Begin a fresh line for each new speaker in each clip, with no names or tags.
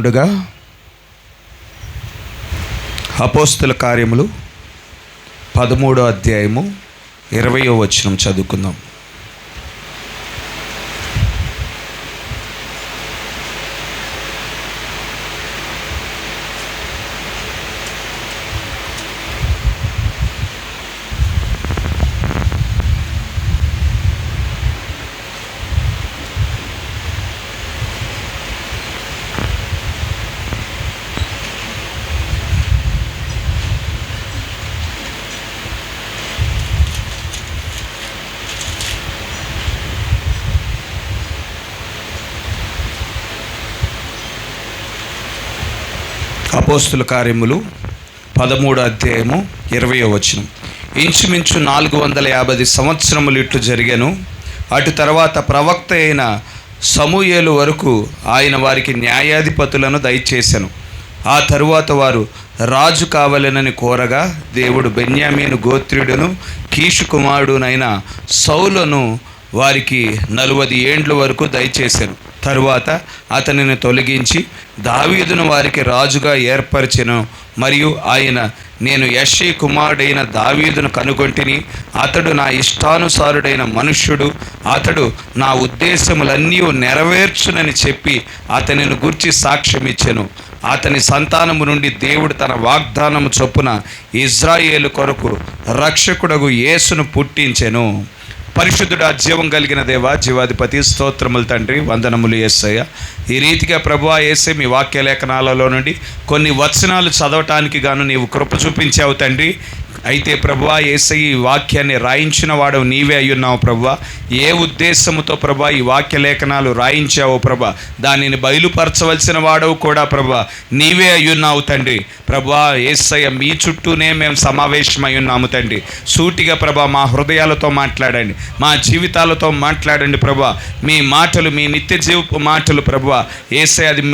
ఉండగా అపోస్తుల కార్యములు 13వ అధ్యాయము 20వ వచనం చదువుకుందాం. అపోస్తుల కార్యములు 13వ అధ్యాయము 20వ వచనం. ఇంచుమించు 450 సంవత్సరములు ఇట్లు జరిగాను. అటు తర్వాత ప్రవక్త అయిన సమూయేలు వరకు ఆయన వారికి న్యాయాధిపతులను దయచేసెను. ఆ తరువాత వారు రాజు కావాలనని కోరగా దేవుడు బెన్యామీను గోత్రుడును కీషు కుమారుడునైన సౌలును వారికి 40 ఏండ్ల వరకు దయచేసెను. తరువాత అతనిని తొలగించి దావీదును వారికి రాజుగా ఏర్పరిచెను. మరియు ఆయన, నేను యెష్షయి కుమారుడైన దావీదును కనుగొంటిని, అతడు నా ఇష్టానుసారుడైన మనుష్యుడు, అతడు నా ఉద్దేశములన్నీ నెరవేర్చునని చెప్పి అతనిని గూర్చి సాక్ష్యమిచ్చెను. అతని సంతానము నుండి దేవుడు తన వాగ్దానము చొప్పున ఇజ్రాయేలు కొరకు రక్షకుడగు యేసును పుట్టించెను. పరిశుద్ధుడా, జీవం కలిగిన దేవా, జీవాధిపతి, స్తోత్రములు తండ్రి, వందనములు యేసయ్య. ఈ రీతిగా ప్రభువా యేసే, మీ వాక్య లేఖనాలలో నుండి కొన్ని వచనాలు చదవటానికి గాను నీవు కృప చూపించావు తండ్రి. అయితే ప్రభువా యేసయ్య, ఈ వాక్యాన్ని రాయించిన వాడు నీవే అయ్యున్నావు ప్రభువా. ఏ ఉద్దేశముతో ప్రభువా ఈ వాక్య లేఖనాలు రాయించావో ప్రభువా, దానిని బయలుపరచవలసిన వాడవు కూడా ప్రభువా నీవే అయ్యున్నావు తండ్రి. ప్రభువా యేసయ్య, మీ చుట్టూనే మేము సమావేశమై ఉన్నాము తండ్రి. సూటిగా ప్రభువా మా హృదయాలతో మాట్లాడండి, మా జీవితాలతో మాట్లాడండి ప్రభువా. మీ మాటలు, మీ నిత్య జీవపు మాటలు ప్రభువా యేసయ్య, అది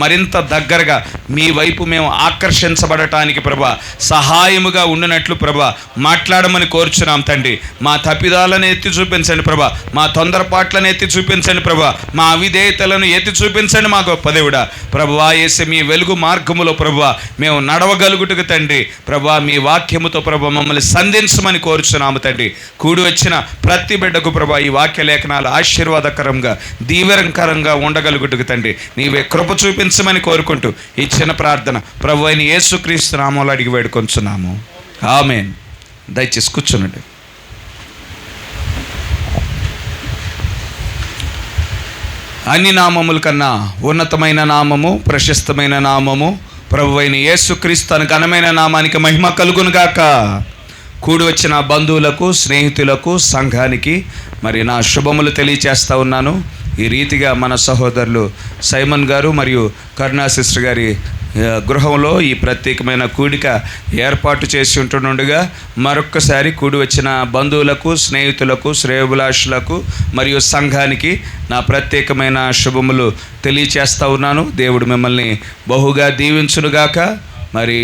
మరింత దగ్గరగా మీ వైపు మేము ఆకర్షించబడటానికి ప్రభువా సహాయముగా ఉండినట్లు ప్రభా మాట్లాడమని కోరుచున్నాం తండ్రి. మా తప్పిదాలను ఎత్తి చూపించండి ప్రభా, మా తొందరపాట్లను ఎత్తి చూపించండి ప్రభా, మా అవిధేయతలను ఎత్తి చూపించండి మా గొప్ప దేవుడా. ప్రభువా యేసే, మీ వెలుగు మార్గములో ప్రభువా మేము నడవగలుగుటకు తండ్రి ప్రభా మీ వాక్యముతో ప్రభా మమ్మల్ని సంధించమని కోరుచున్నాము తండ్రి. కూడి వచ్చిన ప్రతి బిడ్డకు ప్రభా ఈ వాక్య లేఖనాలు ఆశీర్వాదకరంగా, దీవెనకరంగా ఉండగలుగుటకు తండ్రి నీవే కృప చూపించమని కోరుకుంటూ ఈ చిన్న ప్రార్థన ప్రభు అయిన యేసుక్రీస్తు నామములో అడిగి వేడుకొంచున్నాము. ఆమేన్. దయచేసి కూర్చోనండి. అన్ని నామముల కన్నా ఉన్నతమైన నామము, ప్రశస్తమైన నామము ప్రభువైన యేసుక్రీస్తు అను ఘనమైన నామానికి మహిమ కలుగునుగాక. కూడి వచ్చిన బంధువులకు, స్నేహితులకు, సంఘానికి మరి నా శుభములు తెలియచేస్తూ ఉన్నాను. ఈ రీతిగా మన సహోదరులు సైమన్ గారు మరియు కరుణా సిస్టర్ గారి గృహంలో ఈ ప్రత్యేకమైన కూడిక ఏర్పాటు చేసి ఉంటుండగా మరొక్కసారి కూడి వచ్చిన బంధువులకు, స్నేహితులకు, శ్రేయోభిలాషులకు మరియు సంఘానికి నా ప్రత్యేకమైన శుభములు తెలియచేస్తూ ఉన్నాను. దేవుడు మిమ్మల్ని బహుగా దీవించునుగాక. మరి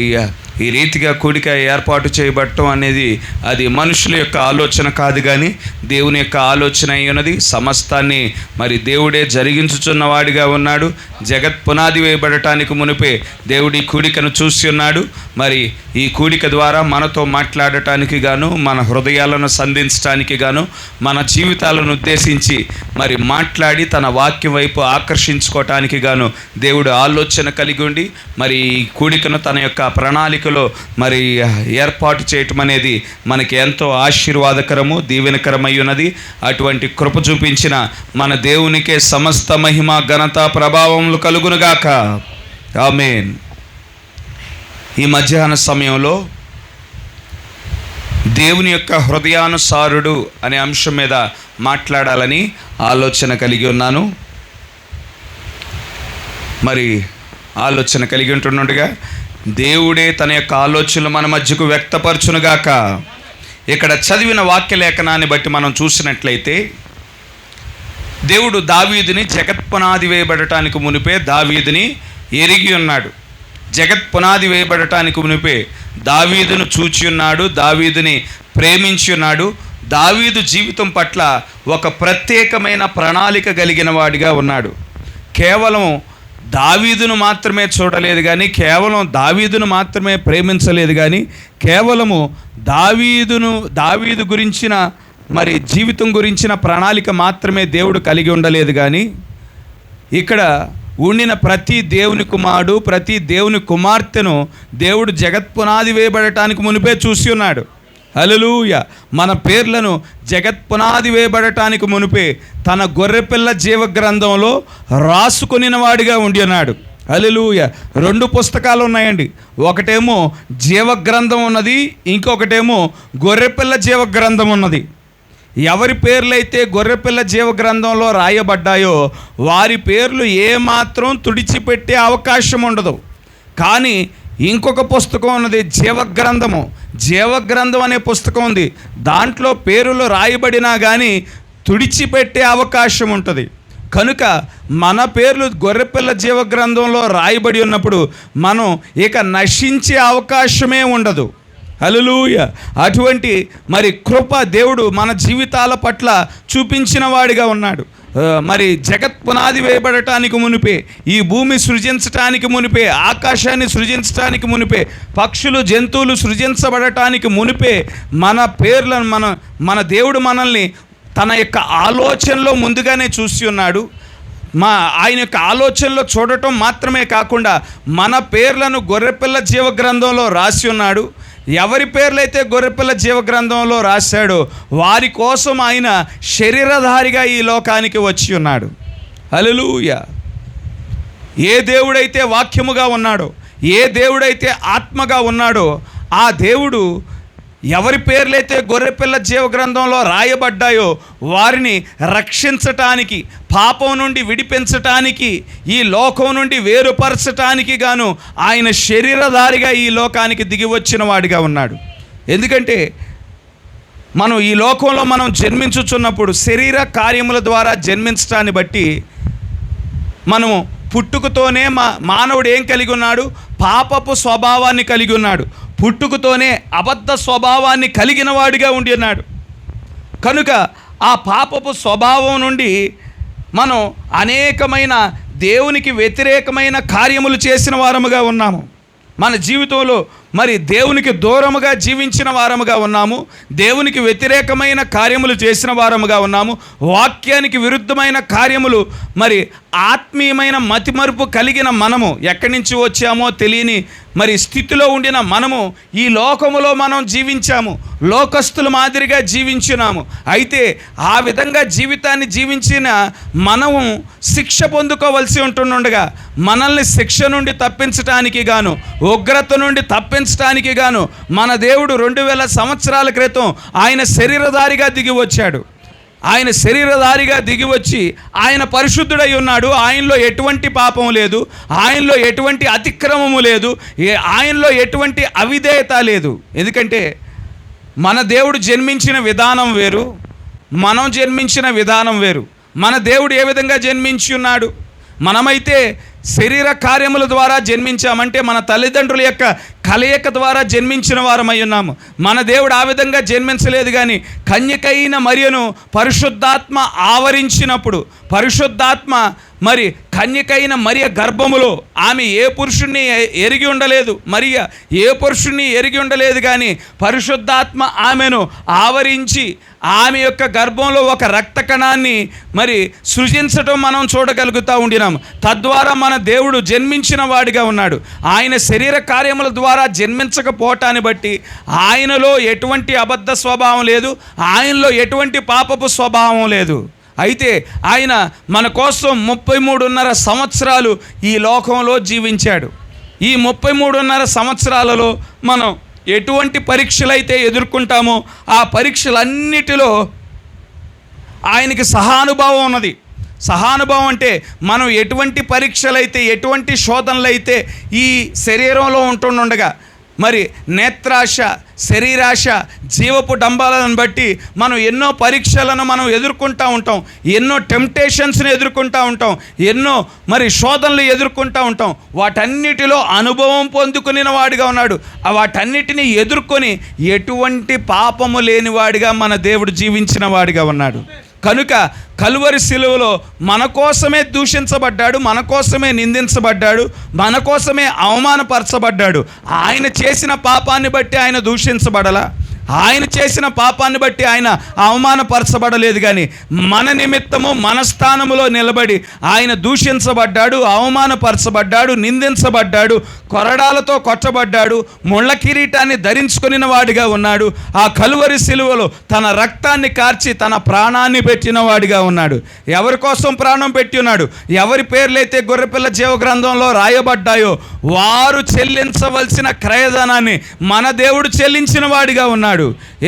ఈ రీతిగా కూడిక ఏర్పాటు చేయబడటం అనేది అది మనుషుల యొక్క ఆలోచన కాదు, కానీ దేవుని యొక్క ఆలోచన అయి ఉన్నది. సమస్తాన్ని మరి దేవుడే జరిగించుచున్నవాడిగా ఉన్నాడు. జగత్ పునాది వేయబడటానికి మునిపే దేవుడి కూడికను చూసి ఉన్నాడు. మరి ఈ కూడిక ద్వారా మనతో మాట్లాడటానికి గాను, మన హృదయాలను సంధించడానికి గాను, మన జీవితాలను ఉద్దేశించి మరి మాట్లాడి తన వాక్యం వైపు ఆకర్షించుకోవటానికి గాను దేవుడు ఆలోచన కలిగి ఉండి మరి ఈ కూడికను తన యొక్క ప్రణాళికలో మరి ఏర్పాటు చేయటం అనేది మనకి ఎంతో ఆశీర్వాదకరము, దీవెనకరమై ఉన్నది. అటువంటి కృప చూపించిన మన దేవునికే సమస్త మహిమ, ఘనత, ప్రభావములు కలుగునుగాక. ఆమేన్. ఈ మధ్యాహ్న సమయంలో దేవుని యొక్క హృదయానుసారుడు అనే అంశం మీద మాట్లాడాలని ఆలోచన కలిగి ఉన్నాను. మరి ఆలోచన కలిగి ఉంటుండగా దేవుడే తన యొక్క ఆలోచనలు మన మధ్యకు వ్యక్తపరచునుగాక. ఇక్కడ చదివిన వాక్య లేఖనాన్ని బట్టి మనం చూసినట్లయితే దేవుడు దావీదుని జగత్ పునాది వేయబడటానికి మునిపే దావీదుని ఎరిగి ఉన్నాడు. జగత్ పునాది వేయబడటానికి మునిపే దావీదును చూచి ఉన్నాడు, దావీదుని ప్రేమించి ఉన్నాడు. దావీదు జీవితం పట్ల ఒక ప్రత్యేకమైన ప్రణాళిక కలిగిన వాడిగా ఉన్నాడు. కేవలం దావీదును మాత్రమే చూడలేదు కానీ, కేవలం దావీదును మాత్రమే ప్రేమించలేదు కానీ, కేవలము దావీదు గురించిన మరి జీవితం గురించిన ప్రణాళిక మాత్రమే దేవుడు కలిగి ఉండలేదు కానీ, ఇక్కడ ఉండిన ప్రతి దేవుని కుమారుడు, ప్రతి దేవుని కుమార్తెను దేవుడు జగత్పునాది వేయబడటానికి మునిపే చూసి ఉన్నాడు. హల్లెలూయా. మన పేర్లను జగత్పునాది వేయబడటానికి మునిపే తన గొర్రెపిల్ల జీవ గ్రంథంలో రాసుకొనిన వాడిగా ఉండి ఉన్నాడు. హల్లెలూయా. 2 పుస్తకాలు ఉన్నాయండి. ఒకటేమో జీవ గ్రంథం ఉన్నది, ఇంకొకటేమో గొర్రెపిల్ల జీవ గ్రంథం ఉన్నది. ఎవరి పేర్లైతే గొర్రెపిల్ల జీవ గ్రంథంలో రాయబడ్డాయో వారి పేర్లు ఏమాత్రం తుడిచిపెట్టే అవకాశం ఉండదు. కానీ ఇంకొక పుస్తకం ఉన్నది, జీవగ్రంథము. జీవగ్రంథం అనే పుస్తకం ఉంది. దాంట్లో పేర్లు రాయబడినా కానీ తుడిచిపెట్టే అవకాశం ఉంటుంది. కనుక మన పేర్లు గొర్రెపిల్ల జీవగ్రంథంలో రాయబడి ఉన్నప్పుడు మనం ఇక నశించే అవకాశమే ఉండదు. హల్లెలూయా. అటువంటి మరి కృప దేవుడు మన జీవితాల పట్ల చూపించిన వాడిగా ఉన్నాడు. మరి జగత్ పునాది వేయబడటానికి మునిపే, ఈ భూమి సృజించటానికి మునిపే, ఆకాశాన్ని సృజించటానికి మునిపే, పక్షులు జంతువులు సృజించబడటానికి మునిపే మన పేర్లను మన దేవుడు మనల్ని తన యొక్క ఆలోచనలో ముందుగానే చూసి ఉన్నాడు. ఆయన యొక్క ఆలోచనలో చూడటం మాత్రమే కాకుండా మన పేర్లను గొర్రెపిల్ల జీవ గ్రంథంలో రాసి ఉన్నాడు. ఎవరి పేర్లైతే గొర్రెపిల్ల జీవ గ్రంథంలో రాశాడో వారి కోసం ఆయన శరీరధారిగా ఈ లోకానికి వచ్చి ఉన్నాడు. హల్లెలూయా. ఏ దేవుడైతే వాక్యముగా ఉన్నాడో, ఏ దేవుడైతే ఆత్మగా ఉన్నాడో ఆ దేవుడు ఎవరి పేర్లైతే గొర్రెపిల్ల జీవ గ్రంథంలో రాయబడ్డాయో వారిని రక్షించటానికి, పాపం నుండి విడిపించటానికి, ఈ లోకం నుండి వేరుపరచటానికి గాను ఆయన శరీరధారిగా ఈ లోకానికి దిగి వచ్చిన వాడిగా ఉన్నాడు. ఎందుకంటే మనం ఈ లోకంలో మనం జన్మించుచున్నప్పుడు శరీర కార్యముల ద్వారా జన్మించటాన్ని బట్టి మనము పుట్టుకతోనే మానవుడు ఏం కలిగి ఉన్నాడు? పాపపు స్వభావాన్ని కలిగి ఉన్నాడు. పుట్టుకతోనే అబద్ధ స్వభావాన్ని కలిగిన వాడిగా ఉండి ఉన్నాడు. కనుక ఆ పాపపు స్వభావం నుండి మనం అనేకమైన దేవునికి వ్యతిరేకమైన కార్యములు చేసిన వారముగా ఉన్నాము. మన జీవితంలో మరి దేవునికి దూరముగా జీవించిన వారముగా ఉన్నాము. దేవునికి వ్యతిరేకమైన కార్యములు చేసిన వారముగా ఉన్నాము. వాక్యానికి విరుద్ధమైన కార్యములు, మరి ఆత్మీయమైన మతిమరుపు కలిగిన మనము, ఎక్కడి నుంచి వచ్చామో తెలియని మరి స్థితిలో ఉండిన మనము ఈ లోకములో మనం జీవించాము. లోకస్తుల మాదిరిగా జీవించినాము. అయితే ఆ విధంగా జీవితాన్ని జీవించిన మనము శిక్ష పొందుకోవలసి ఉంటుండగా మనల్ని శిక్ష నుండి తప్పించటానికి గాను, ఉగ్రత నుండి తప్పించటానికి గాను మన దేవుడు 2000 సంవత్సరాల క్రితం ఆయన శరీరధారిగా దిగి వచ్చాడు. ఆయన శరీరధారిగా దిగి వచ్చి ఆయన పరిశుద్ధుడై ఉన్నాడు. ఆయనలో ఎటువంటి పాపం లేదు, ఆయనలో ఎటువంటి అతిక్రమము లేదు, ఆయనలో ఎటువంటి అవిధేయత లేదు. ఎందుకంటే మన దేవుడు జన్మించిన విధానం వేరు, మనం జన్మించిన విధానం వేరు. మన దేవుడు ఏ విధంగా జన్మించి ఉన్నాడు? మనమైతే శరీర కార్యముల ద్వారా జన్మించామంటే మన తల్లిదండ్రుల యొక్క కలయిక ద్వారా జన్మించిన వారమై ఉన్నాము. మన దేవుడు ఆ విధంగా జన్మించలేదు. కానీ కన్యకైన మరియను పరిశుద్ధాత్మ ఆవరించినప్పుడు, పరిశుద్ధాత్మ మరి కన్యకైన మరియ గర్భములో ఆమె ఏ పురుషుణ్ణి ఎరిగి ఉండలేదు, మరియ ఏ పురుషుణ్ణి ఎరిగి ఉండలేదు. కానీ పరిశుద్ధాత్మ ఆమెను ఆవరించి ఆమె యొక్క గర్భంలో ఒక రక్త కణాన్ని మరి సృజించటం మనం చూడగలుగుతూ ఉండినాము. తద్వారా మన దేవుడు జన్మించిన వాడిగా ఉన్నాడు. ఆయన శరీర కార్యముల ద్వారా జన్మించకపోవటాన్ని బట్టి ఆయనలో ఎటువంటి అబద్ధ స్వభావం లేదు, ఆయనలో ఎటువంటి పాపపు స్వభావం లేదు. అయితే ఆయన మన కోసం 33.5 సంవత్సరాలు ఈ లోకంలో జీవించాడు. ఈ 33.5 సంవత్సరాలలో మనం ఎటువంటి పరీక్షలైతే ఎదుర్కొంటామో ఆ పరీక్షలన్నిటిలో ఆయనకి సహానుభావం ఉన్నది. సహానుభావం అంటే మనం ఎటువంటి పరీక్షలైతే, ఎటువంటి శోధనలైతే ఈ శరీరంలో ఉంటుండగా మరి నేత్రాశ, శరీరాశ, జీవపు డంబాలను బట్టి మనం ఎన్నో పరీక్షలను మనం ఎదుర్కొంటూ ఉంటాం, ఎన్నో టెంప్టేషన్స్ని ఎదుర్కొంటూ ఉంటాం, ఎన్నో మరి శోధనలు ఎదుర్కొంటూ ఉంటాం. వాటన్నిటిలో అనుభవం పొందుకుని వాడిగా ఉన్నాడు. వాటన్నిటిని ఎదుర్కొని ఎటువంటి పాపము లేనివాడిగా మన దేవుడు జీవించిన వాడిగా ఉన్నాడు. కనుక కలువరి శిలువలో మన కోసమే దూషించబడ్డాడు, మన కోసమే నిందించబడ్డాడు, మన కోసమే అవమానపరచబడ్డాడు. ఆయన చేసిన పాపాన్ని బట్టి ఆయన దూషించబడలా, ఆయన చేసిన పాపాన్ని బట్టి ఆయన అవమానపరచబడలేదు. కానీ మన నిమిత్తము మన స్థానములో నిలబడి ఆయన దూషించబడ్డాడు, అవమానపరచబడ్డాడు, నిందించబడ్డాడు, కొరడాలతో కొట్టబడ్డాడు, ముళ్ళ కిరీటాన్ని ధరించుకుని వాడిగా ఉన్నాడు. ఆ కలువరి శిలువలో తన రక్తాన్ని కార్చి తన ప్రాణాన్ని పెట్టిన వాడిగా ఉన్నాడు. ఎవరి కోసం ప్రాణం పెట్టి ఉన్నాడు? ఎవరి పేర్లైతే గొర్రెపిల్ల జీవ గ్రంథంలో రాయబడ్డాయో వారు చెల్లించవలసిన క్రయధనాన్ని మన దేవుడు చెల్లించిన వాడిగా ఉన్నాడు.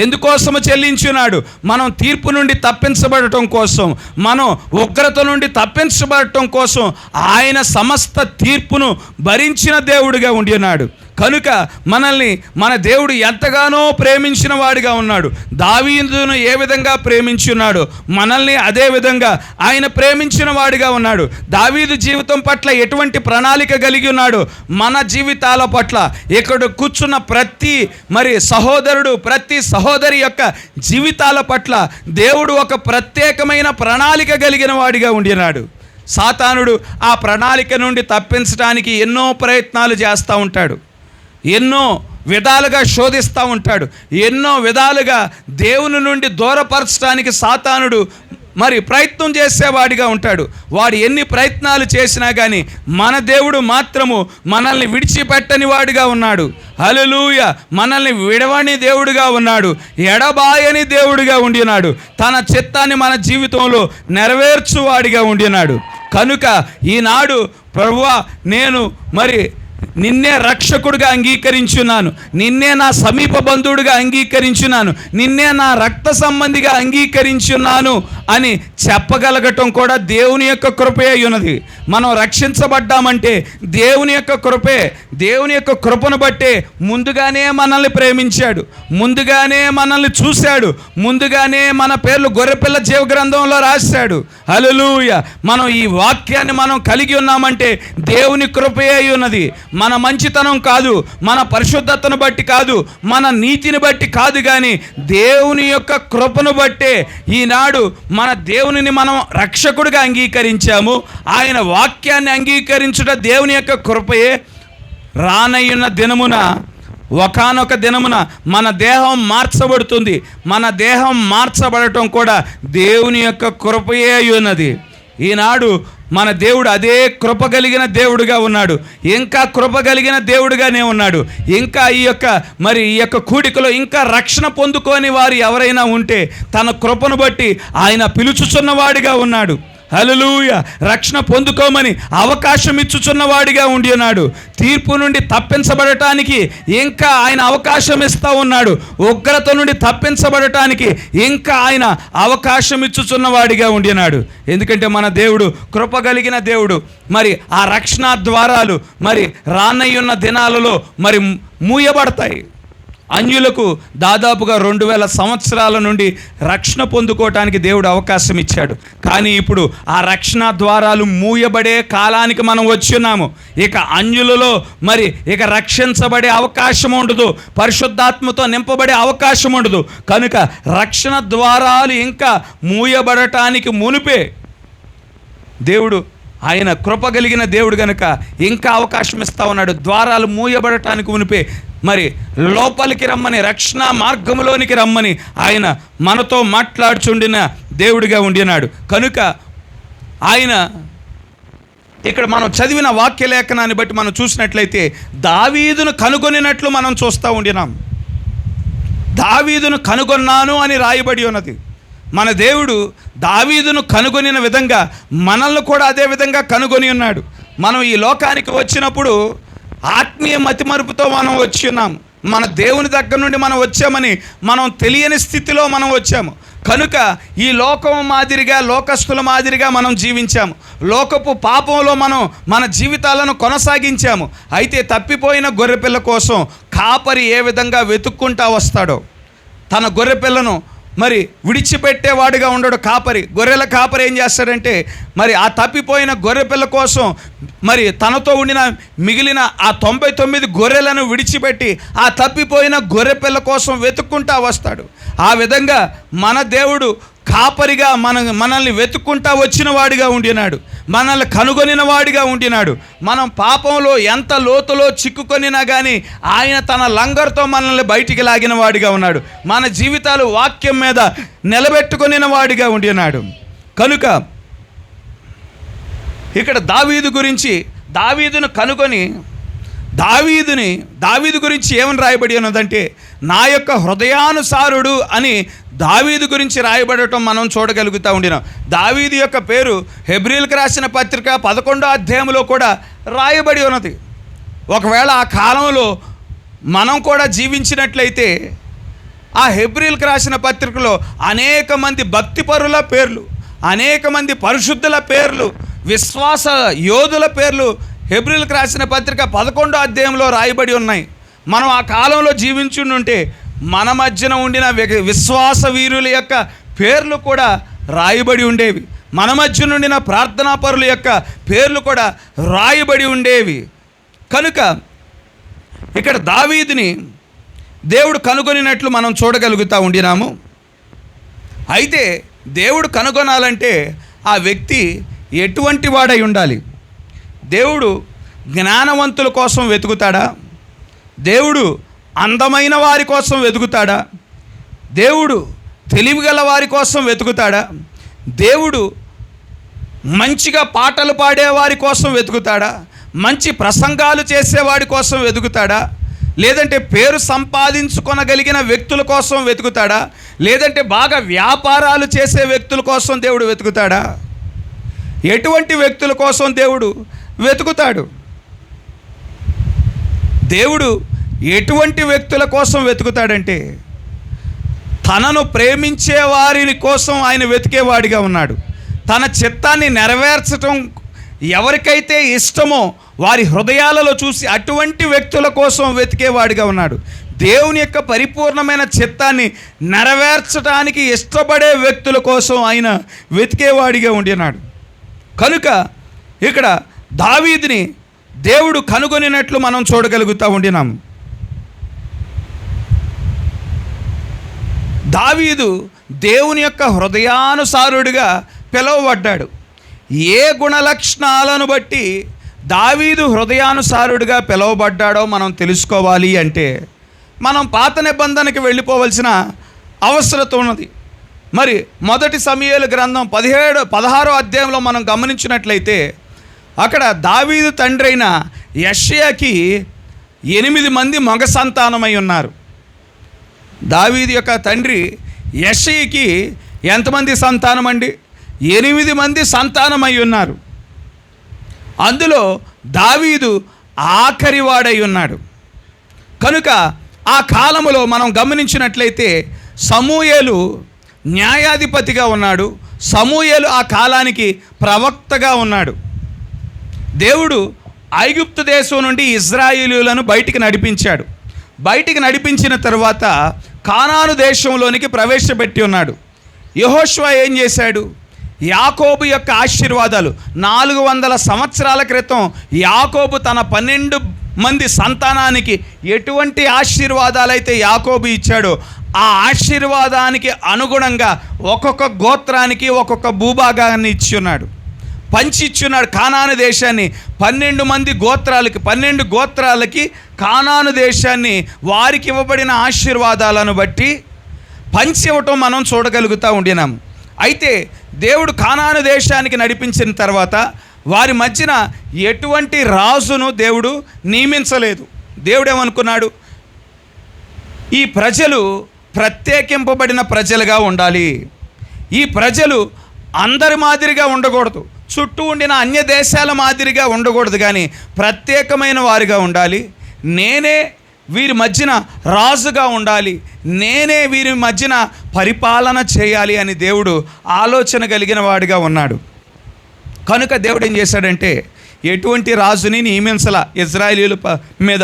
ఎందుకోసము చెల్లించున్నాడు? మనం తీర్పు నుండి తప్పించబడటం కోసం, మనం ఉగ్రత నుండి తప్పించబడటం కోసం ఆయన సమస్త తీర్పును భరించిన దేవుడిగా ఉండి ఉన్నాడు. కనుక మనల్ని మన దేవుడు ఎంతగానో ప్రేమించిన వాడిగా ఉన్నాడు. దావీదును ఏ విధంగా ప్రేమించున్నాడు, మనల్ని అదే విధంగా ఆయన ప్రేమించిన వాడిగా ఉన్నాడు. దావీదు జీవితం పట్ల ఎటువంటి ప్రణాళిక కలిగి ఉన్నాడు, మన జీవితాల పట్ల ఇక్కడ కూర్చున్న ప్రతి సహోదరుడు, ప్రతి సహోదరి యొక్క జీవితాల పట్ల దేవుడు ఒక ప్రత్యేకమైన ప్రణాళిక కలిగిన వాడిగా ఉండినాడు. సాతానుడు ఆ ప్రణాళిక నుండి తప్పించడానికి ఎన్నో ప్రయత్నాలు చేస్తూ ఉంటాడు, ఎన్నో విధాలుగా శోధిస్తూ ఉంటాడు, ఎన్నో విధాలుగా దేవుని నుండి దూరపరచడానికి సాతానుడు ప్రయత్నం చేసేవాడిగా ఉంటాడు. వాడు ఎన్ని ప్రయత్నాలు చేసినా కానీ మన దేవుడు మాత్రము మనల్ని విడిచిపెట్టని వాడిగా ఉన్నాడు. హల్లెలూయా! మనల్ని విడవని దేవుడిగా ఉన్నాడు, ఎడబాయని దేవుడిగా ఉండినాడు, తన చిత్తాన్ని మన జీవితంలో నెరవేర్చువాడిగా ఉండినాడు. కనుక ఈనాడు ప్రభువా, నేను నిన్నే రక్షకుడిగా అంగీకరించున్నాను, నిన్నే నా సమీప బంధువుడిగా అంగీకరించున్నాను, నిన్నే నా రక్త సంబంధిగా అంగీకరించున్నాను అని చెప్పగలగటం కూడా దేవుని యొక్క కృపే ఉన్నది. మనం రక్షించబడ్డామంటే దేవుని యొక్క కృపే. దేవుని యొక్క కృపను బట్టే ముందుగానే మనల్ని ప్రేమించాడు, ముందుగానే మనల్ని చూశాడు, ముందుగానే మన పేర్లు గొర్రెపిల్ల జీవ గ్రంథంలో రాశాడు. హల్లెలూయా! మనం ఈ వాక్యాన్ని మనం కలిగి ఉన్నామంటే దేవుని కృపే ఉన్నది. మన మంచితనం కాదు, మన పరిశుద్ధతను బట్టి కాదు, మన నీతిని బట్టి కాదు, కానీ దేవుని యొక్క కృపను బట్టే ఈనాడు మన దేవునిని మనం రక్షకుడిగా అంగీకరించాము. ఆయన వాక్యాన్ని అంగీకరించుట దేవుని యొక్క కృపయే. రానయ్యున్న దినమున, ఒకానొక దినమున మన దేహం మార్చబడుతుంది. మన దేహం మార్చబడటం కూడా దేవుని యొక్క కృపయే ఉన్నది. ఈనాడు మన దేవుడు అదే కృప కలిగిన దేవుడుగా ఉన్నాడు, ఇంకా కృప కలిగిన దేవుడుగానే ఉన్నాడు. ఇంకా ఈ యొక్క కూడికలో ఇంకా రక్షణ పొందుకోని వారు ఎవరైనా ఉంటే తన కృపను బట్టి ఆయన పిలుచుచున్నవాడిగా ఉన్నాడు. హల్లెలూయా! రక్షణ పొందుకోమని అవకాశం ఇచ్చుచున్నవాడిగా ఉండి ఉన్నాడు. తీర్పు నుండి తప్పించబడటానికి ఇంకా ఆయన అవకాశం ఇస్తూ ఉన్నాడు. ఉగ్రత నుండి తప్పించబడటానికి ఇంకా ఆయన అవకాశం ఇచ్చుచున్నవాడిగా ఉండి ఉన్నాడు. ఎందుకంటే మన దేవుడు కృప కలిగిన దేవుడు. ఆ రక్షణ ద్వారాలు రానయ్యున్న దినాలలో మూయబడతాయి. అన్యులకు దాదాపుగా 2000 సంవత్సరాల నుండి రక్షణ పొందుకోవటానికి దేవుడు అవకాశం ఇచ్చాడు. కానీ ఇప్పుడు ఆ రక్షణ ద్వారాలు మూయబడే కాలానికి మనం వచ్చి ఉన్నాము. ఇక అన్యులలో ఇక రక్షించబడే అవకాశం ఉండదు, పరిశుద్ధాత్మతో నింపబడే అవకాశం ఉండదు. కనుక రక్షణ ద్వారాలు ఇంకా మూయబడటానికి మునిపే దేవుడు, ఆయన కృప కలిగిన దేవుడు కనుక ఇంకా అవకాశం ఇస్తూ ఉన్నాడు. ద్వారాలు మూయబడటానికి మునిపే లోపలికి రమ్మని, రక్షణ మార్గంలోనికి రమ్మని ఆయన మనతో మాట్లాడుచుండిన దేవుడిగా ఉండినాడు. కనుక ఆయన ఇక్కడ మనం చదివిన వాక్య లేఖనాన్ని బట్టి మనం చూసినట్లయితే దావీదును కనుగొనినట్లు మనం చూస్తూ ఉండినాం. దావీదును కనుగొన్నాను అని రాయబడి ఉన్నది. మన దేవుడు దావీదును కనుగొనిన విధంగా మనల్ని కూడా అదే విధంగా కనుగొని ఉన్నాడు. మనం ఈ లోకానికి వచ్చినప్పుడు ఆత్మీయ మతిమరుపుతో మనం వచ్చి ఉన్నాము. మన దేవుని దగ్గర నుండి మనం వచ్చామని మనం తెలియని స్థితిలో మనం వచ్చాము. కనుక ఈ లోకం మాదిరిగా, లోకస్తుల మాదిరిగా మనం జీవించాము. లోకపు పాపంలో మనం మన జీవితాలను కొనసాగించాము. అయితే తప్పిపోయిన గొర్రెపిల్ల కోసం కాపరి ఏ విధంగా వెతుక్కుంటా వస్తాడో, తన గొర్రెపిల్లను విడిచిపెట్టేవాడుగా ఉండడు కాపరి. గొర్రెల కాపరి ఏం చేస్తాడంటే ఆ తప్పిపోయిన గొర్రెపిల్ల కోసం తనతో ఉండిన మిగిలిన ఆ 99 గొర్రెలను విడిచిపెట్టి ఆ తప్పిపోయిన గొర్రెపిల్ల కోసం వెతుక్కుంటా వస్తాడు. ఆ విధంగా మన దేవుడు కాపరిగా మనల్ని వెతుక్కుంటా వచ్చిన వాడిగా ఉండినాడు, మనల్ని కనుగొనిన వాడిగా ఉండినాడు. మనం పాపంలో ఎంత లోతులో చిక్కుకొనినా కానీ ఆయన తన లంగర్తో మనల్ని బయటికి లాగిన వాడిగా ఉన్నాడు. మన జీవితాలు వాక్యం మీద నిలబెట్టుకొనిన వాడిగా ఉండినాడు. కనుక ఇక్కడ దావీదు గురించి, దావీదును కనుగొని దావీదు గురించి ఏమని రాయబడి ఉన్నదంటే, నా యొక్క హృదయానుసారుడు అని దావీదు గురించి రాయబడటం మనం చూడగలుగుతూ ఉండినాం. దావీదు యొక్క పేరు హెబ్రీయులకు రాసిన పత్రిక 11వ అధ్యాయంలో కూడా రాయబడి ఉన్నది. ఒకవేళ ఆ కాలంలో మనం కూడా జీవించినట్లయితే ఆ హెబ్రీయులకు రాసిన పత్రికలో అనేక మంది భక్తిపరుల పేర్లు, అనేక మంది పరిశుద్ధుల పేర్లు, విశ్వాస యోధుల పేర్లు హెబ్రీయులకు రాసిన పత్రిక 11వ అధ్యాయంలో రాయబడి ఉన్నాయి. మనం ఆ కాలంలో జీవించుంటే మన మధ్యన ఉండిన విశ్వాస వీరుల యొక్క పేర్లు కూడా రాయబడి ఉండేవి. మన మధ్య నుండిన ప్రార్థనా పరుల యొక్క పేర్లు కూడా రాయబడి ఉండేవి. కనుక ఇక్కడ దావీదుని దేవుడు కనుగొనినట్లు మనం చూడగలుగుతూ ఉండినాము. అయితే దేవుడు కనుగొనాలంటే ఆ వ్యక్తి ఎటువంటి వాడై ఉండాలి? దేవుడు జ్ఞానవంతుల కోసం వెతుకుతాడా? దేవుడు అందమైన వారి కోసం వెతుకుతాడా? దేవుడు తెలివిగల వారి కోసం వెతుకుతాడా? దేవుడు మంచిగా పాటలు పాడేవారి కోసం వెతుకుతాడా? మంచి ప్రసంగాలు చేసేవాడి కోసం వెతుకుతాడా? లేదంటే పేరు సంపాదించుకొనగలిగిన వ్యక్తుల కోసం వెతుకుతాడా? లేదంటే బాగా వ్యాపారాలు చేసే వ్యక్తుల కోసం దేవుడు వెతుకుతాడా? ఎటువంటి వ్యక్తుల కోసం దేవుడు వెతుకుతాడు? దేవుడు ఎటువంటి వ్యక్తుల కోసం వెతుకుతాడంటే, తనను ప్రేమించే వారిని కోసం ఆయన వెతికేవాడిగా ఉన్నాడు. తన చిత్తాన్ని నెరవేర్చడం ఎవరికైతే ఇష్టమో వారి హృదయాలలో చూసి అటువంటి వ్యక్తుల కోసం వెతికేవాడిగా ఉన్నాడు. దేవుని యొక్క పరిపూర్ణమైన చిత్తాన్ని నెరవేర్చడానికి ఇష్టపడే వ్యక్తుల కోసం ఆయన వెతికేవాడిగా ఉండినాడు. కనుక ఇక్కడ దావీదుని దేవుడు కనుగొనినట్లు మనం చూడగలుగుతూ ఉండినాము. దావీదు దేవుని యొక్క హృదయానుసారుడిగా పిలువబడ్డాడు. ఏ గుణలక్షణాలను బట్టి దావీదు హృదయానుసారుడిగా పిలువబడ్డాడో మనం తెలుసుకోవాలి అంటే మనం పాత నిబంధనకి వెళ్ళిపోవలసిన అవసరత ఉన్నది. మరి మొదటి సమూయేలు గ్రంథం 16వ అధ్యాయంలో మనం గమనించినట్లయితే అక్కడ దావీదు తండ్రి అయిన యెషయాకి 8 మంది మగ సంతానమై ఉన్నారు. దావీదు యొక్క తండ్రి యెషయాకి ఎంతమంది సంతానం అండి? 8 మంది సంతానమై ఉన్నారు. అందులో దావీదు ఆఖరి వాడై ఉన్నాడు. కనుక ఆ కాలములో మనం గమనించినట్లయితే సమూయేలు న్యాయాధిపతిగా ఉన్నాడు. సమూయేలు ఆ కాలానికి ప్రవక్తగా ఉన్నాడు. దేవుడు ఐగుప్తు దేశం నుండి ఇశ్రాయేలీయులను బయటికి నడిపించాడు. బయటికి నడిపించిన తర్వాత కానాను దేశంలోనికి ప్రవేశపెట్టి ఉన్నాడు. యెహోషువ ఏం చేశాడు? యాకోబు యొక్క ఆశీర్వాదాలు 400 సంవత్సరాల క్రితం యాకోబు తన 12 మంది సంతానానికి ఎటువంటి ఆశీర్వాదాలైతే యాకోబు ఇచ్చాడో ఆ ఆశీర్వాదానికి అనుగుణంగా ఒక్కొక్క గోత్రానికి ఒక్కొక్క భూభాగాన్ని ఇచ్చున్నాడు, పంచి ఇచ్చున్నాడు. కానాను దేశాన్ని 12 గోత్రాలకి కానాను దేశాన్ని వారికి ఇవ్వబడిన ఆశీర్వాదాలను బట్టి పంచి ఇవ్వటం మనం చూడగలుగుతూ ఉండినాం. అయితే దేవుడు కానాను దేశానికి నడిపించిన తర్వాత వారి మధ్యన ఎటువంటి రాజును దేవుడు నియమించలేదు. దేవుడు ఏమనుకున్నాడు? ఈ ప్రజలు ప్రత్యేకింపబడిన ప్రజలుగా ఉండాలి. ఈ ప్రజలు అందరి మాదిరిగా ఉండకూడదు, చుట్టూ ఉండిన అన్య దేశాల మాదిరిగా ఉండకూడదు, కానీ ప్రత్యేకమైన వారిగా ఉండాలి. నేనే వీరి మధ్యన రాజుగా ఉండాలి, నేనే వీరి మధ్యన పరిపాలన చేయాలి అని దేవుడు ఆలోచన కలిగిన వాడిగా ఉన్నాడు. కనుక దేవుడు ఏం చేశాడంటే ఎటువంటి రాజుని నియమించాల ఇశ్రాయేలీయుల మీద.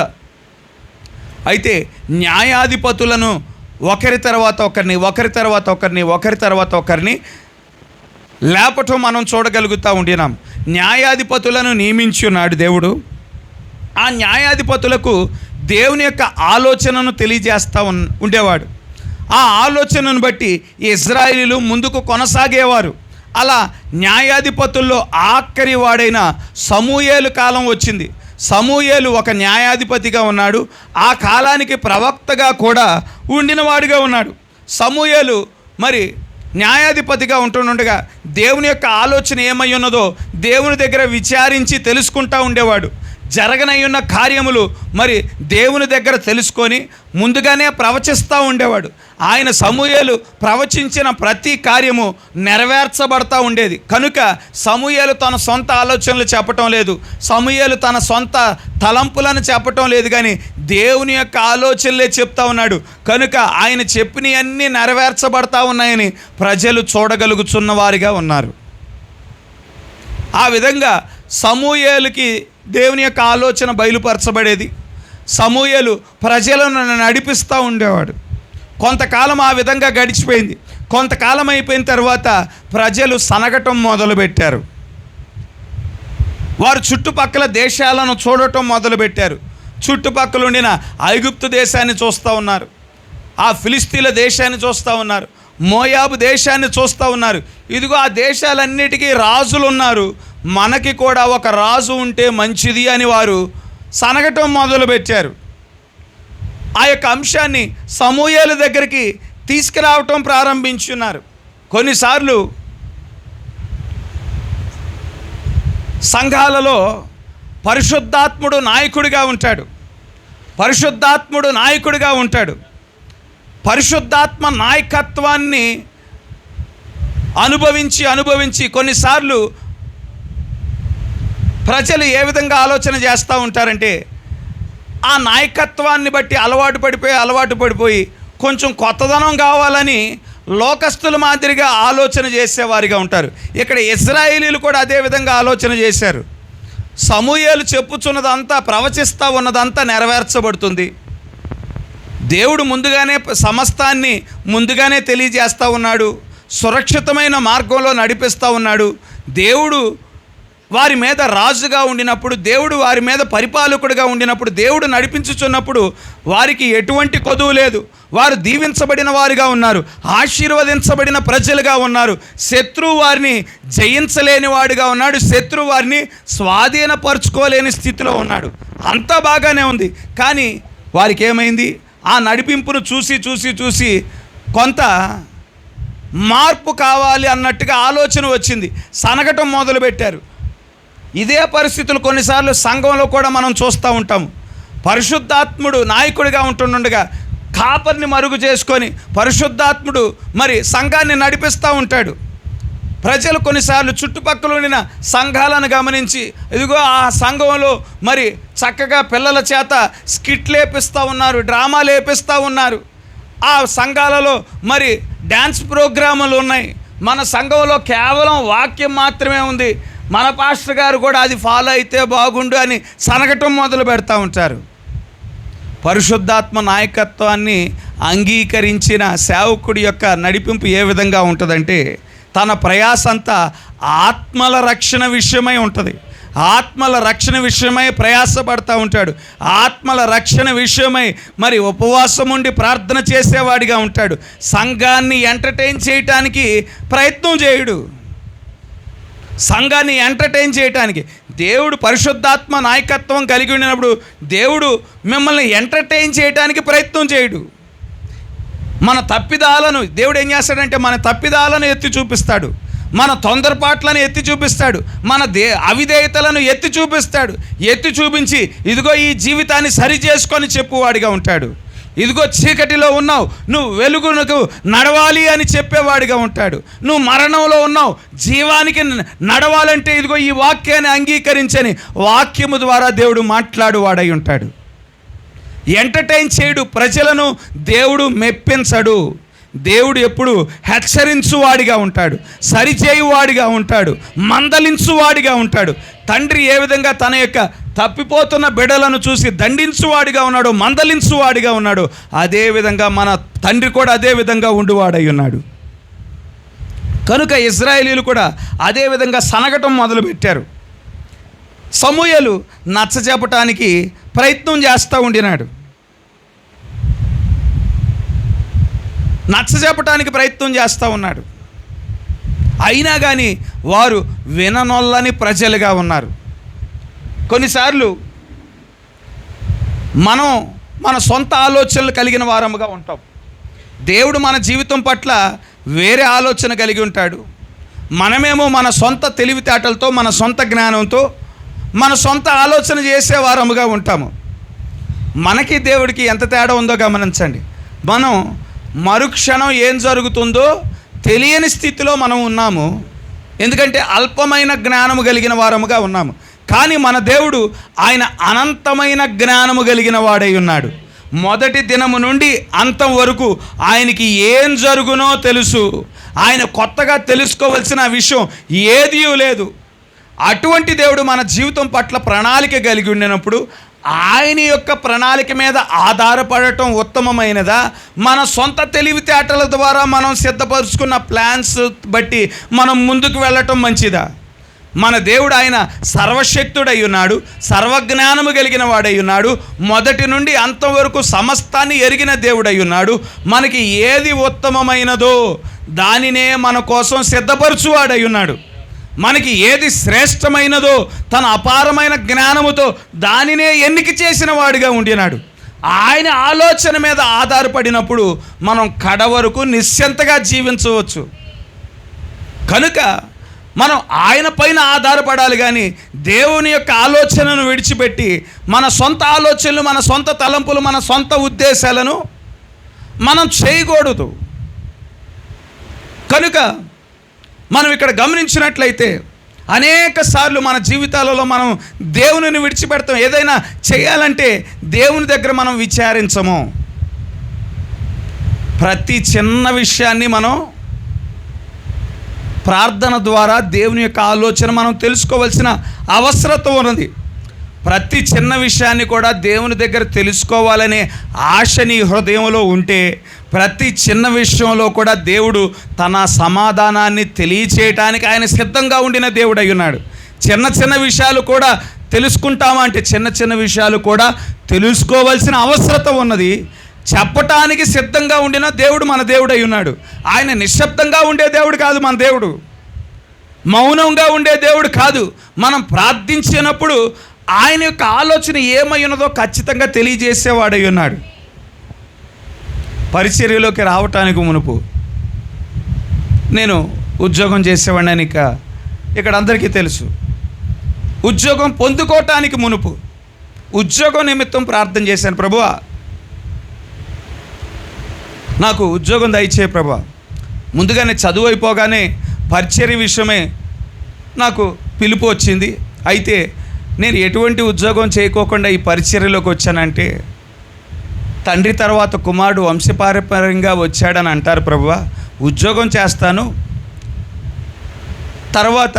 అయితే న్యాయాధిపతులను ఒకరి తర్వాత ఒకరిని లేపటం మనం చూడగలుగుతూ ఉండినాం. న్యాయాధిపతులను నియమించి ఉన్నాడు దేవుడు. ఆ న్యాయాధిపతులకు దేవుని యొక్క ఆలోచనను తెలియజేస్తూ ఉండేవాడు. ఆ ఆలోచనను బట్టి ఇశ్రాయేలీయులు ముందుకు కొనసాగేవారు. అలా న్యాయాధిపతుల్లో ఆఖరి వాడైన సమూయేలు కాలం వచ్చింది. సమూయేలు ఒక న్యాయాధిపతిగా ఉన్నాడు. ఆ కాలానికి ప్రవక్తగా కూడా ఉండినవాడిగా ఉన్నాడు. సమూయేలు మరి న్యాయాధిపతిగా ఉంటుండగా దేవుని యొక్క ఆలోచన ఏమై ఉన్నదో దేవుని దగ్గర విచారించి తెలుసుకుంటూ ఉండేవాడు. జరగనయ్యున్న కార్యములు మరి దేవుని దగ్గర తెలుసుకొని ముందుగానే ప్రవచిస్తూ ఉండేవాడు. ఆయన సమూయేలు ప్రవచించిన ప్రతి కార్యము నెరవేర్చబడతా ఉండేది. కనుక సమూయేలు తన సొంత ఆలోచనలు చెప్పటం లేదు, సమూయేలు తన సొంత తలంపులను చెప్పటం లేదు, కానీ దేవుని యొక్క ఆలోచనలే చెప్తా ఉన్నాడు. కనుక ఆయన చెప్పినవన్నీ నెరవేర్చబడతా ఉన్నాయని ప్రజలు చూడగలుగుతున్న వారిగా ఉన్నారు. ఆ విధంగా సమూయేలుకి దేవుని యొక్క ఆలోచన బయలుపరచబడేది. సమూయేలు ప్రజలను నడిపిస్తూ ఉండేవాడు. కొంతకాలం ఆ విధంగా గడిచిపోయింది. కొంతకాలం అయిపోయిన తర్వాత ప్రజలు సనగటం మొదలుపెట్టారు. వారు చుట్టుపక్కల దేశాలను చూడటం మొదలుపెట్టారు. చుట్టుపక్కల ఉండిన ఐగుప్తు దేశాన్ని చూస్తూ ఉన్నారు, ఆ ఫిలిస్తీన్ల దేశాన్ని చూస్తూ ఉన్నారు, మోయాబు దేశాన్ని చూస్తూ ఉన్నారు. ఇదిగో ఆ దేశాలన్నిటికీ రాజులు ఉన్నారు, మనకి కూడా ఒక రాజు ఉంటే మంచిది అని వారు సనగటం మొదలుపెట్టారు. ఆ యొక్క అంశాన్ని సమూయేలు దగ్గరికి తీసుకురావటం ప్రారంభించున్నారు. కొన్నిసార్లు సంఘాలలో పరిశుద్ధాత్ముడు నాయకుడిగా ఉంటాడు. పరిశుద్ధాత్ముడు నాయకుడిగా ఉంటాడు. పరిశుద్ధాత్మ నాయకత్వాన్ని అనుభవించి కొన్నిసార్లు ప్రజలు ఏ విధంగా ఆలోచన చేస్తూ ఉంటారంటే, ఆ నాయకత్వాన్ని బట్టి అలవాటు పడిపోయి కొంచెం కొత్తదనం కావాలని లోకస్తుల మాదిరిగా ఆలోచన చేసేవారిగా ఉంటారు. ఇక్కడ ఇశ్రాయేలీయులు కూడా అదే విధంగా ఆలోచన చేశారు. సమూయేలు చెప్పుచున్నదంతా, ప్రవచిస్తూ ఉన్నదంతా నెరవేర్చబడుతుంది. దేవుడు ముందుగానే సమస్తాన్ని ముందుగానే తెలియజేస్తూ ఉన్నాడు. సురక్షితమైన మార్గంలో నడిపిస్తూ ఉన్నాడు. దేవుడు వారి మీద రాజుగా ఉండినప్పుడు, దేవుడు వారి మీద పరిపాలకుడిగా ఉండినప్పుడు, దేవుడు నడిపించుచున్నప్పుడు వారికి ఎటువంటి కొదువు లేదు. వారు దీవించబడిన వారిగా ఉన్నారు, ఆశీర్వదించబడిన ప్రజలుగా ఉన్నారు. శత్రువు వారిని జయించలేని వాడిగా ఉన్నాడు, శత్రువు వారిని స్వాధీనపరచుకోలేని స్థితిలో ఉన్నాడు. అంతా బాగానే ఉంది. కానీ వారికి ఏమైంది? ఆ నడిపింపును చూసి కొంత మార్పు కావాలి అన్నట్టుగా ఆలోచన వచ్చింది. సనగటం మొదలుపెట్టారు. ఇదే పరిస్థితులు కొన్నిసార్లు సంఘంలో కూడా మనం చూస్తూ ఉంటాము. పరిశుద్ధాత్ముడు నాయకుడిగా ఉంటుండగా కాపర్ని మరుగు చేసుకొని పరిశుద్ధాత్ముడు మరి సంఘాన్ని నడిపిస్తూ ఉంటాడు. ప్రజలు కొన్నిసార్లు చుట్టుపక్కల ఉండిన సంఘాలను గమనించి, ఇదిగో ఆ సంఘంలో మరి చక్కగా పిల్లల చేత స్కిట్లు వేపిస్తూ ఉన్నారు, డ్రామాలు వేపిస్తూ ఉన్నారు. ఆ సంఘాలలో మరి డ్యాన్స్ ప్రోగ్రాములు ఉన్నాయి. మన సంఘంలో కేవలం వాక్యం మాత్రమే ఉంది, మన పాస్టర్ గారు కూడా అది ఫాలో అయితే బాగుండు అని సనగటం మొదలు పెడతా ఉంటారు. పరిశుద్ధాత్మ నాయకత్వాన్ని అంగీకరించిన సేవకుడి యొక్క నడిపింపు ఏ విధంగా ఉంటుందంటే, తన ప్రయాసంతా ఆత్మల రక్షణ విషయమై ఉంటుంది. ఆత్మల రక్షణ విషయమై ప్రయాసపడతా ఉంటాడు. ఆత్మల రక్షణ విషయమై మరి ఉపవాసం ఉండి ప్రార్థన చేసేవాడిగా ఉంటాడు. సంఘాన్ని ఎంటర్టైన్ చేయటానికి ప్రయత్నం చేయడు. సంఘాన్ని ఎంటర్టైన్ చేయటానికి దేవుడు పరిశుద్ధాత్మ నాయకత్వం కలిగి ఉండినప్పుడు దేవుడు మిమ్మల్ని ఎంటర్టైన్ చేయడానికి ప్రయత్నం చేయడు. మన తప్పిదాలను దేవుడు ఏం చేస్తాడంటే, మన తప్పిదాలను ఎత్తి చూపిస్తాడు, మన తొందరపాట్లను ఎత్తి చూపిస్తాడు, మన అవిధేయతలను ఎత్తి చూపిస్తాడు. ఎత్తి చూపించి ఇదిగో ఈ జీవితాన్ని సరి చేసుకొని చెప్పువాడిగా ఉంటాడు. ఇదిగో చీకటిలో ఉన్నావు, నువ్వు వెలుగునకు నడవాలి అని చెప్పేవాడిగా ఉంటాడు. నువ్వు మరణంలో ఉన్నావు, జీవానికి నడవాలంటే ఇదిగో ఈ వాక్యాన్ని అంగీకరించని వాక్యము ద్వారా దేవుడు మాట్లాడువాడై ఉంటాడు. ఎంటర్టైన్ చేయడు ప్రజలను, దేవుడు మెప్పించడు. దేవుడు ఎప్పుడు హెచ్చరించువాడిగా ఉంటాడు, సరిచేయువాడిగా ఉంటాడు, మందలించువాడిగా ఉంటాడు. తండ్రి ఏ విధంగా తన యొక్క తప్పిపోతున్న బిడ్డలను చూసి దండించువాడిగా ఉన్నాడు, మందలించువాడిగా ఉన్నాడు, అదేవిధంగా మన తండ్రి కూడా అదే విధంగా ఉండువాడై ఉన్నాడు. కనుక ఇశ్రాయేలీయులు కూడా అదే విధంగా సనగటం మొదలుపెట్టారు. సమూయేలు నచ్చజెప్పటానికి ప్రయత్నం చేస్తూ ఉండినాడు. నచ్చజెప్పటానికి ప్రయత్నం చేస్తూ ఉన్నాడు. అయినా కానీ వారు విననొల్లని ప్రజలుగా ఉన్నారు. కొన్నిసార్లు మనం మన సొంత ఆలోచనలు కలిగిన వారముగా ఉంటాం. దేవుడు మన జీవితం పట్ల వేరే ఆలోచన కలిగి ఉంటాడు. మనమేమో మన సొంత తెలివితేటలతో, మన సొంత జ్ఞానంతో, మన సొంత ఆలోచన చేసే వారముగా ఉంటాము. మనకి దేవుడికి ఎంత తేడా ఉందో గమనించండి. మనం మరుక్షణం ఏం జరుగుతుందో తెలియని స్థితిలో మనం ఉన్నాము. ఎందుకంటే అల్పమైన జ్ఞానము కలిగిన వారముగా ఉన్నాము. కానీ మన దేవుడు ఆయన అనంతమైన జ్ఞానము కలిగిన వాడై ఉన్నాడు. మొదటి దినము నుండి అంతం వరకు ఆయనకి ఏం జరుగునో తెలుసు. ఆయన కొత్తగా తెలుసుకోవలసిన విషయం ఏదీ లేదు. అటువంటి దేవుడు మన జీవితం పట్ల ప్రణాళిక కలిగి ఉండినప్పుడు ఆయన యొక్క ప్రణాళిక మీద ఆధారపడటం ఉత్తమమైనదా, మన సొంత తెలివితేటల ద్వారా మనం సిద్ధపరుచుకున్న ప్లాన్స్ బట్టి మనం ముందుకు వెళ్ళటం మంచిదా? మన దేవుడు ఆయన సర్వశక్తుడై ఉన్నాడు, సర్వజ్ఞానము కలిగిన వాడై ఉన్నాడు, మొదటి నుండి అంతం వరకు సమస్తాన్ని ఎరిగిన దేవుడై ఉన్నాడు. మనకి ఏది ఉత్తమమైనదో దానినే మన కోసం సిద్ధపరచువాడై ఉన్నాడు. మనకి ఏది శ్రేష్టమైనదో తన అపారమైన జ్ఞానముతో దానినే ఎన్నిక చేసిన వాడిగా ఉండినాడు. ఆయన ఆలోచన మీద ఆధారపడినప్పుడు మనం కడ వరకు నిశ్చింతగా జీవించవచ్చు. కనుక మనం ఆయన పైన ఆధారపడాలి, కానీ దేవుని యొక్క ఆలోచనను విడిచిపెట్టి మన సొంత ఆలోచనలు, మన సొంత తలంపులు, మన సొంత ఉద్దేశాలను మనం చేయకూడదు. కనుక మనం ఇక్కడ గమనించినట్లయితే అనేక సార్లు మన జీవితాలలో మనం దేవునిని విడిచిపెడతాం. ఏదైనా చేయాలంటే దేవుని దగ్గర మనం విచారించము. ప్రతి చిన్న విషయాన్ని మనం ప్రార్థన ద్వారా దేవుని యొక్క ఆలోచన మనం తెలుసుకోవాల్సిన అవసరత ఉన్నది. ప్రతి చిన్న విషయాన్ని కూడా దేవుని దగ్గర తెలుసుకోవాలనే ఆశ నీ హృదయంలో ఉంటే ప్రతి చిన్న విషయంలో కూడా దేవుడు తన సమాధానాన్ని తెలియచేయటానికి ఆయన సిద్ధంగా ఉండిన దేవుడు అయి ఉన్నాడు. చిన్న చిన్న విషయాలు కూడా తెలుసుకుంటామా అంటే చిన్న చిన్న విషయాలు కూడా తెలుసుకోవాల్సిన అవసరత ఉన్నది. చెప్పటానికి సిద్ధంగా ఉండిన దేవుడు మన దేవుడు అయి ఉన్నాడు. ఆయన నిశ్శబ్దంగా ఉండే దేవుడు కాదు మన దేవుడు, మౌనంగా ఉండే దేవుడు కాదు. మనం ప్రార్థించినప్పుడు ఆయన యొక్క ఆలోచన ఏమై ఉన్నదో ఖచ్చితంగా తెలియజేసేవాడై ఉన్నాడు. పరిచర్యలోకి రావటానికి మునుపు నేను ఉద్యోగం చేసేవాడిని, ఇక్కడ అందరికీ తెలుసు. ఉద్యోగం పొందుకోవటానికి మునుపు ఉద్యోగం నిమిత్తం ప్రార్థన చేశాను. ప్రభువా, నాకు ఉద్యోగం దయచేయ ప్రభువా. ముందుగానే చదువు అయిపోగానే పరిచర్య విషయమే నాకు పిలుపు వచ్చింది. అయితే నేను ఎటువంటి ఉద్యోగం చేయకోకుండా ఈ పరిచర్యలోకి వచ్చానంటే, తండ్రి తర్వాత కుమారుడు వంశపారంపర్యంగా వచ్చాడని అంటారు. ప్రభువా, ఉద్యోగం చేస్తాను, తర్వాత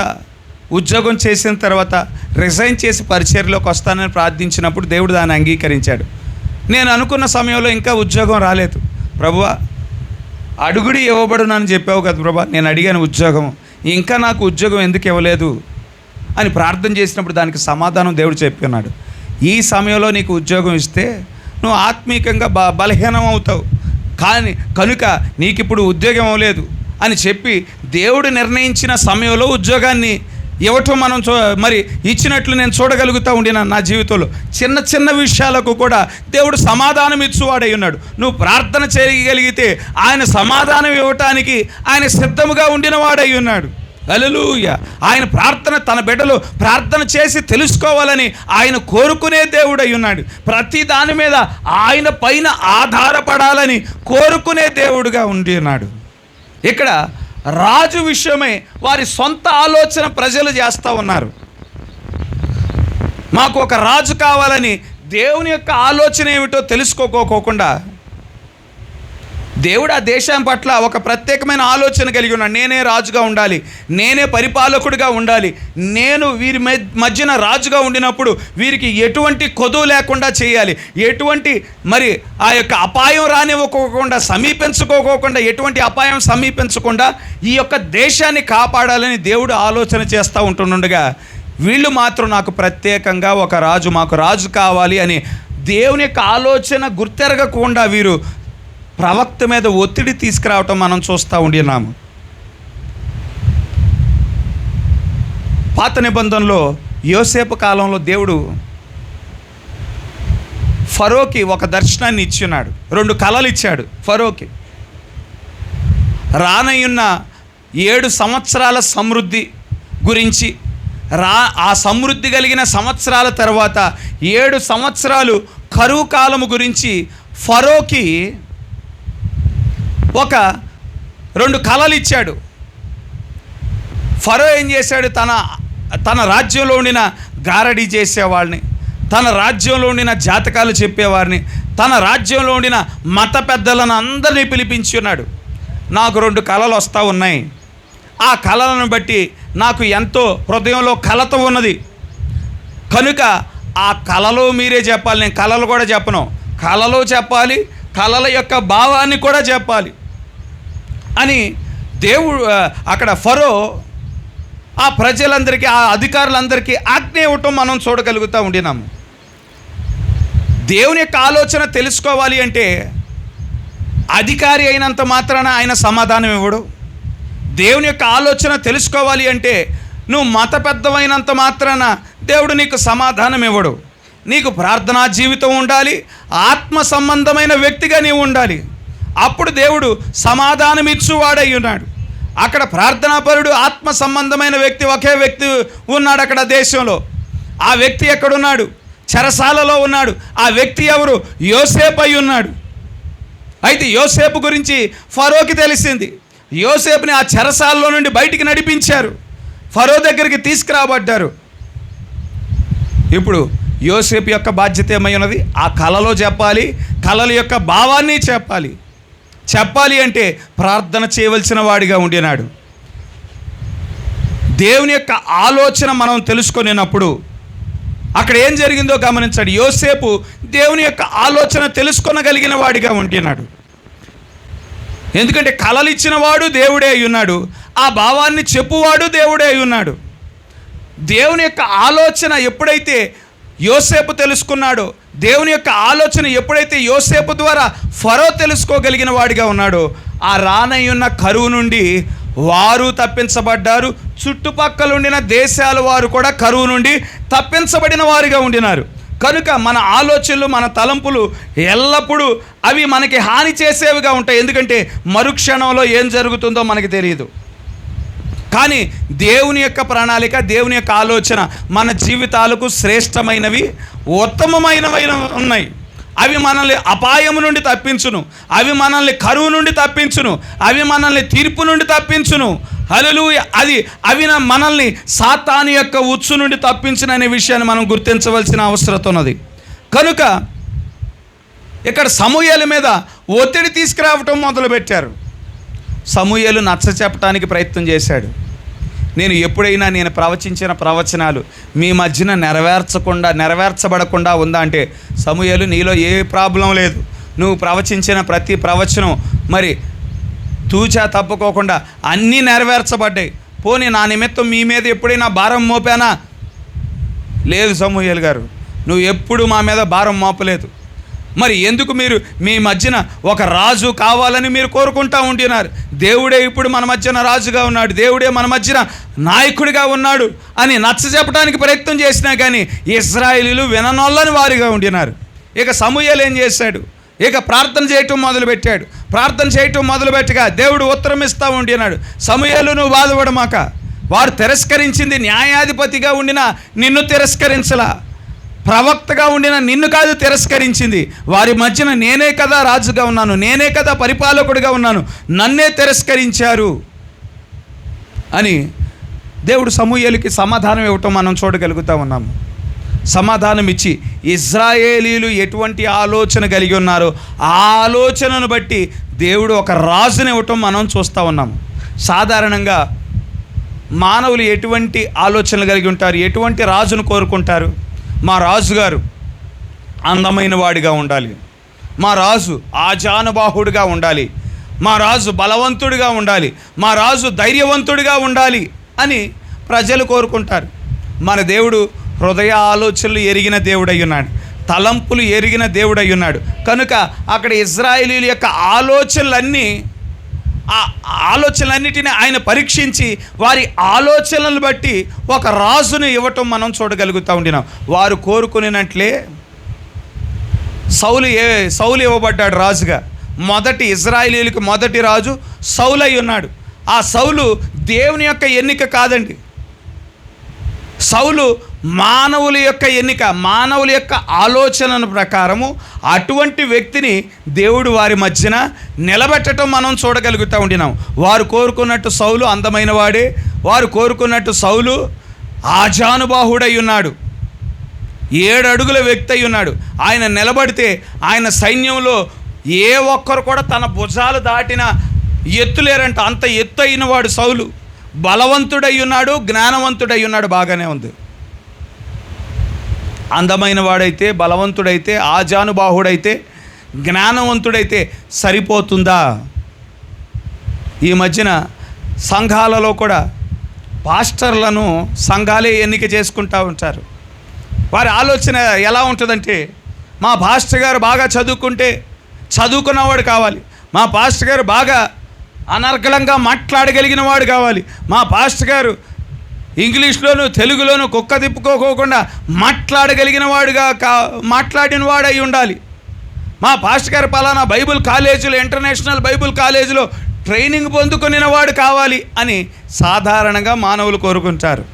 ఉద్యోగం చేసిన తర్వాత రిజైన్ చేసి పరిచర్యలోకి వస్తానని ప్రార్థించినప్పుడు దేవుడు దాన్ని అంగీకరించాడు. నేను అనుకున్న సమయంలో ఇంకా ఉద్యోగం రాలేదు. ప్రభువా, అడుగుడి ఇవ్వబడునని చెప్పావు కదా ప్రభువా. నేను అడిగాను ఉద్యోగం, ఇంకా నాకు ఉద్యోగం ఎందుకు ఇవ్వలేదు అని ప్రార్థన చేసినప్పుడు దానికి సమాధానం దేవుడు చెప్పినాడు. ఈ సమయంలో నీకు ఉద్యోగం ఇస్తే నువ్వు ఆత్మీయంగా బలహీనం అవుతావు, కానీ కనుక నీకు ఇప్పుడు ఉద్యోగం అవ్వలేదు అని చెప్పి దేవుడు నిర్ణయించిన సమయంలో ఉద్యోగాన్ని ఇవ్వటం మనం మరి ఇచ్చినట్లు నేను చూడగలుగుతూ ఉండిన నా జీవితంలో చిన్న చిన్న విషయాలకు కూడా దేవుడు సమాధానం ఇచ్చువాడై ఉన్నాడు. నువ్వు ప్రార్థన చేయగలిగితే ఆయన సమాధానం ఇవ్వటానికి ఆయన సిద్ధముగా ఉండిన వాడై ఉన్నాడు. హల్లెలూయా. ఆయన ప్రార్థన, తన బిడ్డలు ప్రార్థన చేసి తెలుసుకోవాలని ఆయన కోరుకునే దేవుడై ఉన్నాడు. ప్రతి దాని మీద ఆయన పైన ఆధారపడాలని కోరుకునే దేవుడుగా ఉండి ఉన్నాడు. ఇక్కడ రాజు విషయమై వారి సొంత ఆలోచన ప్రజలు చేస్తూ ఉన్నారు. మాకు ఒక రాజు కావాలని దేవుని యొక్క ఆలోచన ఏమిటో తెలుసుకోకోకుండా దేవుడు ఆ దేశం పట్ల ఒక ప్రత్యేకమైన ఆలోచన కలిగి ఉన్నాడు. నేనే రాజుగా ఉండాలి, నేనే పరిపాలకుడిగా ఉండాలి, నేను వీరి మధ్యన రాజుగా ఉండినప్పుడు వీరికి ఎటువంటి కొదువు లేకుండా చేయాలి, ఎటువంటి మరి ఆ యొక్క అపాయం రానివ్వకోకుండా, సమీపించుకోకుండా, ఎటువంటి అపాయం సమీపించకుండా ఈ యొక్క దేశాన్ని కాపాడాలని దేవుడు ఆలోచన చేస్తూ ఉంటుండగా వీళ్ళు మాత్రం నాకు ప్రత్యేకంగా ఒక రాజు, మాకు రాజు కావాలి అని దేవుని యొక్క ఆలోచన గుర్తెరగకుండా వీరు ప్రవక్త మీద ఒత్తిడి తీసుకురావటం మనం చూస్తూ ఉండినాము. పాత నిబంధనలో యోసేపు కాలంలో దేవుడు ఫరోకి ఒక దర్శనాన్ని ఇచ్చున్నాడు, 2 కళలు ఇచ్చాడు ఫరోకి. రానయ్యున్న 7 సంవత్సరాల సమృద్ధి గురించి, ఆ సమృద్ధి కలిగిన సంవత్సరాల తర్వాత 7 సంవత్సరాలు కరువు కాలము గురించి ఫరోకి ఒక 2 కళలు ఇచ్చాడు. ఫరో ఏం చేశాడు? తన రాజ్యంలో ఉండిన గారడీ చేసేవాళ్ళని, తన రాజ్యంలో ఉండిన జాతకాలు చెప్పేవారిని, తన రాజ్యంలో ఉండిన మత పెద్దలను అందరినీ పిలిపించి ఉన్నాడు. నాకు 2 కళలు వస్తూ ఉన్నాయి, ఆ కళలను బట్టి నాకు ఎంతో హృదయంలో కలత ఉన్నది, కనుక ఆ కళలో మీరే చెప్పాలి, నేను కళలు కూడా చెప్పను, కళలో చెప్పాలి, కళల యొక్క భావాన్ని కూడా చెప్పాలి అని దేవుడు అక్కడ ఫరో ఆ ప్రజలందరికీ, ఆ అధికారులందరికీ ఆజ్ఞ ఇవ్వటం మనం చూడగలుగుతూ ఉండినాము. దేవుని యొక్క ఆలోచన తెలుసుకోవాలి అంటే అధికారి అయినంత మాత్రాన ఆయన సమాధానం ఇవ్వడు. దేవుని యొక్క ఆలోచన తెలుసుకోవాలి అంటే నువ్వు మత పెద్దమైనంత మాత్రాన దేవుడు నీకు సమాధానం ఇవ్వడు. నీకు ప్రార్థనా జీవితం ఉండాలి, ఆత్మ సంబంధమైన వ్యక్తిగా నీవు ఉండాలి. అప్పుడు దేవుడు సమాధానం ఇచ్చువాడై ఉన్నాడు. అక్కడ ప్రార్థనాపరుడు, ఆత్మ సంబంధమైన వ్యక్తి, ఒకే వ్యక్తి ఉన్నాడు అక్కడ దేశంలో. ఆ వ్యక్తి ఎక్కడున్నాడు? చెరసాలలో ఉన్నాడు. ఆ వ్యక్తి ఎవరు? యోసేపు అయి ఉన్నాడు. అయితే యోసేపు గురించి ఫరోకి తెలిసింది. యోసేపుని ఆ చెరసాలలో నుండి బయటికి నడిపించారు, ఫరో దగ్గరికి తీసుకురాబడ్డారు. ఇప్పుడు యోసేపు యొక్క బాధ్యత ఏమై ఉన్నది? ఆ కళలో చెప్పాలి, కళల యొక్క భావాన్ని చెప్పాలి అంటే ప్రార్థన చేయవలసిన వాడిగా ఉండినాడు. దేవుని యొక్క ఆలోచన మనం తెలుసుకొనినప్పుడు అక్కడ ఏం జరిగిందో గమనించాడు. యోసేపు దేవుని యొక్క ఆలోచన తెలుసుకొనగలిగిన వాడిగా ఉంటున్నాడు. ఎందుకంటే కళలు ఇచ్చిన వాడు దేవుడే అయి ఉన్నాడు, ఆ భావాన్ని చెప్పువాడు దేవుడే అయి ఉన్నాడు. దేవుని యొక్క ఆలోచన ఎప్పుడైతే యోసేపు తెలుసుకున్నాడో, దేవుని యొక్క ఆలోచన ఎప్పుడైతే యోసేపు ద్వారా ఫరో తెలుసుకోగలిగిన వాడిగా ఉన్నాడో, ఆ రానయ్యున్న కరువు నుండి వారు తప్పించబడ్డారు. చుట్టుపక్కల ఉండిన దేశాల వారు కూడా కరువు నుండి తప్పించబడిన వారుగా ఉండినారు. కనుక మన ఆలోచనలు, మన తలంపులు ఎల్లప్పుడూ అవి మనకి హాని చేసేవిగా ఉంటాయి. ఎందుకంటే మరుక్షణంలో ఏం జరుగుతుందో మనకి తెలియదు. కానీ దేవుని యొక్క ప్రణాళిక, దేవుని యొక్క ఆలోచన మన జీవితాలకు శ్రేష్టమైనవి, ఉత్తమమైనవి ఉన్నాయి. అవి మనల్ని అపాయము నుండి తప్పించును, అవి మనల్ని కరువు నుండి తప్పించును, అవి మనల్ని తీర్పు నుండి తప్పించును. హల్లెలూయా. అవి మనల్ని సాతాను యొక్క ఉచ్చు నుండి తప్పించును అనే విషయాన్ని మనం గుర్తించవలసిన అవసరం ఉన్నది. కనుక ఇక్కడ సమూయేలు మీద ఒత్తిడి తీసుకురావటం మొదలుపెట్టారు. సమూయేలు నచ్చ చెప్పడానికి ప్రయత్నం చేశాడు. నేను ప్రవచించిన ప్రవచనాలు మీ మధ్యన నెరవేర్చబడకుండా ఉందా అంటే, సమూయేలు నీలో ఏ ప్రాబ్లం లేదు, నువ్వు ప్రవచించిన ప్రతి ప్రవచనం మరి తూచా తప్పుకోకుండా అన్నీ నెరవేర్చబడ్డాయి. పోనీ నా నిమిత్తం మీ మీద ఎప్పుడైనా భారం మోపానా? లేదు సమూయేలు గారు, నువ్వు ఎప్పుడు మా మీద భారం మోపలేదు. మరి ఎందుకు మీరు మీ మధ్యన ఒక రాజు కావాలని మీరు కోరుకుంటూ ఉంటున్నారు? దేవుడే ఇప్పుడు మన మధ్యన రాజుగా ఉన్నాడు, దేవుడే మన మధ్యన నాయకుడిగా ఉన్నాడు అని నచ్చ చెప్పడానికి ప్రయత్నం చేసినా కానీ ఇశ్రాయేలీయులు విననొల్లని వారిగా ఉంటున్నారు. ఇక సమూయేలు ఏం చేశాడు? ఇక ప్రార్థన చేయటం మొదలుపెట్టాడు. ప్రార్థన చేయటం మొదలుపెట్టగా దేవుడు ఉత్తరం ఇస్తూ ఉంటున్నాడు. సమూయేలు నువ్వు బాధపడమాక, వారు తిరస్కరించింది న్యాయాధిపతిగా ఉండిన నిన్ను తిరస్కరించలా, ప్రవక్తగా ఉండిన నిన్ను కాదు తిరస్కరించింది. వారి మధ్యన నేనే కదా రాజుగా ఉన్నాను, నేనే కదా పరిపాలకుడిగా ఉన్నాను, నన్నే తిరస్కరించారు అని దేవుడు సమూయేలుకి సమాధానం ఇవ్వటం మనం చూడగలుగుతూ ఉన్నాము. సమాధానం ఇచ్చి ఇశ్రాయేలీయులు ఎటువంటి ఆలోచన కలిగి ఉన్నారో ఆ ఆలోచనను బట్టి దేవుడు ఒక రాజుని ఇవ్వటం మనం చూస్తూ ఉన్నాము. సాధారణంగా మానవులు ఎటువంటి ఆలోచనలు కలిగి ఉంటారు? ఎటువంటి రాజును కోరుకుంటారు? మా రాజుగారు అందమైన వాడిగా ఉండాలి, మా రాజు ఆజానుబాహుడిగా ఉండాలి, మా రాజు బలవంతుడిగా ఉండాలి, మా రాజు ధైర్యవంతుడిగా ఉండాలి అని ప్రజలు కోరుకుంటారు. మన దేవుడు హృదయ ఆలోచనలు ఎరిగిన దేవుడై ఉన్నాడు. తలంపులు ఎరిగిన దేవుడై ఉన్నాడు. కనుక అక్కడ ఇశ్రాయేలీయుల యొక్క ఆలోచనలన్నిటిని ఆయన పరీక్షించి వారి ఆలోచనలను బట్టి ఒక రాజును ఇవ్వటం మనం చూడగలుగుతూ ఉండినాం. వారు కోరుకునేనట్లే సౌలు ఇవ్వబడ్డాడు రాజుగా. ఇశ్రాయేలీయులకు మొదటి రాజు సౌలు అయి ఉన్నాడు. ఆ సౌలు దేవుని యొక్క ఎన్నిక కాదండి. సౌలు మానవుల యొక్క ఎన్నిక, మానవుల యొక్క ఆలోచన ప్రకారము అటువంటి వ్యక్తిని దేవుడు వారి మధ్యన నిలబెట్టడం మనం చూడగలుగుతూ ఉండినాం. వారు కోరుకున్నట్టు సౌలు అందమైన వాడే, వారు కోరుకున్నట్టు సౌలు ఆజానుబాహుడై ఉన్నాడు, 7 అడుగుల వ్యక్తి అయి ఉన్నాడు. ఆయన నిలబడితే ఆయన సైన్యంలో ఏ ఒక్కరు కూడా తన భుజాలు దాటిన ఎత్తులేరంట, అంత ఎత్తు అయిన వాడు సౌలు. బలవంతుడై ఉన్నాడు, జ్ఞానవంతుడై ఉన్నాడు. బాగానే ఉంది. అందమైన వాడైతే, బలవంతుడైతే, ఆజానుబాహుడైతే, జ్ఞానవంతుడైతే సరిపోతుందా? ఈ మధ్యన సంఘాలలో కూడా పాస్టర్లను సంఘాలే ఎన్నిక చేసుకుంటూ ఉంటారు. వారి ఆలోచన ఎలా ఉంటుందంటే, మా పాస్టర్ గారు బాగా చదువుకున్నవాడు కావాలి, మా పాస్టర్ గారు బాగా అనర్గళంగా మాట్లాడగలిగిన వాడు కావాలి, మా పాస్టర్ గారు ఇంగ్లీష్లోను తెలుగులోను కుక్క తిప్పుకోకుండా మాట్లాడిన వాడు అయి ఉండాలి, మా పాస్టర్ గారు పలానా బైబిల్ కాలేజీలో, ఇంటర్నేషనల్ బైబిల్ కాలేజీలో ట్రైనింగ్ పొందుకున్న వాడు కావాలి అని సాధారణంగా మానవులు కోరుకుంటారు.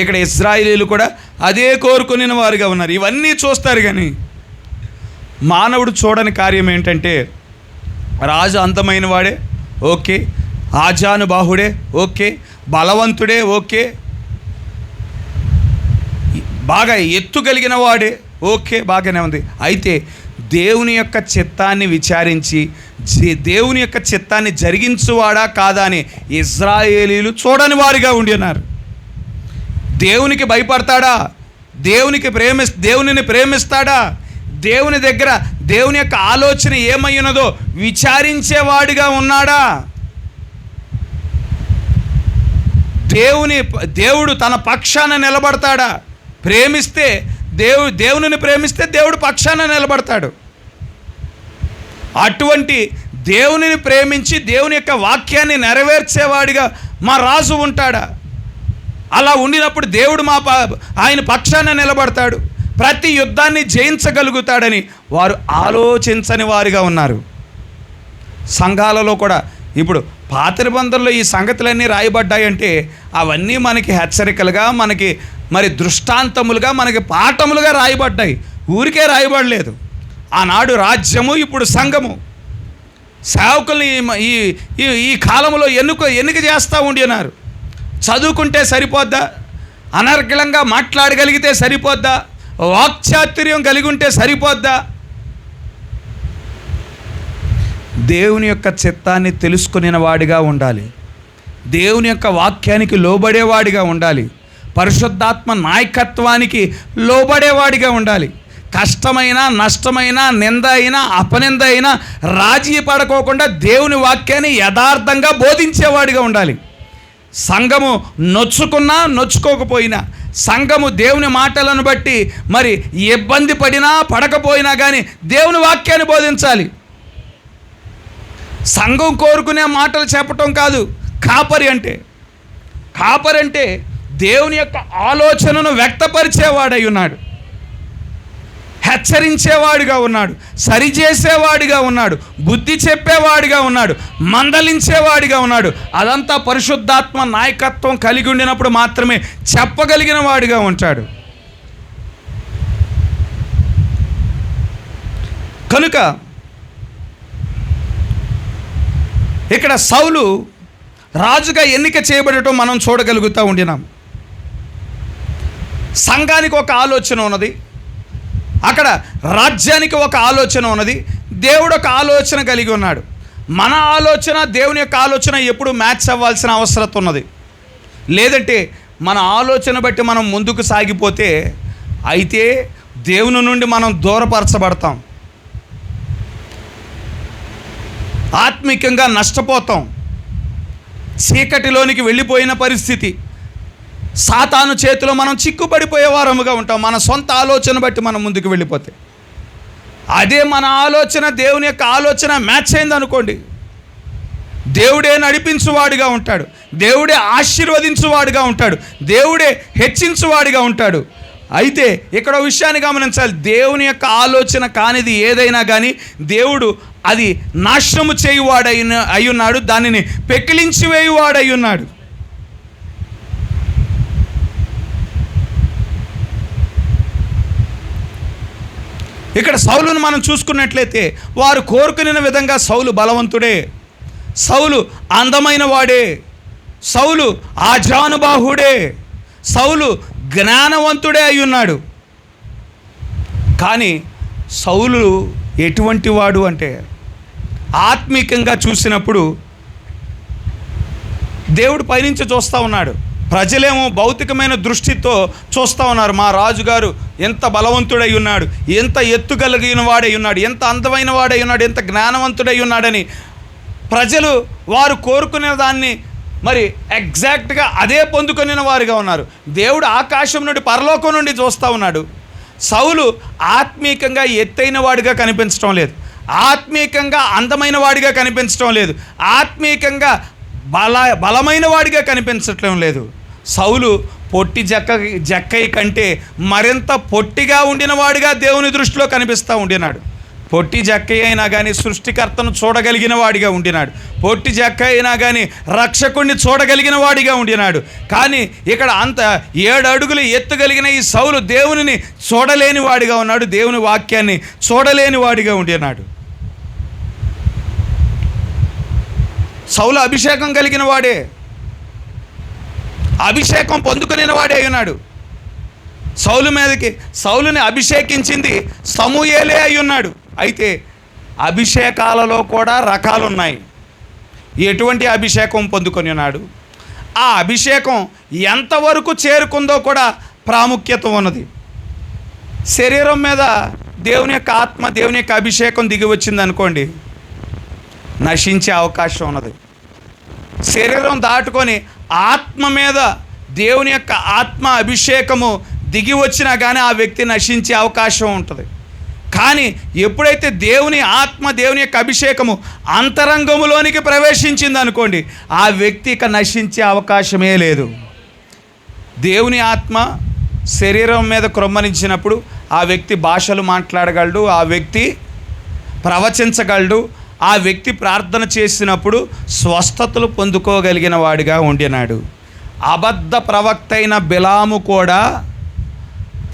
ఇక్కడ ఇశ్రాయేలీయులు కూడా అదే కోరుకునే వారుగా ఉన్నారు. ఇవన్నీ చూస్తారు, కానీ మానవుడు చూడని కార్యం ఏంటంటే, రాజు అందమైన వాడే ఓకే, ఆజానుబాహుడే ఓకే, బలవంతుడే ఓకే, బాగా ఎత్తుగలిగిన వాడే ఓకే, బాగానే ఉంది. అయితే దేవుని యొక్క చిత్తాన్ని విచారించి దేవుని యొక్క చిత్తాన్ని జరిగించువాడా కాదా అని ఇశ్రాయేలీయులు చూడని వారిగా ఉండి ఉన్నారు. దేవునికి భయపడతాడా, దేవునిని ప్రేమిస్తాడా, దేవుని దగ్గర దేవుని యొక్క ఆలోచన ఏమై ఉన్నదో విచారించేవాడిగా ఉన్నాడా, దేవుడు తన పక్షాన నిలబడతాడా? దేవునిని ప్రేమిస్తే దేవుడు పక్షాన నిలబడతాడు. అటువంటి దేవునిని ప్రేమించి దేవుని యొక్క వాక్యాన్ని నెరవేర్చేవాడిగా మా రాజు ఉంటాడా? అలా ఉండినప్పుడు దేవుడు ఆయన పక్షాన నిలబడతాడు, ప్రతి యుద్ధాన్ని జయించగలుగుతాడని వారు ఆలోచించని వారిగా ఉన్నారు. సంఘాలలో కూడా ఇప్పుడు పాత నిబంధనలో ఈ సంగతులన్నీ రాయబడ్డాయంటే అవన్నీ మనకి హెచ్చరికలుగా, మనకి మరి దృష్టాంతములుగా, మనకి పాఠములుగా రాయబడ్డాయి, ఊరికే రాయబడలేదు. ఆనాడు రాజ్యము, ఇప్పుడు సంఘము. సేవకుల్ని ఈ కాలంలో ఎన్నిక చేస్తూ ఉండి ఉన్నారు. చదువుకుంటే సరిపోద్దా? అనర్గళంగా మాట్లాడగలిగితే సరిపోద్దా? వాక్చాతుర్యం కలిగి ఉంటే సరిపోద్దా? దేవుని యొక్క చిత్తాన్ని తెలుసుకునే వాడిగా ఉండాలి, దేవుని యొక్క వాక్యానికి లోబడేవాడిగా ఉండాలి, పరిశుద్ధాత్మ నాయకత్వానికి లోబడేవాడిగా ఉండాలి. కష్టమైన, నష్టమైన, నింద అయినా, అపనింద అయినా రాజీ పడుకోకుండా దేవుని వాక్యాన్ని యథార్థంగా బోధించేవాడిగా ఉండాలి. సంఘము నొచ్చుకున్నా నొచ్చుకోకపోయినా, సంఘము దేవుని మాటలను బట్టి మరి ఇబ్బంది పడినా పడకపోయినా కానీ దేవుని వాక్యాన్ని బోధించాలి. సంఘం కోరుకునే మాటలు చెప్పటం కాదు కాపరి అంటే దేవుని యొక్క ఆలోచనను వ్యక్తపరిచేవాడై ఉన్నాడు, హెచ్చరించేవాడిగా ఉన్నాడు, సరిచేసేవాడిగా ఉన్నాడు, బుద్ధి చెప్పేవాడిగా ఉన్నాడు, మందలించేవాడిగా ఉన్నాడు. అదంతా పరిశుద్ధాత్మ నాయకత్వం కలిగి ఉండినప్పుడు మాత్రమే చెప్పగలిగిన వాడిగా ఉంటాడు. కనుక ఇక్కడ సౌలు రాజుగా ఎన్నిక చేయబడటం మనం చూడగలుగుతూ ఉండినాం. సంఘానికి ఒక ఆలోచన ఉన్నది, అక్కడ రాజ్యానికి ఒక ఆలోచన ఉన్నది, దేవుడు ఒక ఆలోచన కలిగి ఉన్నాడు. మన ఆలోచన దేవుని యొక్క ఆలోచన ఎప్పుడు మ్యాచ్ అవ్వాల్సిన అవసరం ఉన్నది. లేదంటే మన ఆలోచన బట్టి మనం ముందుకు సాగిపోతే అయితే దేవుని నుండి మనం దూరపరచబడతాం, ఆత్మికంగా నష్టపోతాం, చీకటిలోనికి వెళ్ళిపోయిన పరిస్థితి, సాతాను చేతిలో మనం చిక్కుపడిపోయే వారముగా ఉంటాం. మన సొంత ఆలోచన బట్టి మనం ముందుకు వెళ్ళిపోతే అదే మన ఆలోచన దేవుని యొక్క ఆలోచన మ్యాచ్ అయింది అనుకోండి, దేవుడే నడిపించువాడిగా ఉంటాడు, దేవుడే ఆశీర్వదించువాడిగా ఉంటాడు, దేవుడే హెచ్చించువాడిగా ఉంటాడు. అయితే ఇక్కడ విషయాన్ని గమనించాలి, దేవుని యొక్క ఆలోచన కానిది ఏదైనా కానీ దేవుడు అది నాశనము చేయువాడు అయ్యున్నాడు, దానిని పెకిలించి వేయువాడు అయ్యున్నాడు. ఇక్కడ సౌలును మనం చూసుకున్నట్లయితే వారు కోరుకునే విధంగా సౌలు బలవంతుడే, సౌలు అందమైన వాడే, సౌలు ఆజానుబాహుడే, సౌలు జ్ఞానవంతుడే అయి ఉన్నాడు. కానీ సౌలు ఎటువంటి వాడు అంటే ఆత్మీకంగా చూసినప్పుడు దేవుడు పైనుంచి చూస్తూ ఉన్నాడు, ప్రజలేమో భౌతికమైన దృష్టితో చూస్తూ ఉన్నారు. మా రాజుగారు ఎంత బలవంతుడై ఉన్నాడు, ఎంత ఎత్తుగలిగిన వాడై ఉన్నాడు, ఎంత అందమైన వాడై ఉన్నాడు, ఎంత జ్ఞానవంతుడై ఉన్నాడని ప్రజలు వారు కోరుకునే దాన్ని మరి ఎగ్జాక్ట్గా అదే పొందుకొనిన వారుగా ఉన్నారు. దేవుడు ఆకాశం నుండి పరలోకం నుండి చూస్తూ ఉన్నాడు. సౌలు ఆత్మీకంగా ఎత్తైన వాడిగా కనిపించడం లేదు, ఆత్మీకంగా అందమైన వాడిగా కనిపించడం లేదు, ఆత్మీకంగా బలమైన వాడిగా కనిపించటం లేదు. సౌలు పొట్టి జక్కయ్య కంటే మరింత పొట్టిగా ఉండిన వాడిగా దేవుని దృష్టిలో కనిపిస్తూ ఉండినాడు. పొట్టి జక్కయ్య అయినా కానీ సృష్టికర్తను చూడగలిగిన వాడిగా ఉండినాడు, పొట్టి జక్కయ్య అయినా కానీ రక్షకుడిని చూడగలిగిన వాడిగా ఉండినాడు. కానీ ఇక్కడ అంత 7 అడుగులు ఎత్తుగలిగిన ఈ సౌలు దేవునిని చూడలేని వాడిగా ఉన్నాడు, దేవుని వాక్యాన్ని చూడలేని వాడిగా ఉండినాడు. సౌలు అభిషేకం కలిగిన వాడే, అభిషేకం పొందుకునే వాడే ఉన్నాడు. సౌలు మీదకి సౌలుని అభిషేకించింది సమూయేలే అయి ఉన్నాడు. అయితే అభిషేకాలలో కూడా రకాలు ఉన్నాయి. ఎటువంటి అభిషేకం పొందుకొని ఉన్నాడు, ఆ అభిషేకం ఎంతవరకు చేరుకుందో కూడా ప్రాముఖ్యత ఉన్నది. శరీరం మీద దేవుని యొక్క ఆత్మ, దేవుని యొక్క అభిషేకం దిగి వచ్చింది అనుకోండి, నశించే అవకాశం ఉన్నది. శరీరం దాటుకొని ఆత్మ మీద దేవుని యొక్క ఆత్మ అభిషేకము దిగి వచ్చినా కానీ ఆ వ్యక్తి నశించే అవకాశం ఉంటుంది. కానీ ఎప్పుడైతే దేవుని ఆత్మ, దేవుని యొక్క అభిషేకము అంతరంగములోనికి ప్రవేశించింది అనుకోండి, ఆ వ్యక్తి ఇక నశించే అవకాశమే లేదు. దేవుని ఆత్మ శరీరం మీద క్రొమ్మరించినప్పుడు ఆ వ్యక్తి భాషలు మాట్లాడగలడు, ఆ వ్యక్తి ప్రవచించగలడు, ఆ వ్యక్తి ప్రార్థన చేసినప్పుడు స్వస్థతలు పొందుకోగలిగిన వాడిగా ఉండినాడు. అబద్ధ ప్రవక్త అయిన బిలాము కూడా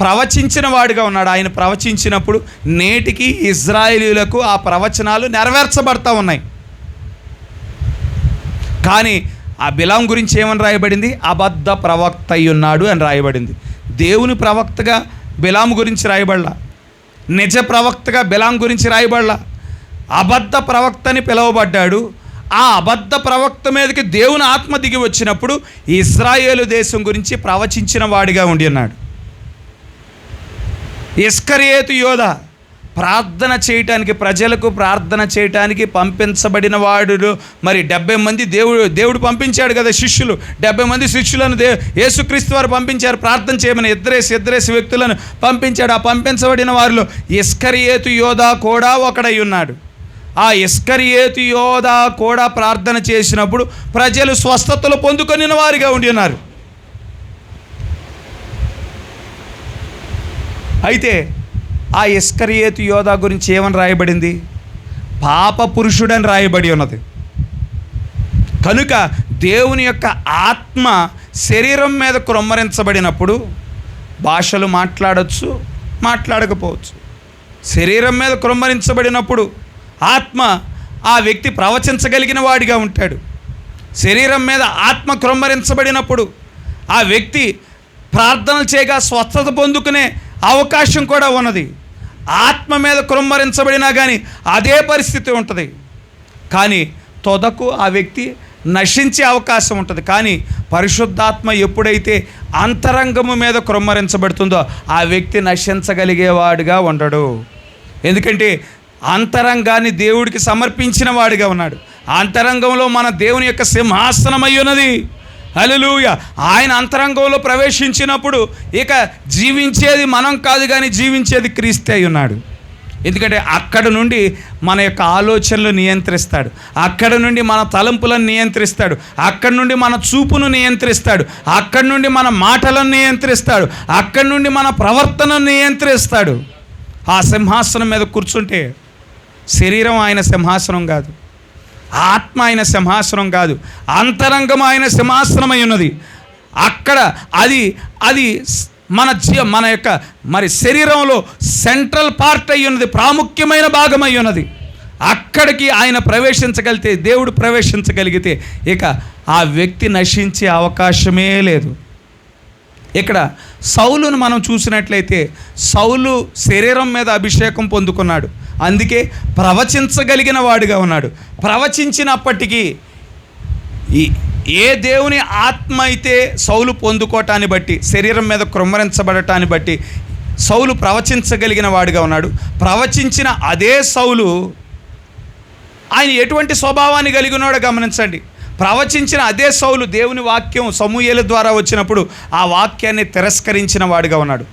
ప్రవచించిన వాడిగా ఉన్నాడు. ఆయన ప్రవచించినప్పుడు నేటికి ఇజ్రాయేలీయులకు ఆ ప్రవచనాలు నెరవేర్చబడతా ఉన్నాయి. కానీ ఆ బిలాం గురించి ఏమని రాయబడింది? అబద్ధ ప్రవక్త అయి ఉన్నాడు అని రాయబడింది. దేవుని ప్రవక్తగా బిలాము గురించి రాయబడలా, నిజ ప్రవక్తగా బిలాం గురించి రాయబడలా. అబద్ధ ప్రవక్తని పిలువబడ్డాడు. ఆ అబద్ధ ప్రవక్త మీదకి దేవుని ఆత్మ దిగి వచ్చినప్పుడు ఇశ్రాయేలు దేశం గురించి ప్రవచించిన వాడిగా ఉండి ఉన్నాడు. ఇస్కరియోతు యోధ ప్రార్థన చేయటానికి, ప్రజలకు ప్రార్థన చేయటానికి పంపించబడిన వాడు. మరి 70 మంది దేవుడు పంపించాడు కదా శిష్యులు, 70 మంది శిష్యులను యేసుక్రీస్తు వారు పంపించారు ప్రార్థన చేయమని. ఇద్దరేసి వ్యక్తులను పంపించాడు. ఆ పంపించబడిన వారిలో ఇస్కరియోతు యోధ కూడా ఒకడై ఉన్నాడు. ఆ ఇస్కరియోతు యోధ కూడా ప్రార్థన చేసినప్పుడు ప్రజలు స్వస్థతలు పొందుకొనిన వారిగా ఉండి ఉన్నారు. అయితే ఆ ఇస్కరియోతు యోధ గురించి ఏమని రాయబడింది? పాప పురుషుడని రాయబడి ఉన్నది. కనుక దేవుని యొక్క ఆత్మ శరీరం మీద క్రొమ్మరించబడినప్పుడు భాషలు మాట్లాడవచ్చు, మాట్లాడకపోవచ్చు. శరీరం మీద క్రొమ్మరించబడినప్పుడు ఆత్మ ఆ వ్యక్తి ప్రవచించగలిగిన వాడిగా ఉంటాడు. శరీరం మీద ఆత్మ క్రొమ్మరించబడినప్పుడు ఆ వ్యక్తి ప్రార్థనలు చేయగా స్వస్థత పొందుకునే అవకాశం కూడా ఉన్నది. ఆత్మ మీద క్రొమ్మరించబడినా కానీ అదే పరిస్థితి ఉంటుంది. కానీ తొదకు ఆ వ్యక్తి నశించే అవకాశం ఉంటుంది. కానీ పరిశుద్ధాత్మ ఎప్పుడైతే అంతరంగము మీద క్రొమ్మరించబడుతుందో ఆ వ్యక్తి నశించగలిగేవాడుగా ఉండడు. ఎందుకంటే అంతరంగాన్ని దేవుడికి సమర్పించిన వాడిగా ఉన్నాడు. అంతరంగంలో మన దేవుని యొక్క సింహాసనం అయి ఉన్నది. హల్లెలూయా. ఆయన అంతరంగంలో ప్రవేశించినప్పుడు ఇక జీవించేది మనం కాదు, కానీ జీవించేది క్రీస్తు అయి ఉన్నాడు. ఎందుకంటే అక్కడ నుండి మన యొక్క ఆలోచనలు నియంత్రిస్తాడు, అక్కడ నుండి మన తలంపులను నియంత్రిస్తాడు, అక్కడ నుండి మన చూపును నియంత్రిస్తాడు, అక్కడ నుండి మన మాటలను నియంత్రిస్తాడు, అక్కడ నుండి మన ప్రవర్తనను నియంత్రిస్తాడు. ఆ సింహాసనం మీద కూర్చుంటే శరీరం ఆయన సింహాసనం కాదు, ఆత్మ ఆయన సింహాసనం కాదు, అంతరంగం ఆయన సింహాసనమై ఉన్నది. అక్కడ అది మన యొక్క మరి శరీరంలో సెంట్రల్ పార్ట్ అయి ఉన్నది, ప్రాముఖ్యమైన భాగం అయి ఉన్నది. అక్కడికి ఆయన ప్రవేశించగలిగితే, దేవుడు ప్రవేశించగలిగితే ఇక ఆ వ్యక్తి నశించే అవకాశమే లేదు. ఇక్కడ సౌలును మనం చూసినట్లయితే సౌలు శరీరం మీద అభిషేకం పొందుకున్నాడు, అందుకే ప్రవచించగలిగిన వాడిగా ఉన్నాడు. ప్రవచించినప్పటికీ ఏ దేవుని ఆత్మ అయితే సౌలు పొందుకోవటాన్ని బట్టి, శరీరం మీద కృమ్మరించబడటాన్ని బట్టి సౌలు ప్రవచించగలిగిన వాడిగా ఉన్నాడు. ప్రవచించిన అదే సౌలు ఆయన ఎటువంటి స్వభావాన్ని కలిగి ఉన్నాడో గమనించండి. ప్రవచించిన అదే సౌలు దేవుని వాక్యం సమూయేలు ద్వారా వచ్చినప్పుడు ఆ వాక్యాన్ని తిరస్కరించిన వాడిగా ఉన్నాడు.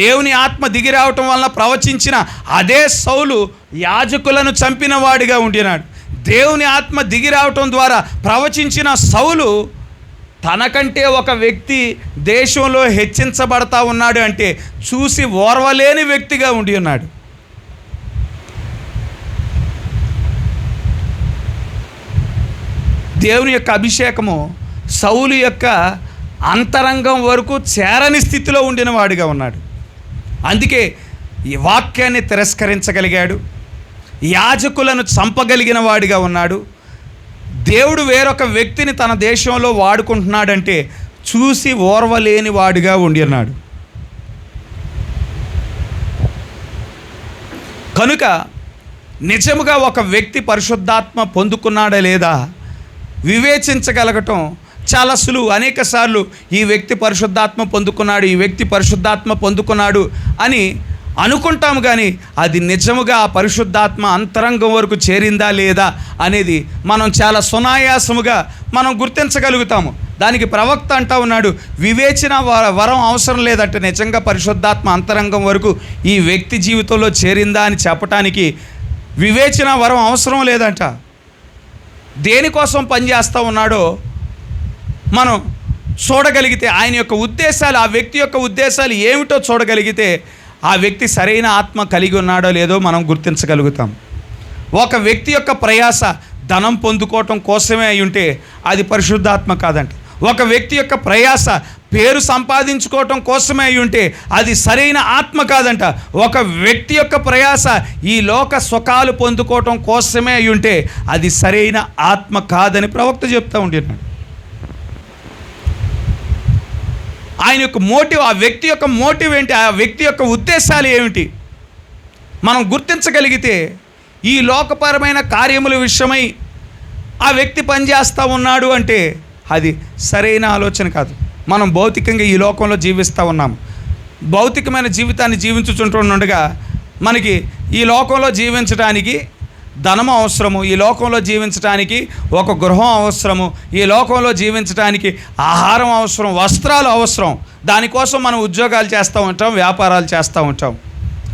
దేవుని ఆత్మ దిగి రావటం వలన ప్రవచించిన అదే సౌలు యాజకులను చంపిన వాడిగా ఉండినాడు. దేవుని ఆత్మ దిగి రావటం ద్వారా ప్రవచించిన సౌలు తనకంటే ఒక వ్యక్తి దేశంలో హెచ్చించబడతా ఉన్నాడు అంటే చూసి ఓర్వలేని వ్యక్తిగా ఉండి ఉన్నాడు. దేవుని యొక్క అభిషేకము సౌలు యొక్క అంతరంగం వరకు చేరని స్థితిలో ఉండిన వాడిగా ఉన్నాడు. అందుకే ఈ వాక్యాన్ని తిరస్కరించగలిగాడు, యాజకులను చంపగలిగిన వాడిగా ఉన్నాడు. దేవుడు వేరొక వ్యక్తిని తన దేశంలో వాడుకుంటున్నాడంటే చూసి ఓర్వలేని వాడిగా ఉండి ఉన్నాడు. కనుక నిజముగా ఒక వ్యక్తి పరిశుద్ధాత్మ పొందుకున్నాడా లేదా వివేచించగలగటం చాలా సులువు. అనేక సార్లు ఈ వ్యక్తి పరిశుద్ధాత్మ పొందుకున్నాడు, ఈ వ్యక్తి పరిశుద్ధాత్మ పొందుకున్నాడు అని అనుకుంటాము, కానీ అది నిజముగా ఆ పరిశుద్ధాత్మ అంతరంగం వరకు చేరిందా లేదా అనేది మనం చాలా సునాయాసముగా మనం గుర్తించగలుగుతాము. దానికి ప్రవక్త అంటా ఉన్నాడు, వివేచన వరం అవసరం లేదంటే నిజంగా పరిశుద్ధాత్మ అంతరంగం వరకు ఈ వ్యక్తి జీవితంలో చేరిందా అని చెప్పటానికి వివేచన వరం అవసరం లేదంట. దేనికోసం పనిచేస్తూ ఉన్నాడో మనం చూడగలిగితే, ఆయన యొక్క ఉద్దేశాలు, ఆ వ్యక్తి యొక్క ఉద్దేశాలు ఏమిటో చూడగలిగితే ఆ వ్యక్తి సరైన ఆత్మ కలిగి ఉన్నాడో లేదో మనం గుర్తించగలుగుతాం. ఒక వ్యక్తి యొక్క ప్రయాస ధనం పొందుకోవటం కోసమే అయి ఉంటే అది పరిశుద్ధాత్మ కాదంట. ఒక వ్యక్తి యొక్క ప్రయాస పేరు సంపాదించుకోవటం కోసమే అయి ఉంటే అది సరైన ఆత్మ కాదంట. ఒక వ్యక్తి యొక్క ప్రయాస ఈ లోక సుఖాలు పొందుకోవటం కోసమే అయి ఉంటే అది సరైన ఆత్మ కాదని ప్రవక్త చెప్తూ ఉంటున్నాడు. ఆయన యొక్క మోటివ్, ఆ వ్యక్తి యొక్క మోటివ్ ఏంటి, ఆ వ్యక్తి యొక్క ఉద్దేశాలు ఏమిటి మనం గుర్తించగలిగితే ఈ లోకపరమైన కార్యముల విషయమై ఆ వ్యక్తి పనిచేస్తూ ఉన్నాడు అంటే అది సరైన ఆలోచన కాదు. మనం భౌతికంగా ఈ లోకంలో జీవిస్తూ ఉన్నాము, భౌతికమైన జీవితాన్ని జీవించుచుంటుండగా మనకి ఈ లోకంలో జీవించడానికి ధనము అవసరము, ఈ లోకంలో జీవించడానికి ఒక గృహం అవసరము, ఈ లోకంలో జీవించడానికి ఆహారం అవసరం, వస్త్రాలు అవసరం. దానికోసం మనం ఉద్యోగాలు చేస్తూ ఉంటాం, వ్యాపారాలు చేస్తూ ఉంటాం.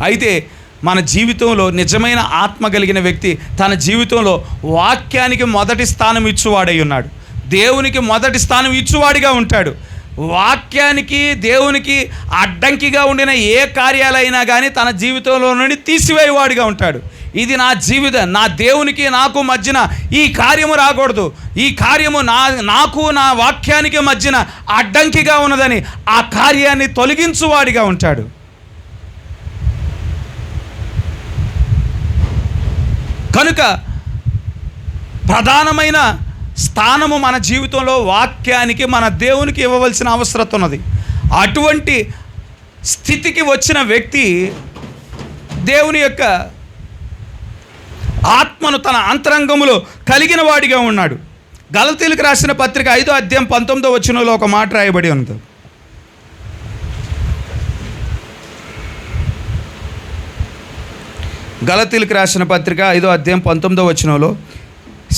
అయితే మన జీవితంలో నిజమైన ఆత్మ కలిగిన వ్యక్తి తన జీవితంలో వాక్యానికి మొదటి స్థానం ఇచ్చువాడై ఉన్నాడు, దేవునికి మొదటి స్థానం ఇచ్చువాడిగా ఉంటాడు. వాక్యానికి దేవునికి అడ్డంకిగా ఉండిన ఏ కార్యాలైనా కానీ తన జీవితంలో నుండి తీసివేయవాడిగా ఉంటాడు. ఇది నా జీవితం, నా దేవునికి నాకు మధ్యన ఈ కార్యము రాకూడదు, ఈ కార్యము నాకు నా వాక్యానికి మధ్యన అడ్డంకిగా ఉన్నదని ఆ కార్యాన్ని తొలగించువాడిగా ఉంటాడు. కనుక ప్రధానమైన స్థానము మన జీవితంలో వాక్యానికి, మన దేవునికి ఇవ్వవలసిన అవసరం ఉన్నది. అటువంటి స్థితికి వచ్చిన వ్యక్తి దేవుని యొక్క ఆత్మను తన అంతరంగములో కలిగిన వాడిగా ఉన్నాడు. గలతీయులకు రాసిన పత్రిక 5వ అధ్యాయం 19వ వచనంలో ఒక మాట రాయబడి ఉంది. గలతీయులకు రాసిన పత్రిక 5వ అధ్యాయం 19వ వచనంలో,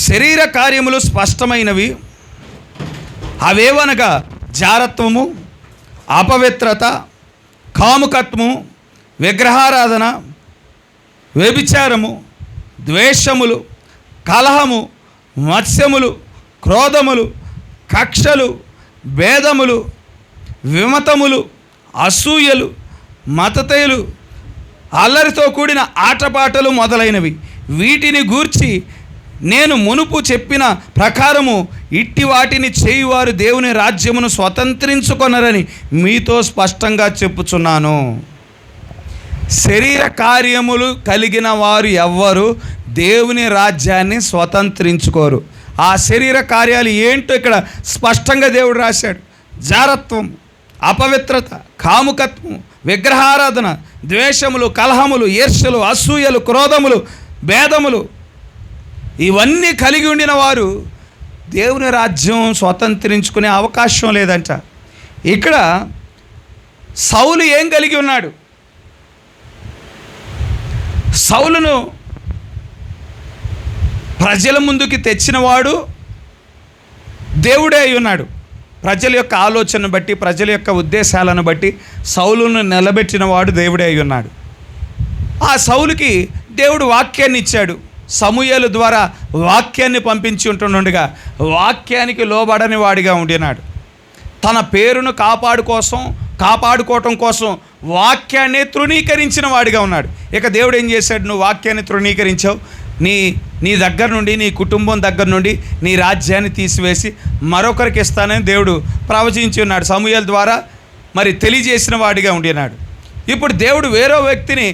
శరీర కార్యములు స్పష్టమైనవి, అవేవనగా జారత్వము, అపవిత్రత, కాముకత్వము, విగ్రహారాధన, వ్యభిచారము, ద్వేషములు, కలహము, మత్స్యములు, క్రోధములు, కక్షలు, భేదములు, విమతములు, అసూయలు, మతతయులు, అల్లరితో కూడిన ఆటపాటలు మొదలైనవి. వీటిని గూర్చి నేను మునుపు చెప్పిన ప్రకారము ఇట్టి వాటిని చేయువారు దేవుని రాజ్యమును స్వతంత్రించుకొనరని మీతో స్పష్టంగా చెప్పుచున్నాను. శరీర కార్యములు కలిగిన వారు ఎవ్వరు దేవుని రాజ్యాన్ని స్వతంత్రించుకోరు. ఆ శరీర కార్యాలు ఏంటో ఇక్కడ స్పష్టంగా దేవుడు రాశాడు. జారత్వం, అపవిత్రత, కాముకత్వం, విగ్రహారాధన, ద్వేషములు, కలహములు, ఈర్ష్యలు, అసూయలు, క్రోధములు, భేదములు, ఇవన్నీ కలిగి ఉండిన వారు దేవుని రాజ్యం స్వతంత్రించుకునే అవకాశం లేదంట. ఇక్కడ సౌలు ఏం కలిగి ఉన్నాడు? సౌలును ప్రజల ముందుకి తెచ్చినవాడు దేవుడే అయి ఉన్నాడు. ప్రజల యొక్క ఆలోచనను బట్టి, ప్రజల యొక్క ఉద్దేశాలను బట్టి సౌలును నిలబెట్టినవాడు దేవుడే అయి ఉన్నాడు. ఆ సౌలుకి దేవుడు వాక్యాన్ని ఇచ్చాడు. సమూయేలు ద్వారా వాక్యాన్ని పంపించి ఉంటుండగా వాక్యానికి లోబడని వాడిగా ఉండినాడు. తన పేరును కాపాడుకోవటం కోసం వాక్యాన్ని తృణీకరించిన వాడిగా ఉన్నాడు. ఇక దేవుడు ఏం చేశాడు? నువ్వు వాక్యాన్ని తృణీకరించావు, నీ దగ్గర నుండి, నీ కుటుంబం దగ్గర నుండి నీ రాజ్యాన్ని తీసివేసి మరొకరికి ఇస్తానని దేవుడు ప్రవచించి ఉన్నాడు. సమూయేలు ద్వారా మరి తెలియజేసిన వాడిగా ఉండినాడు. ఇప్పుడు దేవుడు వేరో వ్యక్తిని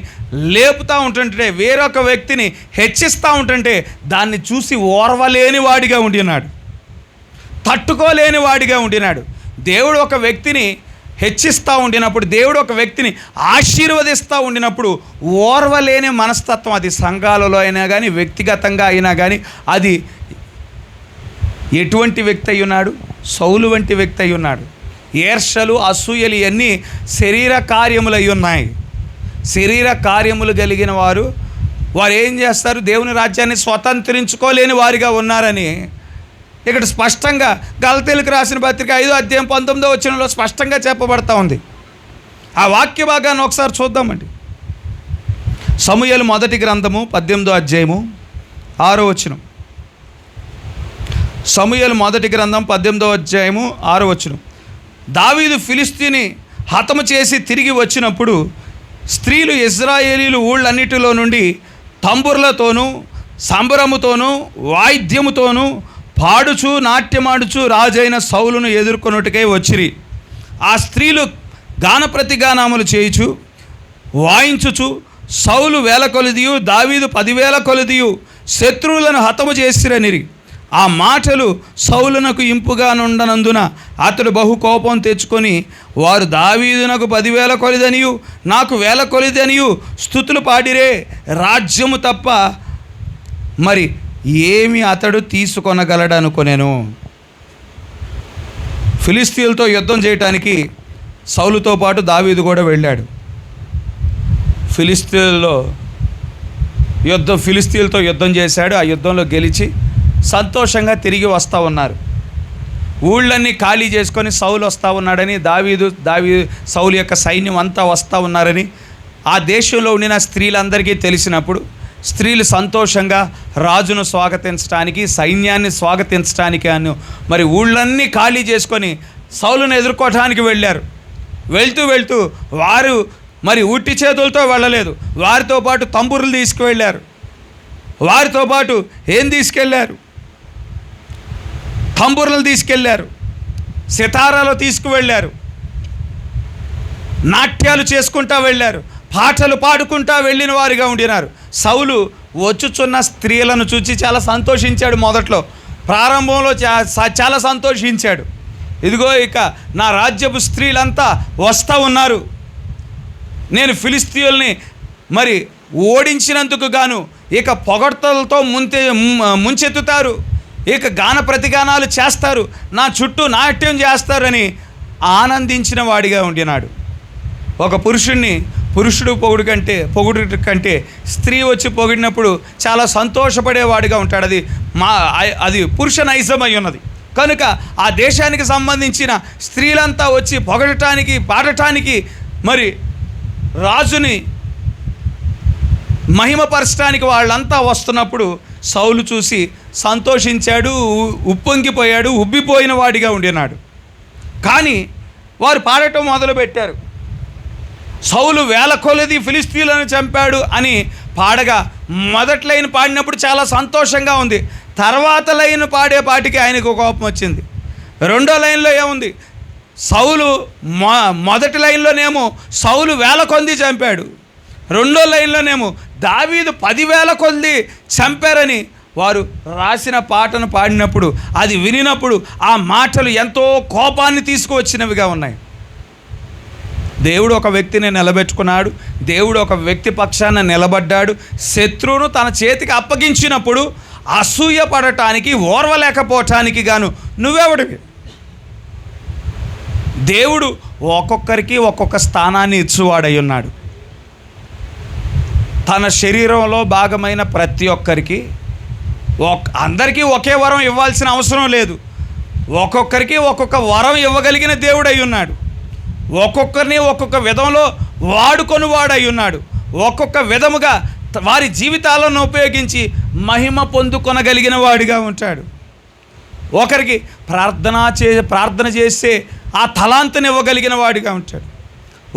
లేపుతూ ఉంటుంటే, వేరొక వ్యక్తిని హెచ్చిస్తూ ఉంటుంటే దాన్ని చూసి ఓర్వలేని వాడిగా ఉండినాడు, తట్టుకోలేని వాడిగా ఉండినాడు. దేవుడు ఒక వ్యక్తిని హెచ్చిస్తూ ఉండినప్పుడు, దేవుడు ఒక వ్యక్తిని ఆశీర్వదిస్తూ ఉండినప్పుడు ఓర్వలేని మనస్తత్వం, అది సంఘాలలో అయినా కానీ వ్యక్తిగతంగా అయినా కానీ, అది ఎటువంటి వ్యక్తి అయి ఉన్నాడు? సౌలు వంటి వ్యక్తి అయి ఉన్నాడు. ఈర్ష్యలు, అసూయలు ఇవన్నీ శరీర కార్యములు అయి ఉన్నాయి. శరీర కార్యములు కలిగిన వారు ఏం చేస్తారు? దేవుని రాజ్యాన్ని స్వతంత్రించుకోలేని వారిగా ఉన్నారని ఇక్కడ స్పష్టంగా గలతీయులకు రాసిన పత్రిక 5వ అధ్యాయం 19వ వచనంలో స్పష్టంగా చెప్పబడతా ఉంది. ఆ వాక్య భాగాన్ని ఒకసారి చూద్దామండి. సమూయేలు మొదటి గ్రంథము 18వ అధ్యాయము 6వ వచనం. సమూయేలు మొదటి గ్రంథం 18వ అధ్యాయము 6వ వచనం. దావీదు ఫిలిష్తీని హతము చేసి తిరిగి వచ్చినప్పుడు స్త్రీలు ఇశ్రాయేలీలు ఊళ్ళన్నిటిలో నుండి తంబుర్లతోనూ సంబరముతోనూ వాయిద్యముతోనూ పాడుచు నాట్యమాడుచు రాజైన సౌలును ఎదుర్కొనుటకై వచ్చిరి. ఆ స్త్రీలు గాన ప్రతిగానములు చేయుచు వాయించుచు సౌలు 1000 కొలదియు దావీదు 10,000 కొలదియు శత్రువులను హతము చేసిరనిరి. ఆ మాటలు సౌలునకు ఇంపుగా నుండనందున అతడు బహు కోపం తెచ్చుకొని, వారు దావీదునకు 10,000 కొలిదనియు నాకు 1000 కొలిదనియు స్తుతులు పాడిరే, రాజ్యము తప్ప మరి ఏమి అతడు తీసుకొనగలడనుకొనెను. ఫిలిస్తీయులతో యుద్ధం చేయటానికి సౌలుతో పాటు దావీదు కూడా వెళ్ళాడు. ఫిలిస్తీయులతో యుద్ధం చేశాడు. ఆ యుద్ధంలో గెలిచి సంతోషంగా తిరిగి వస్తూ ఉన్నారు. ఊళ్ళన్నీ ఖాళీ చేసుకొని సౌలు వస్తూ ఉన్నాడని, సౌలు యొక్క సైన్యం అంతా వస్తూ ఉన్నారని ఆ దేశంలో ఉండిన స్త్రీలందరికీ తెలిసినప్పుడు స్త్రీలు సంతోషంగా రాజును స్వాగతించడానికి, సైన్యాన్ని స్వాగతించడానికి మరి ఊళ్ళన్నీ ఖాళీ చేసుకొని సౌలును ఎదుర్కోవటానికి వెళ్ళారు. వెళ్తూ వారు మరి ఉట్టి చేతులతో వెళ్ళలేదు. వారితో పాటు తంబురులు తీసుకువెళ్ళారు. వారితో పాటు ఏం తీసుకెళ్ళారు? తంబురులు తీసుకెళ్ళారు, సితారాలు తీసుకువెళ్ళారు, నాట్యాలు చేసుకుంటూ వెళ్ళారు, పాటలు పాడుకుంటూ వెళ్ళిన వారిగా ఉండినారు. సౌలు వచ్చుచున్న స్త్రీలను చూసి చాలా సంతోషించాడు. మొదట్లో ప్రారంభంలో చాలా సంతోషించాడు. ఇదిగో ఇక నా రాజ్యపు స్త్రీలంతా వస్తూ ఉన్నారు, నేను ఫిలిస్తీయుల్ని మరి ఓడించినందుకు గాను ఇక పొగడ్తలతో ముంచెత్తుతారు, ఇక గాన ప్రతిగానాలు చేస్తారు, నా చుట్టూ నాట్యం చేస్తారని ఆనందించిన వాడిగా ఉండినాడు. ఒక పురుషుడు పొగుడు కంటే స్త్రీ వచ్చి పొగిడినప్పుడు చాలా సంతోషపడేవాడిగా ఉంటాడు. అది పురుష నైజమై ఉన్నది. కనుక ఆ దేశానికి సంబంధించిన స్త్రీలంతా వచ్చి పొగడటానికి, పాడటానికి మరి రాజుని మహిమపరచడానికి వాళ్ళంతా వస్తున్నప్పుడు సౌలు చూసి సంతోషించాడు, ఉప్పొంగిపోయాడు, ఉబ్బిపోయిన వాడిగా ఉండినాడు. కానీ వారు పాడటం మొదలుపెట్టారు. సౌలు వేల కొలది ఫిలిస్తీయులను చంపాడు అని పాడగా మొదటి లైన్ పాడినప్పుడు చాలా సంతోషంగా ఉంది. తర్వాత లైన్ పాడే పాటికి ఆయనకు కోపం వచ్చింది. రెండో లైన్లో ఏముంది? సౌలు మొదటి లైన్లోనేమో సౌలు వేల కొలది చంపాడు, రెండో లైన్లోనేమో దావీదు 10,000 కొలది చంపారని వారు రాసిన పాటను పాడినప్పుడు, అది వినినప్పుడు ఆ మాటలు ఎంతో కోపాన్ని తీసుకువచ్చినవిగా ఉన్నాయి. దేవుడు ఒక వ్యక్తిని నిలబెట్టుకున్నాడు, దేవుడు ఒక వ్యక్తి పక్షాన నిలబడ్డాడు. శత్రువును తన చేతికి అప్పగించినప్పుడు అసూయ పడటానికి, ఓర్వలేకపోవటానికి గాను నువ్వెవడివి? దేవుడు ఒక్కొక్కరికి ఒక్కొక్క స్థానాన్ని ఇచ్చువాడై ఉన్నాడు. తన శరీరంలో భాగమైన ప్రతి ఒక్కరికి అందరికీ ఒకే వరం ఇవ్వాల్సిన అవసరం లేదు. ఒక్కొక్కరికి ఒక్కొక్క వరం ఇవ్వగలిగిన దేవుడై ఉన్నాడు. ఒక్కొక్కరిని ఒక్కొక్క విధంలో వాడుకొని వాడై ఉన్నాడు. ఒక్కొక్క విధముగా వారి జీవితాలను ఉపయోగించి మహిమ పొందుకొనగలిగిన వాడిగా ఉంటాడు. ఒకరికి ప్రార్థన చేస్తే ఆ తలాంతుని ఇవ్వగలిగిన వాడిగా ఉంటాడు.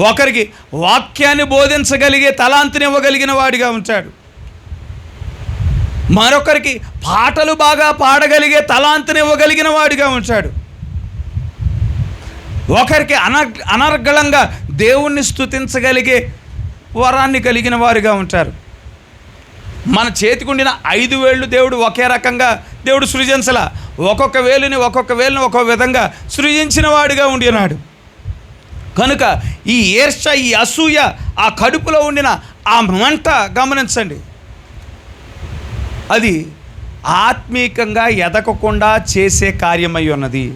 ఒకరికి వాక్యాన్ని బోధించగలిగే తలాంతుని ఇవ్వగలిగిన వాడిగా ఉంటాడు. మరొకరికి పాటలు బాగా పాడగలిగే తలాంతుని ఇవ్వగలిగిన వాడిగా ఉంటాడు. ఒకరికి అనర్గళంగా దేవుణ్ణి స్తుతించగలిగే వరాన్ని కలిగిన వారుగా ఉంటారు. మన చేతికుండిన 5 వేళ్ళు దేవుడు ఒకే రకంగా దేవుడు సృజించలా. ఒక్కొక్క వేలుని ఒక్కొక్క విధంగా సృజించిన వాడిగా ఉండినాడు. కనుక ఈ ఈర్ష్య, ఈ అసూయ, ఆ కడుపులో ఉండిన ఆ మంట గమనించండి, అది ఆత్మీకంగా ఎదగకుండా చేసే కార్యమై ఉన్నది.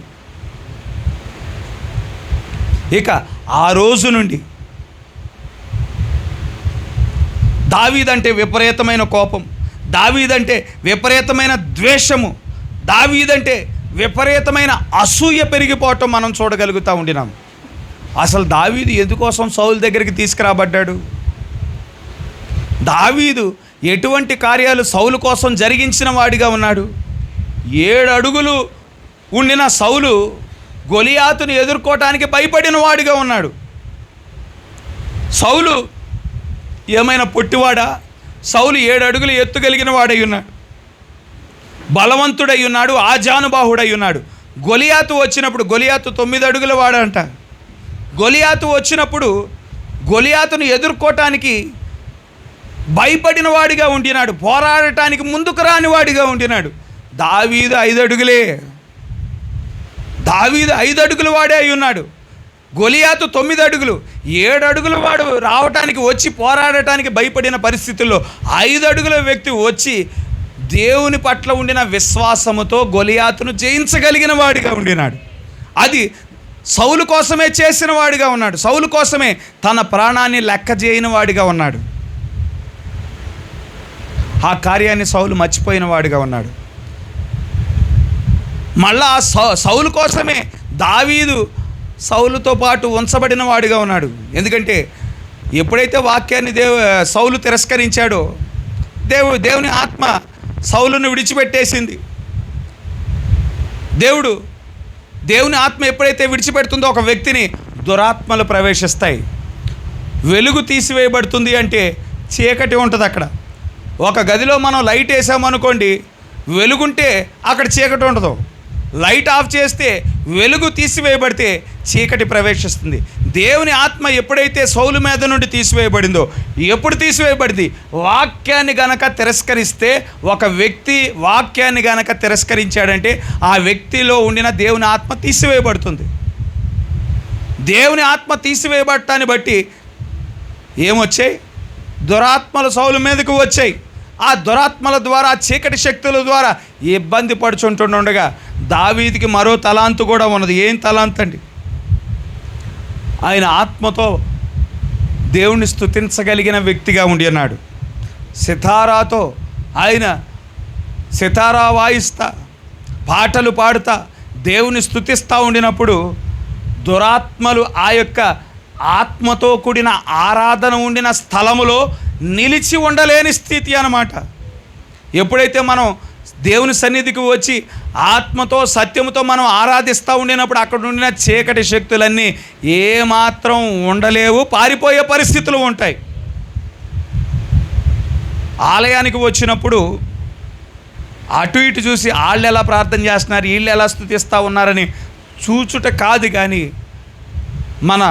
ఇక ఆ రోజు నుండి దావీదంటే విపరీతమైన కోపం, దావీదంటే విపరీతమైన ద్వేషము, దావీదంటే విపరీతమైన అసూయ పెరిగిపోవటం మనం చూడగలుగుతూ ఉండినాం. అసలు దావీదు ఎందుకోసం సౌలు దగ్గరికి తీసుకురాబడ్డాడు? దావీదు ఎటువంటి కార్యాలు సౌలు కోసం జరిగించిన వాడిగా ఉన్నాడు? 7 అడుగులు ఉండిన సౌలు గొలియాతును ఎదుర్కోవటానికి భయపడిన వాడిగా ఉన్నాడు. సౌలు ఏమైనా పొట్టివాడా? సౌలు 7 అడుగులు ఎత్తుగలిగిన వాడై ఉన్నాడు, బలవంతుడై ఉన్నాడు, ఆజానుబాహుడై ఉన్నాడు. గొలియాతు వచ్చినప్పుడు, గొలియాతు 9 అడుగుల వాడంట. గొలియాతు వచ్చినప్పుడు గొలియాతును ఎదుర్కోవటానికి భయపడిన వాడిగా ఉండినాడు, పోరాడటానికి ముందుకు రాని వాడిగా ఉండినాడు. దావీదు 5 అడుగులే, దావీదు 5 అడుగుల వాడే అయి ఉన్నాడు. గొలియాతు 9 అడుగులు, 7 అడుగుల వాడు రావటానికి వచ్చి పోరాడటానికి భయపడిన పరిస్థితుల్లో 5 అడుగుల వ్యక్తి వచ్చి దేవుని పట్ల ఉండిన విశ్వాసముతో గొలియాతును జయించగలిగిన వాడిగా ఉండినాడు. అది సౌలు కోసమే చేసిన వాడిగా ఉన్నాడు. సౌలు కోసమే తన ప్రాణాన్ని లెక్క చేయని వాడిగా ఉన్నాడు. ఆ కార్యాన్ని సౌలు మర్చిపోయిన వాడిగా ఉన్నాడు. మళ్ళా సౌలు కోసమే దావీదు సౌలుతో పాటు ఉంచబడిన వాడిగా ఉన్నాడు. ఎందుకంటే ఎప్పుడైతే వాక్యాన్ని సౌలు తిరస్కరించాడో దేవుని ఆత్మ సౌలును విడిచిపెట్టేసింది. దేవుని ఆత్మ ఎప్పుడైతే విడిచిపెడుతుందో ఒక వ్యక్తిని దురాత్మలు ప్రవేశిస్తాయి. వెలుగు తీసివేయబడుతుంది అంటే చీకటి ఉంటుంది అక్కడ. ఒక గదిలో మనం లైట్ వేసామనుకోండి, వెలుగుంటే అక్కడ చీకటి ఉండదు. లైట్ ఆఫ్ చేస్తే వెలుగు తీసివేయబడితే చీకటి ప్రవేశిస్తుంది. దేవుని ఆత్మ ఎప్పుడైతే సౌలు మీద నుండి తీసివేయబడిందో, ఎప్పుడు తీసివేయబడింది? వాక్యాన్ని గనక తిరస్కరిస్తే, ఒక వ్యక్తి వాక్యాన్ని గనక తిరస్కరించాడంటే ఆ వ్యక్తిలో ఉండిన దేవుని ఆత్మ తీసివేయబడుతుంది. దేవుని ఆత్మ తీసివేయబడటాన్ని బట్టి ఏమొచ్చాయి? దురాత్మలు సౌలు మీదకు వచ్చాయి. ఆ దురాత్మల ద్వారా, చీకటి శక్తుల ద్వారా ఇబ్బంది పడుచుంటుండగా దావీదుకి మరో తలాంతు కూడా ఉన్నది. ఏం తలాంతు అండి? ఆయన ఆత్మతో దేవుణ్ణి స్తుతించగలిగిన వ్యక్తిగా ఉండి ఉన్నాడు. సితారాతో ఆయన సితారా వాయిస్తా, పాటలు పాడుతా దేవుని స్తుతిస్తూ ఉండినప్పుడు దురాత్మలు ఆ యొక్క ఆత్మతో కూడిన ఆరాధన ఉండిన స్థలములో నిలిచి ఉండలేని స్థితి అన్నమాట. ఎప్పుడైతే మనం దేవుని సన్నిధికి వచ్చి ఆత్మతో సత్యముతో మనం ఆరాధిస్తూ ఉండినప్పుడు అక్కడ ఉండిన చీకటి శక్తులన్నీ ఏమాత్రం ఉండలేవు, పారిపోయే పరిస్థితులు ఉంటాయి. ఆలయానికి వచ్చినప్పుడు అటు ఇటు చూసి వాళ్ళు ఎలా ప్రార్థన చేస్తున్నారు, వీళ్ళు ఎలా స్తుతిస్తూ ఉన్నారని చూచుట కాదు, కానీ మన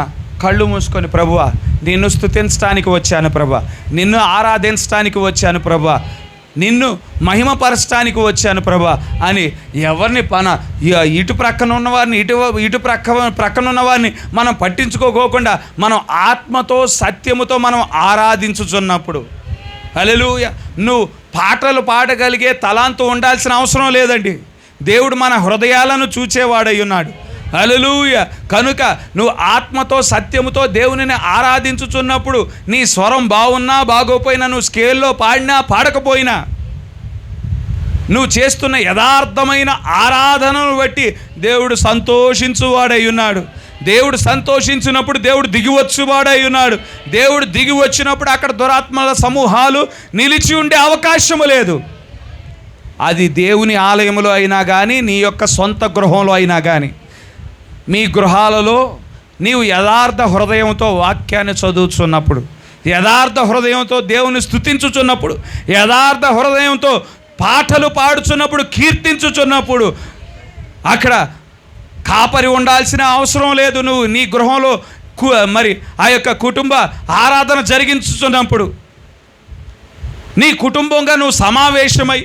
కళ్ళు మూసుకొని ప్రభువా నిన్ను స్తుతించడానికి వచ్చాను ప్రభువా, నిన్ను ఆరాధించడానికి వచ్చాను ప్రభువా, నిన్ను మహిమపరచడానికి వచ్చాను ప్రభువా అని ఎవరిని ఇటు ప్రక్కన ఉన్నవారిని ఇటు ప్రక్కన ఉన్నవారిని మనం పట్టించుకోకుండా మనం ఆత్మతో సత్యముతో మనం ఆరాధించుచున్నప్పుడు, హల్లెలూయా, నువ్వు పాటలు పాడగలిగే తలాంతు ఉండాల్సిన అవసరం లేదండి. దేవుడు మన హృదయాలను చూచేవాడై ఉన్నాడు. హల్లెలూయా. కనుక నువ్వు ఆత్మతో సత్యముతో దేవునిని ఆరాధించుచున్నప్పుడు నీ స్వరం బాగున్నా బాగోపోయినా, నువ్వు స్కేల్లో పాడినా పాడకపోయినా, నువ్వు చేస్తున్న యథార్థమైన ఆరాధనను బట్టి దేవుడు సంతోషించువాడై ఉన్నాడు. దేవుడు సంతోషించినప్పుడు దేవుడు దిగివచ్చువాడై ఉన్నాడు. దేవుడు దిగి వచ్చినప్పుడు అక్కడ దురాత్మల సమూహాలు నిలిచి ఉండే అవకాశము లేదు. అది దేవుని ఆలయంలో అయినా కానీ, నీ యొక్క సొంత గృహంలో అయినా కానీ, మీ గృహాలలో నీవు యథార్థ హృదయంతో వాక్యాన్ని చదువుతున్నప్పుడు, యథార్థ హృదయంతో దేవుని స్తుతించుచున్నప్పుడు, యథార్థ హృదయంతో పాటలు పాడుచున్నప్పుడు, కీర్తించుచున్నప్పుడు అక్కడ కాపరి ఉండాల్సిన అవసరం లేదు. నువ్వు నీ గృహంలో మరి ఆ యొక్క కుటుంబ ఆరాధన జరిగించుచున్నప్పుడు, నీ కుటుంబంగా నువ్వు సమావేశమై,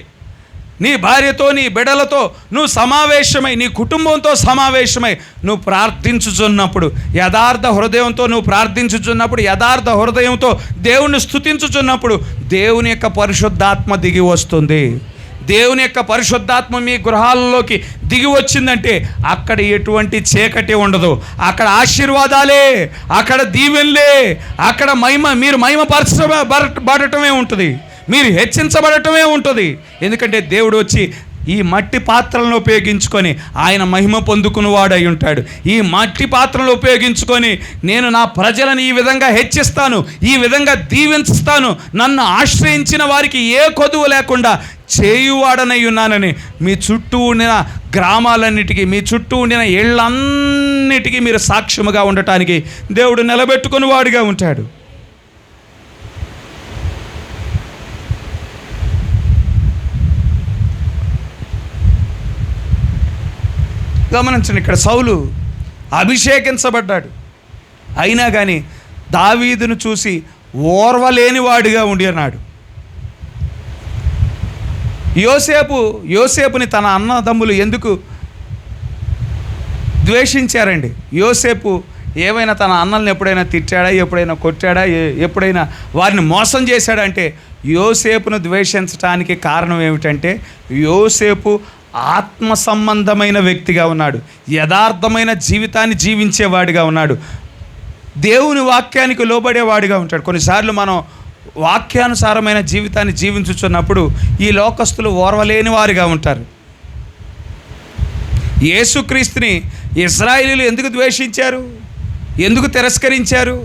నీ భార్యతో నీ బిడ్డలతో నువ్వు సమావేశమై, నీ కుటుంబంతో సమావేశమై నువ్వు ప్రార్థించుచున్నప్పుడు, యథార్థ హృదయంతో నువ్వు ప్రార్థించుచున్నప్పుడు, యథార్థ హృదయంతో దేవుణ్ణి స్తుతించుచున్నప్పుడు దేవుని యొక్క పరిశుద్ధాత్మ దిగి వస్తుంది. దేవుని యొక్క పరిశుద్ధాత్మ మీ గృహాలలోకి దిగి వచ్చిందంటే అక్కడ ఎటువంటి చీకటి ఉండదు, అక్కడ ఆశీర్వాదాలే, అక్కడ దీవెనలే, అక్కడ మీరు మహిమపరచబడటమే ఉంటుంది, మీరు హెచ్చించబడటమే ఉంటుంది. ఎందుకంటే దేవుడు వచ్చి ఈ మట్టి పాత్రలను ఉపయోగించుకొని ఆయన మహిమ పొందుకున్నవాడై ఉంటాడు. ఈ మట్టి పాత్రలను ఉపయోగించుకొని నేను నా ప్రజలను ఈ విధంగా హెచ్చిస్తాను, ఈ విధంగా దీవిస్తాను, నన్ను ఆశ్రయించిన వారికి ఏ కొదువు లేకుండా చేయువాడనై ఉన్నానని మీ చుట్టూ ఉండిన గ్రామాలన్నిటికీ, మీ చుట్టూ ఉండిన ఇళ్ళన్నిటికీ మీరు సాక్ష్యముగా ఉండటానికి దేవుడు నిలబెట్టుకుని వాడిగా ఉంటాడు. గమనించండి, ఇక్కడ సౌలు అభిషేకించబడ్డాడు, అయినా కానీ దావీదును చూసి ఓర్వలేని వాడిగా ఉండి అన్నాడు. యోసేపుని తన అన్నదమ్ములు ఎందుకు ద్వేషించారండి? యోసేపు ఏమైనా తన అన్నల్ని ఎప్పుడైనా తిట్టాడా, ఎప్పుడైనా కొట్టాడా, ఎప్పుడైనా వారిని మోసం చేశాడంటే యోసేపును ద్వేషించడానికి కారణం ఏమిటంటే యోసేపు ఆత్మ సంబంధమైన వ్యక్తిగా ఉన్నాడు, యథార్థమైన జీవితాన్ని జీవించేవాడిగా ఉన్నాడు, దేవుని వాక్యానికి లోబడేవాడిగా ఉంటాడు. కొన్నిసార్లు మనం వాక్యానుసారమైన జీవితాన్ని జీవించుచున్నప్పుడు ఈ లోకస్తులు ఓర్వలేని వారిగా ఉంటారు. యేసుక్రీస్తుని ఇశ్రాయేలీయులు ఎందుకు ద్వేషించారు, ఎందుకు తిరస్కరించారు?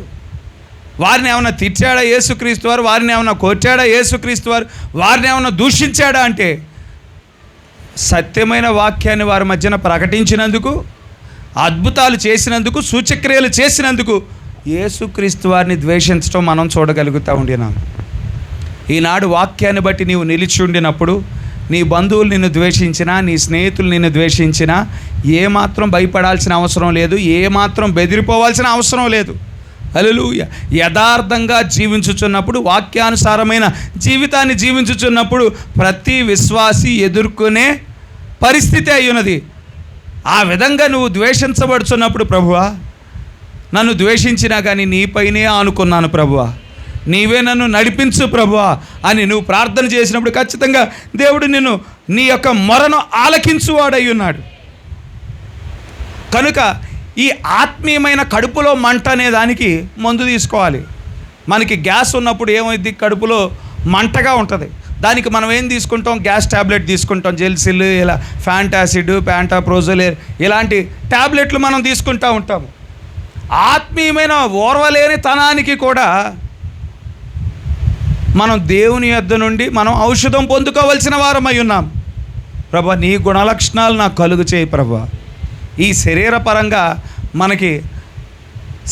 వారిని ఏమైనా తిట్టాడా యేసుక్రీస్తు వారు? వారిని ఏమైనా కొట్టాడా యేసుక్రీస్తు వారు? వారిని ఏమైనా దూషించాడా అంటే సత్యమైన వాక్యాన్ని వారి మధ్యన ప్రకటించినందుకు, అద్భుతాలు చేసినందుకు, సూచక్రియలు చేసినందుకు యేసుక్రీస్తు వారిని ద్వేషించడం మనం చూడగలుగుతూ ఉండినాం. ఈనాడు వాక్యాన్ని బట్టి నీవు నిలిచి ఉండినప్పుడు నీ బంధువులు నిన్ను ద్వేషించినా, నీ స్నేహితులు నిన్ను ద్వేషించినా ఏమాత్రం భయపడాల్సిన అవసరం లేదు, ఏమాత్రం బెదిరిపోవాల్సిన అవసరం లేదు. హల్లెలూయా. యథార్థంగా జీవించుచున్నప్పుడు, వాక్యానుసారమైన జీవితాన్ని జీవించుచున్నప్పుడు ప్రతి విశ్వాసి ఎదుర్కొనే పరిస్థితి అయ్యున్నది. ఆ విధంగా నువ్వు ద్వేషించబడుచున్నప్పుడు, ప్రభువా నన్ను ద్వేషించినా కానీ నీపైనే ఆనుకున్నాను ప్రభువా, నీవే నన్ను నడిపించు ప్రభువా అని నువ్వు ప్రార్థన చేసినప్పుడు ఖచ్చితంగా దేవుడు నిన్ను నీ యొక్క మొరను ఆలకించువాడై ఉన్నాడు. కనుక ఈ ఆత్మీయమైన కడుపులో మంట అనే దానికి మందు తీసుకోవాలి. మనకి గ్యాస్ ఉన్నప్పుడు ఏమైంది, కడుపులో మంటగా ఉంటుంది. దానికి మనం ఏం తీసుకుంటాం, గ్యాస్ ట్యాబ్లెట్ తీసుకుంటాం, జెల్సిల్, ఇలా ఫ్యాంటాసిడ్, ప్యాంటాప్రోజోల్ ఇలాంటి ట్యాబ్లెట్లు మనం తీసుకుంటూ ఉంటాము. ఆత్మీయమైన ఓర్వలేని తనానికి కూడా మనం దేవుని యొద్ద నుండి మనం ఔషధం పొందుకోవలసిన వారమై ఉన్నాం. ప్రభా, నీ గుణలక్షణాలు నాకు కలుగు చేయి ప్రభా. ఈ శరీరపరంగా మనకి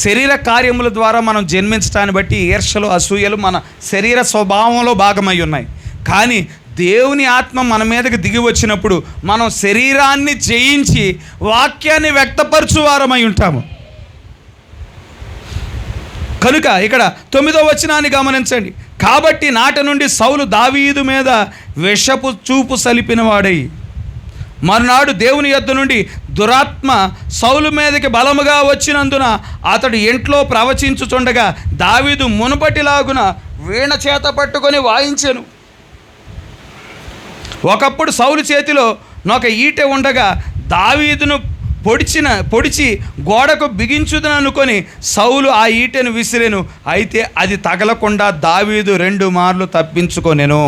శరీర కార్యముల ద్వారా మనం జన్మించడాన్ని బట్టి ఈర్షలు, అసూయలు మన శరీర స్వభావంలో భాగమై ఉన్నాయి. కానీ దేవుని ఆత్మ మన మీదకి దిగి వచ్చినప్పుడు మనం శరీరాన్ని జయించి వాక్యాన్ని వ్యక్తపరచు వారమై ఉంటాము. కనుక ఇక్కడ 9వ వచనాన్ని గమనించండి. కాబట్టి నాటి నుండి సౌలు దావీదు మీద విషపు చూపు సలిపిన వాడై, మరునాడు దేవుని యొద్ద నుండి దురాత్మ సౌలు మీదకి బలముగా వచ్చినందున అతడు ఇంట్లో ప్రవచించుచుండగా దావీదు మునుపటిలాగున వీణ చేత పట్టుకొని వాయించెను. ఒకప్పుడు సౌలు చేతిలో నొక ఈటె ఉండగా దావీదును పొడిచి గోడకు బిగించుదననుకొని సౌలు ఆ ఈటెను విసిరెను. అయితే అది తగలకుండా దావీదు 2 మార్లు తప్పించుకొనెను.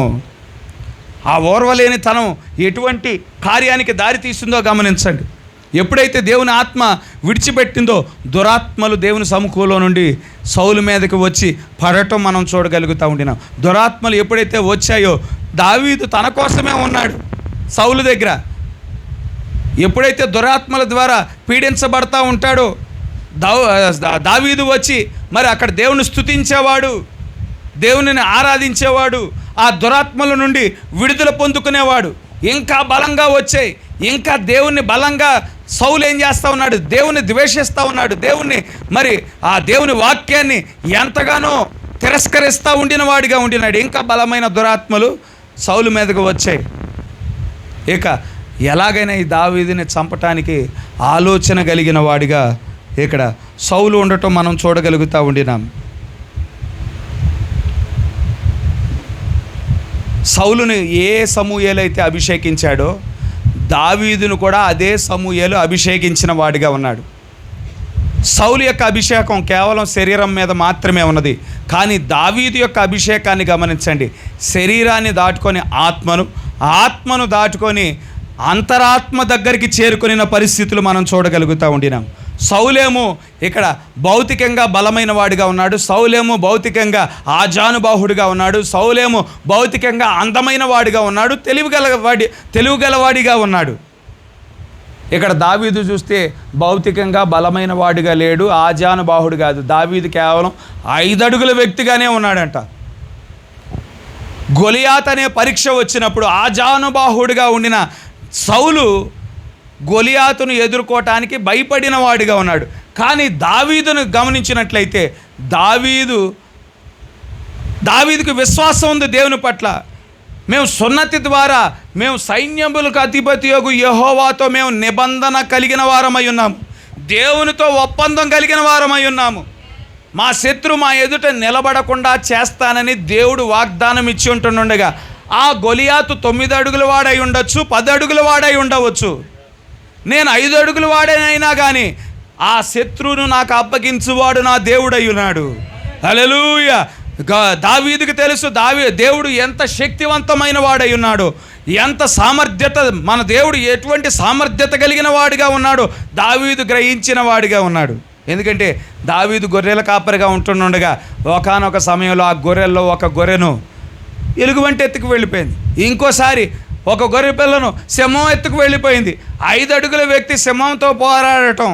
ఆ ఓర్వలేని తనం ఎటువంటి కార్యానికి దారి తీస్తుందో గమనించండి. ఎప్పుడైతే దేవుని ఆత్మ విడిచిపెట్టిందో దురాత్మలు దేవుని సముఖంలో నుండి సౌలు మీదకి వచ్చి పడటం మనం చూడగలుగుతూ ఉండినాం. దురాత్మలు ఎప్పుడైతే వచ్చాయో దావీదు తన కోసమే ఉన్నాడు సౌలు దగ్గర. ఎప్పుడైతే దురాత్మల ద్వారా పీడించబడతా ఉంటాడో దావీదు వచ్చి మరి అక్కడ దేవుని స్తుతించేవాడు, దేవునిని ఆరాధించేవాడు, ఆ దురాత్మల నుండి విడుదల పొందుకునేవాడు. ఇంకా బలంగా వచ్చాయి, ఇంకా దేవుణ్ణి బలంగా సౌలు ఏం చేస్తూ ఉన్నాడు, దేవుని ద్వేషిస్తూ ఉన్నాడు, దేవుణ్ణి మరి ఆ దేవుని వాక్యాన్ని ఎంతగానో తిరస్కరిస్తూ ఉండిన వాడిగా ఉండినాడు. ఇంకా బలమైన దురాత్మలు సౌలు మీదకు వచ్చాయి. ఇక ఎలాగైనా ఈ దావీదుని చంపటానికి ఆలోచన కలిగిన వాడిగా ఇక్కడ సౌలు ఉండటం మనం చూడగలుగుతూ ఉండినాం. సౌలుని ఏ సమూయేలు అయితే అభిషేకించాడో దావీదును కూడా అదే సమూయేలు అభిషేకించిన వాడిగా ఉన్నాడు. సౌలు యొక్క అభిషేకం కేవలం శరీరం మీద మాత్రమే ఉన్నది. కానీ దావీదు యొక్క అభిషేకాన్ని గమనించండి. శరీరాన్ని దాటుకొని ఆత్మను దాటుకొని అంతరాత్మ దగ్గరికి చేరుకున్న పరిస్థితులు మనం చూడగలుగుతూ ఉండినాం. సౌలేమో ఇక్కడ భౌతికంగా బలమైన వాడిగా ఉన్నాడు, సౌలేమో భౌతికంగా ఆజానుబాహుడిగా ఉన్నాడు, సౌలేమో భౌతికంగా అందమైన వాడిగా ఉన్నాడు, తెలివిగలవాడిగా ఉన్నాడు. ఇక్కడ దావీదు చూస్తే భౌతికంగా బలమైన వాడిగా లేడు, ఆజానుబాహుడు కాదు. దావీదు కేవలం 5 అడుగుల వ్యక్తిగానే ఉన్నాడంట. గొలియాత్ అనే పరీక్ష వచ్చినప్పుడు ఆజానుబాహుడిగా ఉండిన సౌలు గొలియాతును ఎదుర్కోవటానికి భయపడిన వాడిగా ఉన్నాడు. కానీ దావీదును గమనించినట్లయితే దావీదుకు విశ్వాసం ఉంది దేవుని పట్ల. మేము సున్నతి ద్వారా మేము సైన్యములకు అధిపతియగు యెహోవాతో మేము నిబంధన కలిగిన వారమై ఉన్నాము, దేవునితో ఒప్పందం కలిగిన వారమై ఉన్నాము. మా శత్రు మా ఎదుట నిలబడకుండా చేస్తానని దేవుడు వాగ్దానం ఇచ్చి ఉంటుండగా ఆ గొలియాతు 9 అడుగుల వాడై ఉండొచ్చు, 10 అడుగుల వాడై ఉండవచ్చు. నేను 5 అడుగుల వాడైనా కానీ ఆ శత్రువును నాకు అప్పగించువాడు నా దేవుడై ఉన్నాడు. హల్లెలూయా. దావీదుకు తెలుసు దేవుడు ఎంత శక్తివంతమైన వాడై ఉన్నాడు, ఎంత సామర్థ్యత, మన దేవుడు ఎటువంటి సామర్థ్యత కలిగిన వాడిగా ఉన్నాడో దావీదు గ్రహించిన వాడిగా ఉన్నాడు. ఎందుకంటే దావీదు గొర్రెల కాపరిగా ఉంటుండగా ఒకానొక సమయంలో ఆ గొర్రెల్లో ఒక గొర్రెను ఎలుగుబంటి ఎత్తుకు వెళ్ళిపోయింది. ఇంకోసారి ఒక గొర్రె పిల్లను సింహం ఎత్తుకు వెళ్ళిపోయింది. 5 అడుగుల వ్యక్తి సింహంతో పోరాడటం,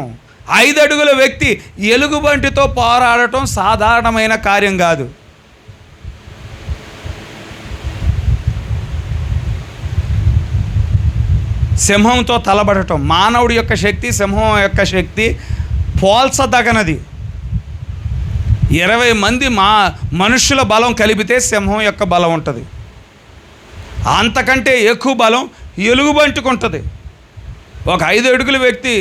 5 అడుగుల వ్యక్తి ఎలుగుబంటితో పోరాడటం సాధారణమైన కార్యం కాదు. సింహంతో తలబడటం, మానవుడి యొక్క శక్తి సింహం యొక్క శక్తి పోల్చదగనది. 20 మంది మనుషుల బలం కలిపితే సింహం యొక్క బలం ఉంటుంది. అంతకంటే ఎక్కువ బలం ఎలుగుబంటికి ఉంటుంది. ఒక 5 అడుగుల వ్యక్తి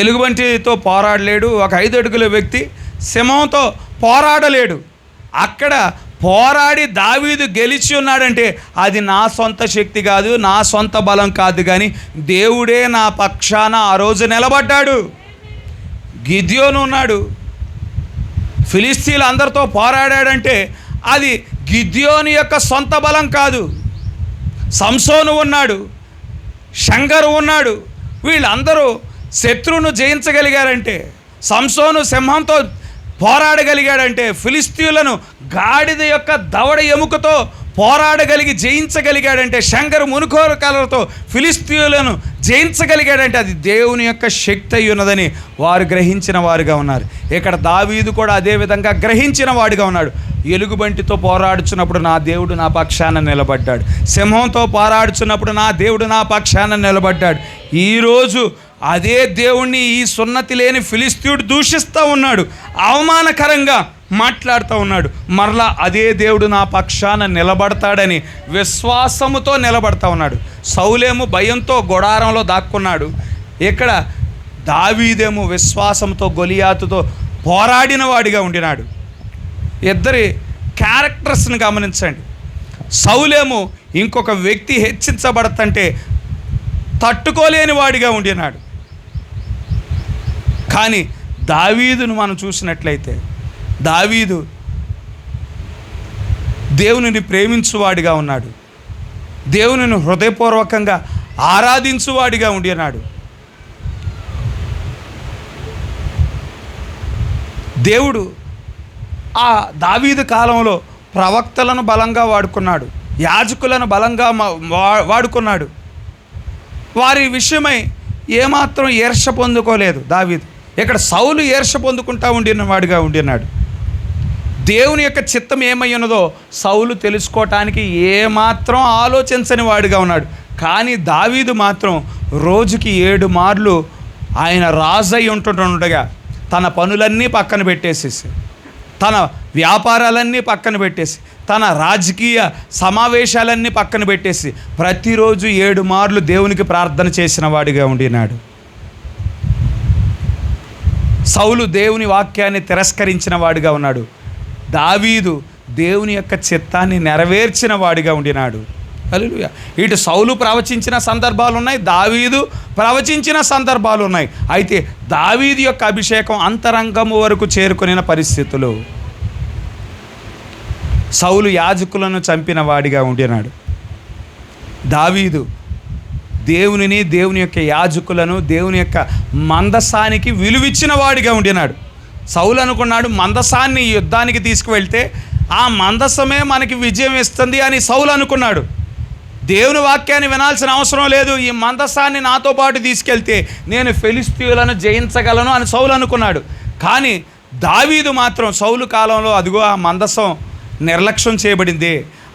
ఎలుగుబంటితో పోరాడలేడు, ఒక 5 అడుగుల వ్యక్తి సింహంతో పోరాడలేడు. అక్కడ పోరాడి దావీదు గెలిచి ఉన్నాడంటే అది నా సొంత శక్తి కాదు, నా సొంత బలం కాదు, కానీ దేవుడే నా పక్షాన ఆ రోజు నిలబడ్డాడు. గిద్యోను ఉన్నాడు, ఫిలిస్తీన్లు అందరితో పోరాడాడంటే అది గిద్యోను యొక్క సొంత బలం కాదు. సంసోను ఉన్నాడు, షంగరు ఉన్నాడు, వీళ్ళందరూ శత్రువును జయించగలిగారంటే సంసోను సింహంతో పోరాడగలిగాడంటే, ఫిలిస్తీయులను గాడిద యొక్క దవడ ఎముకతో పోరాడగలిగి జయించగలిగాడంటే, శంకరు మునుకోరు కలలతో ఫిలిస్తీయులను జయించగలిగాడంటే అది దేవుని యొక్క శక్తి అయి ఉన్నదని వారు గ్రహించిన వారుగా ఉన్నారు. ఇక్కడ దావీదు కూడా అదే విధంగా గ్రహించిన వాడిగా ఉన్నాడు. ఎలుగుబంటితో పోరాడుచున్నప్పుడు నా దేవుడు నా పక్షాన నిలబడ్డాడు. సింహంతో పోరాడుచున్నప్పుడు నా దేవుడు నా పక్షాన నిలబడ్డాడు. ఈరోజు అదే దేవుణ్ణి ఈ సున్నతి లేని ఫిలిస్తీయుడు దూషిస్తూ ఉన్నాడు, అవమానకరంగా మాట్లాడుతూ ఉన్నాడు. మరలా అదే దేవుడు నా పక్షాన నిలబడతాడని విశ్వాసముతో నిలబడతా ఉన్నాడు. సౌలేమో భయంతో గుడారంలో దాక్కున్నాడు. ఇక్కడ దావీదేమో విశ్వాసంతో గొలియాతుతో పోరాడిన వాడిగా ఉండినాడు. ఇద్దరి క్యారెక్టర్స్ని గమనించండి. సౌలేమో ఇంకొక వ్యక్తి హెచ్చించబడతంటే తట్టుకోలేని వాడిగా ఉండినాడు. కానీ దావీదును మనం చూసినట్లయితే దావీదు దేవునిని ప్రేమించువాడిగా ఉన్నాడు. దేవునిని హృదయపూర్వకంగా ఆరాధించువాడిగా ఉండినాడు. దేవుడు ఆ దావీదు కాలంలో ప్రవక్తలను బలంగా వాడుకున్నాడు, యాజకులను బలంగా వాడుకున్నాడు. వారి విషయమై ఏమాత్రం ఈర్ష పొందుకోలేదు దావీదు. ఇక్కడ సౌలు ఈర్ష పొందుకుంటా ఉండిన వాడిగా ఉండినాడు. దేవుని యొక్క చిత్తం ఏమై ఉన్నదో సౌలు తెలుసుకోవటానికి ఏమాత్రం ఆలోచించని వాడిగా ఉన్నాడు. కానీ దావీదు మాత్రం రోజుకి 7 మార్లు ఆయన రాజై ఉంటుండగా తన పనులన్నీ పక్కన పెట్టేసేసి, తన వ్యాపారాలన్నీ పక్కన పెట్టేసి, తన రాజకీయ సమావేశాలన్నీ పక్కన పెట్టేసి ప్రతిరోజు 7 మార్లు దేవునికి ప్రార్థన చేసిన వాడిగా ఉండినాడు. సౌలు దేవుని వాక్యాన్ని తిరస్కరించిన వాడిగా ఉన్నాడు. దావీదు దేవుని యొక్క చిత్తాన్ని నెరవేర్చిన వాడిగా ఉండినాడు. హల్లెలూయా. ఇటు సౌలు ప్రవచించిన సందర్భాలు ఉన్నాయి, దావీదు ప్రవచించిన సందర్భాలు ఉన్నాయి. అయితే దావీదు యొక్క అభిషేకం అంతరంగము వరకు చేరుకునే పరిస్థితులు. సౌలు యాజకులను చంపిన వాడిగా ఉండినాడు. దావీదు దేవునిని, దేవుని యొక్క యాజకులను, దేవుని యొక్క మందసానికి విలువిచ్చిన వాడిగా ఉండినాడు. సౌలు అనుకున్నాడు మందసాన్ని యుద్ధానికి తీసుకువెళ్తే ఆ మందసమే మనకి విజయం ఇస్తుంది అని సౌలు అనుకున్నాడు. దేవుని వాక్యాన్ని వినాల్సిన అవసరం లేదు, ఈ మందసాన్ని నాతో పాటు తీసుకెళ్తే నేను ఫిలిస్తీయులను జయించగలను అని సౌలు అనుకున్నాడు. కానీ దావీదు మాత్రం సౌలు కాలంలో అదిగో ఆ మందసం నిర్లక్ష్యం చేయబడింది,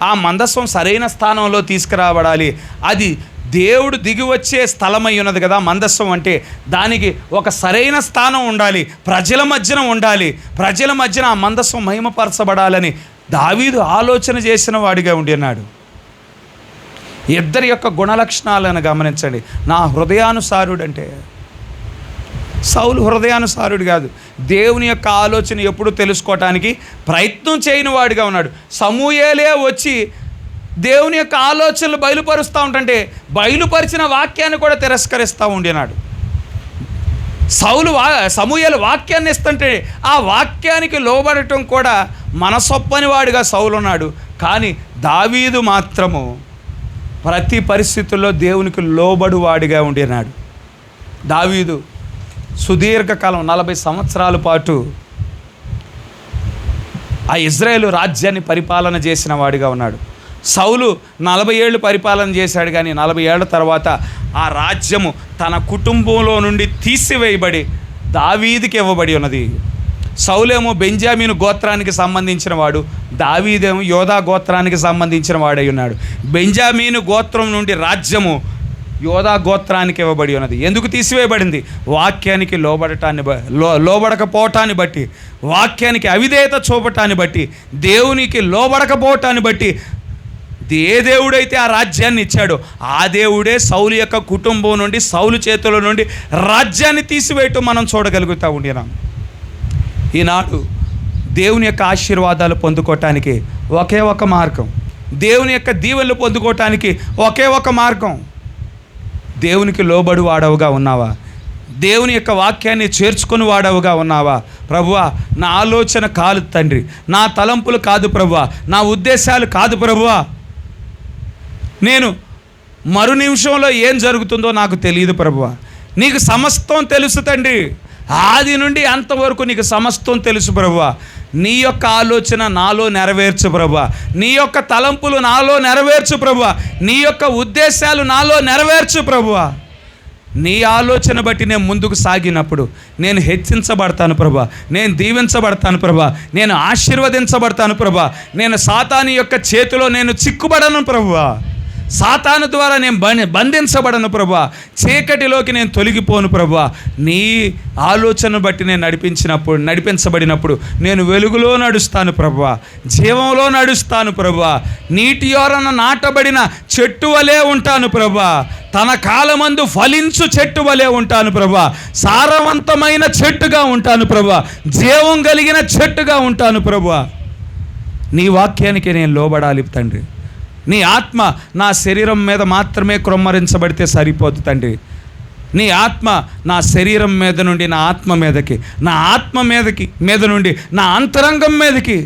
ఆ మందసం సరైన స్థానంలో తీసుకురాబడాలి, అది దేవుడు దిగి వచ్చే స్థలమై ఉన్నది కదా మందస్సం అంటే, దానికి ఒక సరైన స్థానం ఉండాలి, ప్రజల మధ్యన ఉండాలి, ప్రజల మధ్యన ఆ మందస్సం మహిమపరచబడాలని దావీదు ఆలోచన చేసిన వాడిగా ఉండినాడు. ఇద్దరి యొక్క గుణలక్షణాలను గమనించండి. నా హృదయానుసారుడు అంటే సౌలు హృదయానుసారుడు కాదు, దేవుని యొక్క ఆలోచన ఎప్పుడు తెలుసుకోవటానికి ప్రయత్నం చేయని వాడిగా ఉన్నాడు. సమూయేలే వచ్చి దేవుని యొక్క ఆలోచనలు బయలుపరుస్తూ ఉంటుంటే బయలుపరిచిన వాక్యాన్ని కూడా తిరస్కరిస్తూ ఉండినాడు. సమూయేలు వాక్యాన్ని ఇస్తుంటే ఆ వాక్యానికి లోబడటం కూడా మనసొప్పని వాడిగా సౌలు ఉన్నాడు. కానీ దావీదు మాత్రము ప్రతి పరిస్థితుల్లో దేవునికి లోబడు వాడిగా ఉండినాడు. దావీదు సుదీర్ఘకాలం 40 సంవత్సరాల పాటు ఆ ఇజ్రాయేలు రాజ్యాన్ని పరిపాలన చేసిన వాడిగా ఉన్నాడు. సౌలు 40 ఏళ్ళు పరిపాలన చేశాడు. కానీ 40 ఏళ్ల తర్వాత ఆ రాజ్యము తన కుటుంబంలో నుండి తీసివేయబడి దావీదుకి ఇవ్వబడి ఉన్నది. సౌలేమో బెంజామీను గోత్రానికి సంబంధించిన వాడు, దావీదేమో యోధా గోత్రానికి సంబంధించిన వాడై ఉన్నాడు. బెంజామీను గోత్రం నుండి రాజ్యము యోధా గోత్రానికి ఇవ్వబడి ఉన్నది. ఎందుకు తీసివేయబడింది? వాక్యానికి లోబడకపోవటాన్ని బట్టి, వాక్యానికి అవిధేయత చూపటాన్ని బట్టి, దేవునికి లోబడకపోవటాన్ని బట్టి. ఏ దేవుడైతే ఆ రాజ్యాన్ని ఇచ్చాడో ఆ దేవుడే సౌలు యొక్క కుటుంబం నుండి, సౌలు చేతుల నుండి రాజ్యాన్ని తీసివేయటం మనం చూడగలుగుతూ ఉండినాం. ఈనాడు దేవుని యొక్క ఆశీర్వాదాలు పొందుకోవటానికి ఒకే ఒక మార్గం, దేవుని యొక్క దీవెనలు పొందుకోవటానికి ఒకే ఒక మార్గం. దేవునికి లోబడి వాడవుగా ఉన్నావా? దేవుని యొక్క వాక్యాన్ని చేర్చుకొని వాడవుగా ఉన్నావా? ప్రభువా, నా ఆలోచన కాదు తండ్రి, నా తలంపులు కాదు ప్రభువా, నా ఉద్దేశాలు కాదు ప్రభువా, నేను మరు నిమిషంలో ఏం జరుగుతుందో నాకు తెలియదు ప్రభువా, నీకు సమస్తం తెలుసు తండ్రి. ఆది నుండి అంతవరకు నీకు సమస్తం తెలుసు ప్రభువా. నీ యొక్క ఆలోచన నాలో నెరవేర్చు ప్రభువా. నీ యొక్క తలంపులు నాలో నెరవేర్చు ప్రభువా. నీ యొక్క ఉద్దేశాలు నాలో నెరవేర్చు ప్రభువా. నీ ఆలోచన బట్టి నేను ముందుకు సాగినప్పుడు నేను హెచ్చించబడతాను ప్రభా, నేను దీవించబడతాను ప్రభా, నేను ఆశీర్వదించబడతాను ప్రభా. నేను సాతాను యొక్క చేతిలో నేను చిక్కుబడను ప్రభువా. సాతాను ద్వారా నేను బంధించబడను ప్రభువా. చీకటిలోకి నేను తొలగిపోను ప్రభువా. నీ ఆలోచన బట్టి నేను నడిపించబడినప్పుడు నేను వెలుగులో నడుస్తాను ప్రభువా, జీవంలో నడుస్తాను ప్రభువా. నీటి యోరన నాటబడిన చెట్టు వలె ఉంటాను ప్రభువా. తన కాలమందు ఫలించు చెట్టు వలె ఉంటాను ప్రభువా. సారవంతమైన చెట్టుగా ఉంటాను ప్రభువా. జీవం కలిగిన చెట్టుగా ఉంటాను ప్రభువా. నీ వాక్యానికి నేను లోబడాలి తండ్రి. నీ ఆత్మ నా శరీరం మీద మాత్రమే క్రొమ్మరించబడితే సరిపోదు తండ్రి. నీ ఆత్మ నా శరీరం మీద నుండి నా ఆత్మ మీదకి, నా ఆత్మ మీద నుండి నా అంతరంగం మీదకి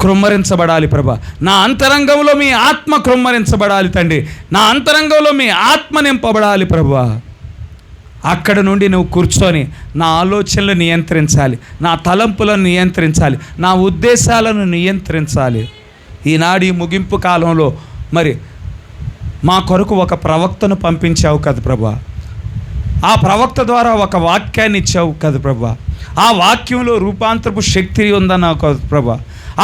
క్రొమ్మరించబడాలి ప్రభా. నా అంతరంగంలో మీ ఆత్మ క్రొమ్మరించబడాలి తండ్రి. నా అంతరంగంలో మీ ఆత్మ నింపబడాలి ప్రభా. అక్కడ నుండి నువ్వు కూర్చొని నా ఆలోచనలు నియంత్రించాలి, నా తలంపులను నియంత్రించాలి, నా ఉద్దేశాలను నియంత్రించాలి. ఈనాడు ఈ ముగింపు కాలంలో మరి మా కొరకు ఒక ప్రవక్తను పంపించావు కదా ప్రభా. ఆ ప్రవక్త ద్వారా ఒక వాక్యాన్ని ఇచ్చావు కదా ప్రభా. ఆ వాక్యంలో రూపాంతరపు శక్తి ఉందన్నావు కదా ప్రభా.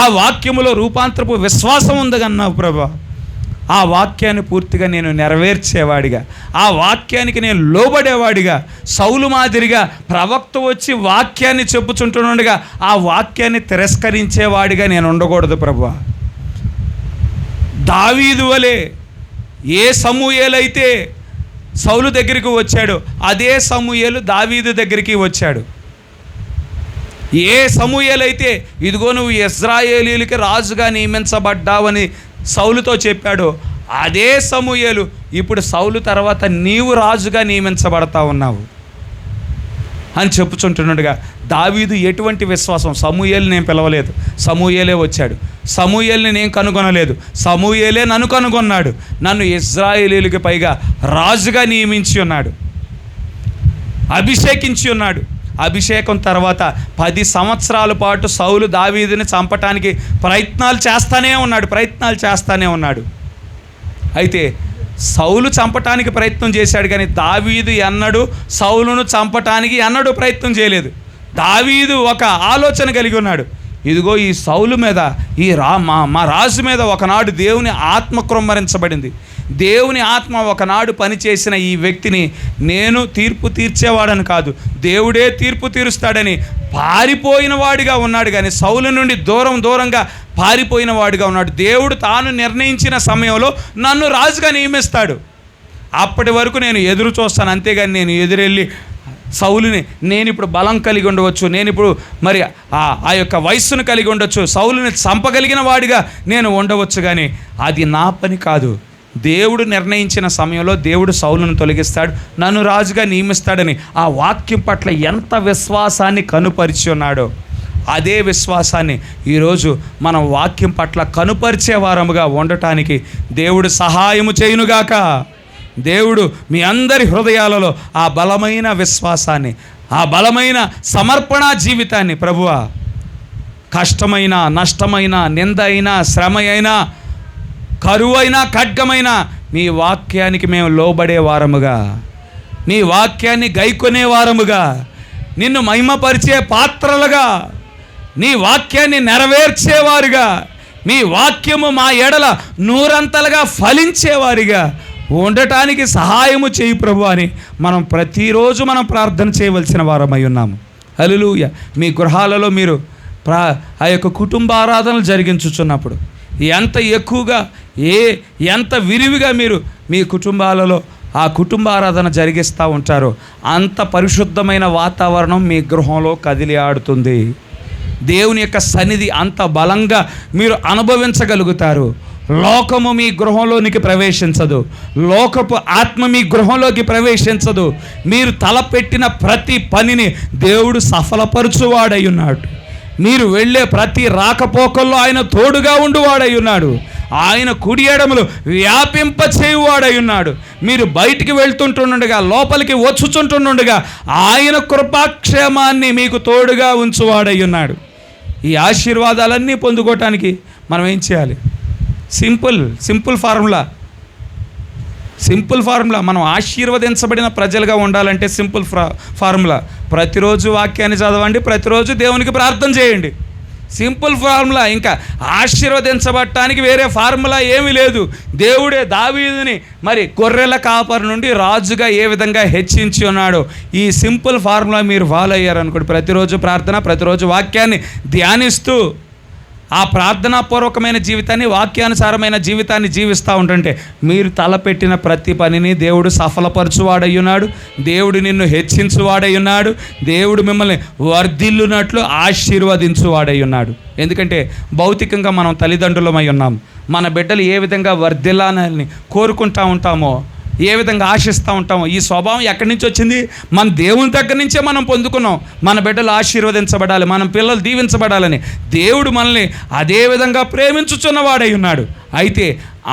ఆ వాక్యములో రూపాంతరపు విశ్వాసం ఉందన్నావు ప్రభా. ఆ వాక్యాన్ని పూర్తిగా నేను నెరవేర్చేవాడిగా, ఆ వాక్యానికి నేను లోబడేవాడిగా, సౌలు మాదిరిగా ప్రవక్త వచ్చి వాక్యాన్ని చెప్పుచుంటుండగా ఆ వాక్యాన్ని తిరస్కరించేవాడిగా నేను ఉండకూడదు ప్రభువా. దావీదు వలె ఏ సమూయేలైతే సౌలు దగ్గరికి వచ్చాడు అదే సమూయేలు దావీదు దగ్గరికి వచ్చాడు. ఏ సమూయేలైతే ఇదిగో నువ్వు ఇశ్రాయేలీయులకి రాజుగా నియమించబడ్డావని సౌలుతో చెప్పాడో అదే సమూయేలు ఇప్పుడు సౌలు తర్వాత నీవు రాజుగా నియమించబడతా ఉన్నావు అని చెప్పుచుంటున్నాడుగా. దావీదు ఎటువంటి విశ్వాసం, సమూయేలు నేను పిలవలేదు, సమూయేలే వచ్చాడు. సమూయేల్ని నేను కనుగొనలేదు, సమూయేలే నన్ను కనుగొన్నాడు. నన్ను ఇశ్రాయేలీయులకి పైగా రాజుగా నియమించి ఉన్నాడు, అభిషేకించి ఉన్నాడు. అభిషేకం తర్వాత 10 సంవత్సరాల పాటు సౌలు దావీదుని చంపటానికి ప్రయత్నాలు చేస్తానే ఉన్నాడు. అయితే సౌలు చంపటానికి ప్రయత్నం చేశాడు, కానీ దావీదు ఎన్నడూ సౌలును చంపటానికి ఎన్నడూ ప్రయత్నం చేయలేదు. దావీదు ఒక ఆలోచన కలిగి ఉన్నాడు. ఇదిగో ఈ సౌలు మీద, మా రాజు మీద ఒకనాడు దేవుని ఆత్మ క్రొమ్మరించబడింది. దేవుని ఆత్మ ఒకనాడు పనిచేసిన ఈ వ్యక్తిని నేను తీర్పు తీర్చేవాడని కాదు, దేవుడే తీర్పు తీరుస్తాడని పారిపోయిన వాడిగా ఉన్నాడు. కానీ సౌలు నుండి దూరంగా పారిపోయిన వాడిగా ఉన్నాడు. దేవుడు తాను నిర్ణయించిన సమయంలో నన్ను రాజుగా నియమిస్తాడు. అప్పటి వరకు నేను ఎదురు చూస్తాను, అంతేగాని నేను ఎదురెళ్ళి సౌలుని నేను ఇప్పుడు బలం కలిగి ఉండవచ్చు, నేను ఇప్పుడు మరి ఆ యొక్క వయస్సును కలిగి ఉండొచ్చు, సౌలుని చంపగలిగిన వాడిగా నేను ఉండవచ్చు, కానీ అది నా పని కాదు. దేవుడు నిర్ణయించిన సమయంలో దేవుడు సౌలును తొలగిస్తాడు, నన్ను రాజుగా నియమిస్తాడని ఆ వాక్యం పట్ల ఎంత విశ్వాసాన్ని కనుపరిచి ఉన్నాడో అదే విశ్వాసాన్ని ఈరోజు మనం వాక్యం పట్ల కనుపరిచే వారముగా ఉండటానికి దేవుడు సహాయము చేయునుగాక. దేవుడు మీ అందరి హృదయాలలో ఆ బలమైన విశ్వాసాన్ని, ఆ బలమైన సమర్పణ జీవితాన్ని ప్రభువా, కష్టమైన, నష్టమైన, నింద అయినా, శ్రమ అయినా, కరువైనా, ఖడ్గమైన మీ వాక్యానికి మేము లోబడే వారముగా, మీ వాక్యాన్ని గైకొనే వారముగా, నిన్ను మహిమపరిచే పాత్రలుగా, నీ వాక్యాన్ని నెరవేర్చేవారుగా, మీ వాక్యము మా ఎడల 100 ఫలించేవారిగా ఉండటానికి సహాయము చేయి ప్రభు అని మనం ప్రతిరోజు ప్రార్థన చేయవలసిన వారమై ఉన్నాము. హల్లెలూయా. మీ గృహాలలో మీరు ఆ యొక్క కుటుంబ ఆరాధనలు జరిగించుచున్నప్పుడు ఎంత ఎక్కువగా ఎంత విరివిగా మీరు మీ కుటుంబాలలో ఆ కుటుంబ ఆరాధన జరిగిస్తూ ఉంటారో అంత పరిశుద్ధమైన వాతావరణం మీ గృహంలో కదిలి ఆడుతుంది. దేవుని యొక్క సన్నిధి అంత బలంగా మీరు అనుభవించగలుగుతారు. లోకము మీ గృహంలోనికి ప్రవేశించదు, లోకపు ఆత్మ మీ గృహంలోకి ప్రవేశించదు. మీరు తలపెట్టిన ప్రతి పనిని దేవుడు సఫలపరచువాడై ఉన్నాడు. మీరు వెళ్ళే ప్రతి రాకపోకల్లో ఆయన తోడుగా ఉండువాడై ఉన్నాడు. ఆయన కుడి ఎడమలు వ్యాపింపచేయువాడై ఉన్నాడు. మీరు బయటికి వెళ్తుంటుండగా, లోపలికి వచ్చుచుంటుండగా ఆయన కృపాక్షేమాన్ని మీకు తోడుగా ఉంచువాడై ఉన్నాడు. ఈ ఆశీర్వాదాలన్నీ పొందుకోవటానికి మనం ఏం చేయాలి? Simple formula. మనం ఆశీర్వదించబడిన ప్రజలుగా ఉండాలంటే సింపుల్ ఫార్ములా. ప్రతిరోజు వాక్యాన్ని చదవండి, ప్రతిరోజు దేవునికి ప్రార్థన చేయండి. Simple formula. ఇంకా ఆశీర్వదించబడటానికి వేరే ఫార్ములా ఏమీ లేదు. దేవుడే దావీదుని మరి గొర్రెల కాపరి నుండి రాజుగా ఏ విధంగా హెచ్చించి ఉన్నాడో ఈ సింపుల్ ఫార్ములా మీరు ఫాలో అయ్యారనుకోండి, ప్రతిరోజు ప్రార్థన, ప్రతిరోజు వాక్యాన్ని ధ్యానిస్తూ ఆ ప్రార్థనాపూర్వకమైన జీవితాన్ని, వాక్యానుసారమైన జీవితాన్ని జీవిస్తూ ఉంటుంటే మీరు తలపెట్టిన ప్రతి పనిని దేవుడు సఫలపరచువాడై ఉన్నాడు. దేవుడు నిన్ను హెచ్చించువాడై ఉన్నాడు. దేవుడు మిమ్మల్ని వర్ధిల్లునట్లు ఆశీర్వదించువాడై ఉన్నాడు. ఎందుకంటే భౌతికంగా మనం తల్లిదండ్రులమై ఉన్నాం. మన బిడ్డలు ఏ విధంగా వర్ధిల్లాలని కోరుకుంటూ ఉంటామో, ఏ విధంగా ఆశిస్తూ ఉంటామో, ఈ స్వభావం ఎక్కడి నుంచి వచ్చింది? మన దేవుని దగ్గర నుంచే మనం పొందుకున్నాం. మన బిడ్డలు ఆశీర్వదించబడాలి, మన పిల్లలు దీవించబడాలని దేవుడు మనల్ని అదే విధంగా ప్రేమించుచున్నవాడై ఉన్నాడు. అయితే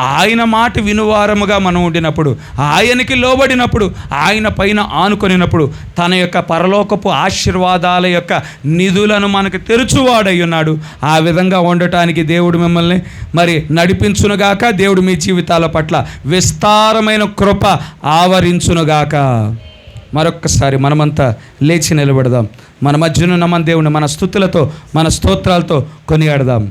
ఆయన మాట వినువారముగా మనం ఉండినప్పుడు, ఆయనకి లోబడినప్పుడు, ఆయన పైన ఆనుకొనినప్పుడు తన యొక్క పరలోకపు ఆశీర్వాదాల యొక్క నిధులను మనకు తెరుచువాడై ఉన్నాడు. ఆ విధంగా ఉండటానికి దేవుడు మిమ్మల్ని మరి నడిపించునుగాక. దేవుడు మీ జీవితాల పట్ల విస్తారమైన కృప ఆవరించునుగాక. మరొక్కసారి మనమంతా లేచి నిలబడదాం. మన మధ్యనున్న మన దేవుని మన స్తుతులతో, మన స్తోత్రాలతో కొనియాడదాం.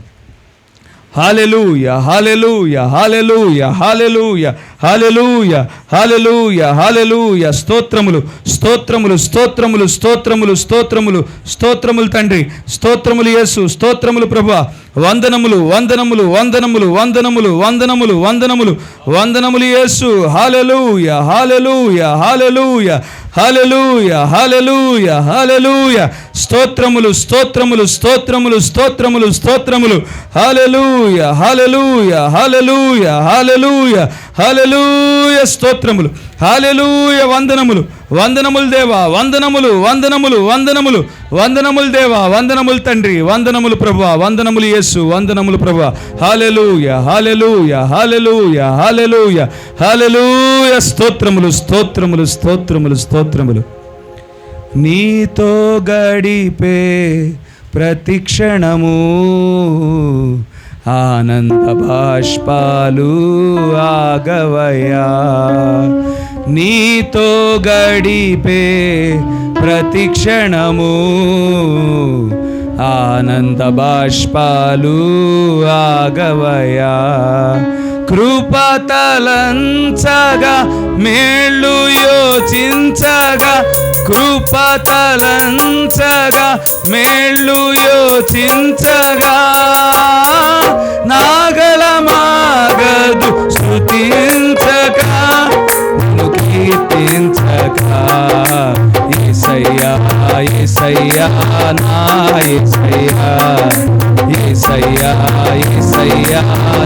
హల్లెలూయా, హల్లెలూయా, హల్లెలూయా, హల్లెలూయా, హల్లెలూయా, హల్లెలూయా, హల్లెలూయా. స్తోత్రములు, స్తోత్రములు, స్తోత్రములు, స్తోత్రములు, స్తోత్రములు, స్తోత్రములు తండ్రి, స్తోత్రములు యేసు, స్తోత్రములు ప్రభువా. వందనములు, వందనములు, వందనములు, వందనములు, వందనములు, వందనములు, వందనములు యేసు. హల్లెలూయా, హల్లెలూయా, హల్లెలూయా, హల్లెలూయా, హల్లెలూయా, హల్లెలూయా. స్తోత్రములు, స్తోత్రములు, స్తోత్రములు, స్తోత్రములు, స్తోత్రములు. హల్లెలూయా, హల్లెలూయా, హల్లెలూయా, హల్లెలూయా, హల్లెలూయా. స్తోత్రములు, హల్లెలూయా. వందనములు, వందనములు దేవా, వందనములు, వందనములు, వందనములు, వందనములు దేవా, వందనములు తండ్రి, వందనములు ప్రభువా, వందనములు యేసు, వందనములు ప్రభువా. హల్లెలూయా, హల్లెలూయా, హల్లెలూయా, హల్లెలూయా, హల్లెలూయా. స్తోత్రములు, స్తోత్రములు, స్తోత్రములు, స్తోత్రములు. నీతో గడిపే ప్రతిక్షణము ఆనంద బాష్పాలు ఆగవయ్యా. నీతో గడిపే ప్రతిక్షణము ఆనంద బాష్పాలు ఆగవయ్యా. కృపతలంచగా మేళ్ళు యోచించగా, కృపతలంచగా మేళ్ళు యోచించగా, నాగలమాగదు స్తుతించగా, కీర్తించగా. యేసయ్యా, యేసయ్యా, నా యేసయ్యా, యేసయ్యా, యేసయ్యా,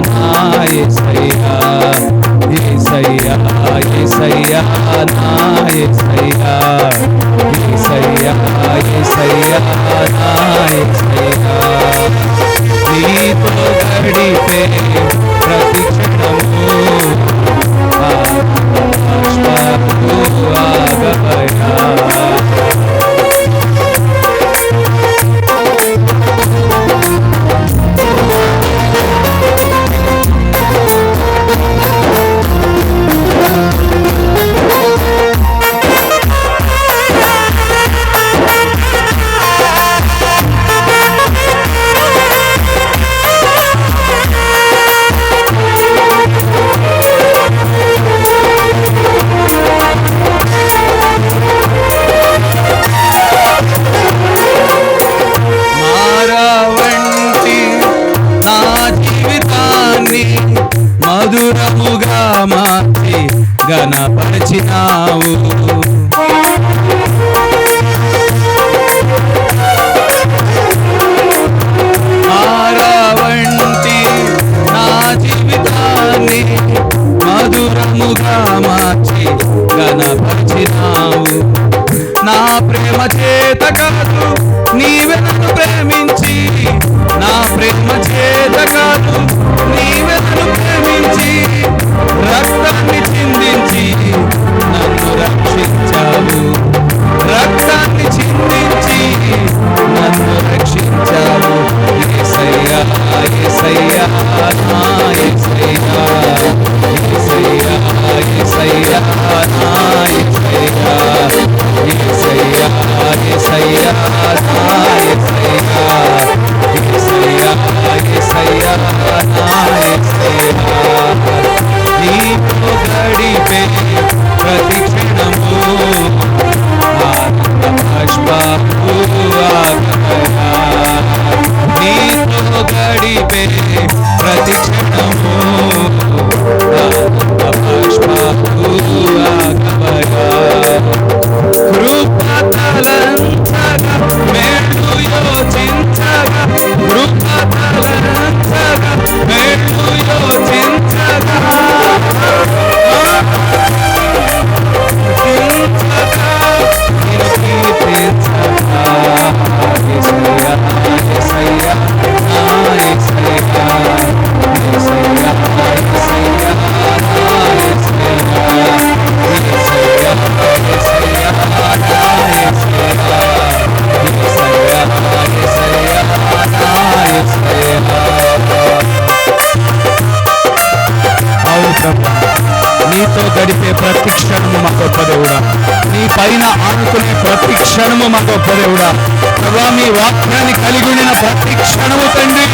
నా యేసయ్యా, యేసయ్యా, యేసయ్యా, నా యేసయ్యా, యేసయ్యా, యేసయ్యా, నా యేసయ్యా. నీతో గడిపే ప్రతిక్షణము ఆగవయ్యా. మధురముగా మార్చి ఘనపరిచినావు. మారవంటి నా జీవితాన్ని మధురముగా మార్చి ఘనపరిచినావు. నా ప్రేమ చేత కాదు, నీవే నన్ను ప్రేమించి, నా ప్రేమ చేత చేత కాదు, నీవే నన్ను ప్రేమించి రక్తాన్ని చిందించి నన్ను రక్షించావు. రక్తాన్ని చిందించి నన్ను రక్షించావు. యేసయ్యా యేసయ్యా నా యేసయ్యా, యేసయ్యా యేసయ్యా నా యేసయ్యా, యేసయ్యా యేసయ్యా నా యేసయ్యా, యేసయ్యా యేసయ్యా నా యేసయ్యా. నీతో గడిపే ప్రతి క్షణము ఆనంద బాష్పాలు ఆగమనా. నీతో గడిపే ప్రతి క్షణము ఆనంద బాష్పాలు ఆగమనా. కృపతలంచగా మేళ్ళు యోచించగా, కృపతలంచగా మేళ్ళు యోచించగా, నీతో గడిపే ప్రతి క్షణము మా గొప్ప దేవుడా, నీ పైన ఆనుకునే ప్రతి క్షణము మా గొప్ప దేవుడా. ప్రభువా, మీ వాక్యాన్ని కలిగి ఉండిన ప్రతి క్షణము తండ్రి,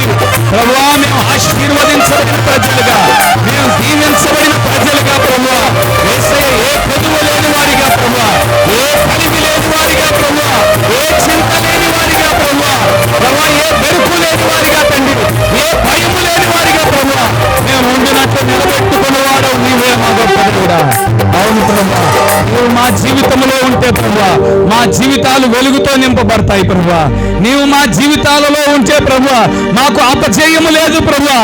ప్రభువా మేము ఆశీర్వదించబడిన ప్రజలుగా, మేము దీవించబడిన ప్రజలుగా ప్రభువా, యేసయ్య ఏ పొదువు లేని వారిగా ప్రభువా, ఏ కలిగి లేని వారిగా ప్రభువా, ఏ చింత లేని వారిగా ప్రభువా, ప్రభువా ఏ బెరుకు లేని వారిగా తండ్రి, ఏ భయము లేని వారిగా ప్రభువా మేము ఉండినట్లు నిలబెట్టుకునేవాడు నీవే మా గొప్ప దేవుడా. అవును ప్రభువా, నువ్వు మా జీవితంలో ఉంటే ప్రభువా మా జీవితాలు వెలుగుతో నింపబడతాయి ప్రభువా. నీవు మా జీవితాలలో ఉంటే ప్రభువా మాకు అపజయము లేదు ప్రభువా.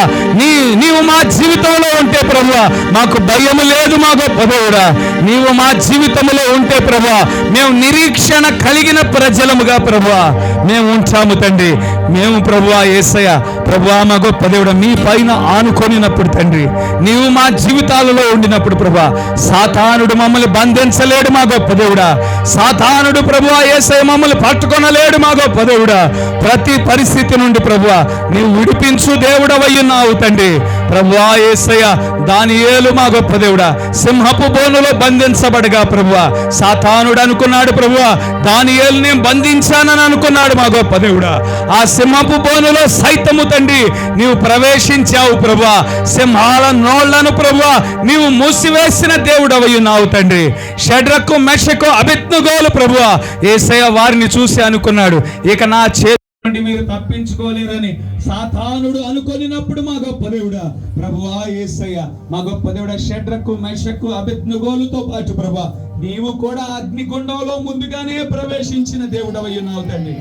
నీవు మా జీవితంలో ఉంటే ప్రభువా మాకు భయము లేదు మా గొప్ప దేవుడా. నీవు మా జీవితంలో ఉంటే ప్రభువా మేము నిరీక్షణ కలిగిన ప్రజలముగా ప్రభువా మేము ఉంటాము తండ్రి. మేము ప్రభువా యేసయ్య ప్రభువా మా గొప్ప దేవుడా మీ పైన ఆనుకొనినప్పుడు తండ్రి, నీవు మా జీవితాలలో ఉండినప్పుడు ప్రభువా సాతానుడు మమ్మల్ని బంధించలేడు మా గొప్ప దేవుడా. సాతానుడు ప్రభువా యేసయ్య మమ్మల్ని పట్టుకొనలేడు మా గొప్ప దేవుడా. ప్రతి పరిస్థితి నుండి ప్రభువా నీవు విడిపించు దేవుడవయ్యున్నావు తండ్రి. ప్రభువా యేసయ్య దానియేలు మా గొప్ప దేవుడా సింహపు బోనులో బంధించబడగా ప్రభువా సాతానుడు అనుకున్నాడు ప్రభువా దానియేలు నేను బంధించానని అనుకున్నాడు మా గొప్ప దేవుడా. ఆ సింహపు బోనులో సైతము తండ్రి నీవు ప్రవేశించావు ప్రభువా. సింహాల నోళ్లను ప్రభువా నీవు మూసివేసిన దేవుడవయ్యున్నావు తండ్రి. షడ్రకు మెషకు అబేద్నెగోలు ప్రభువా యేసయ్య వారిని చూసి అనుకున్నాడు, ఇక నా చేతి నుండి మీరు తప్పించుకోలేరని సాతానుడు అనుకొనినప్పుడు మా గొప్ప దేవుడా ప్రభువా యేసయ్య మా గొప్ప దేవుడా షడ్రకు మెషకు అబేద్నెగోలుతో పాటు ప్రభువా నీవు కూడా అగ్నిగుండంలో ముందుగానే ప్రవేశించిన దేవుడవయ్యున్నావు తండ్రి.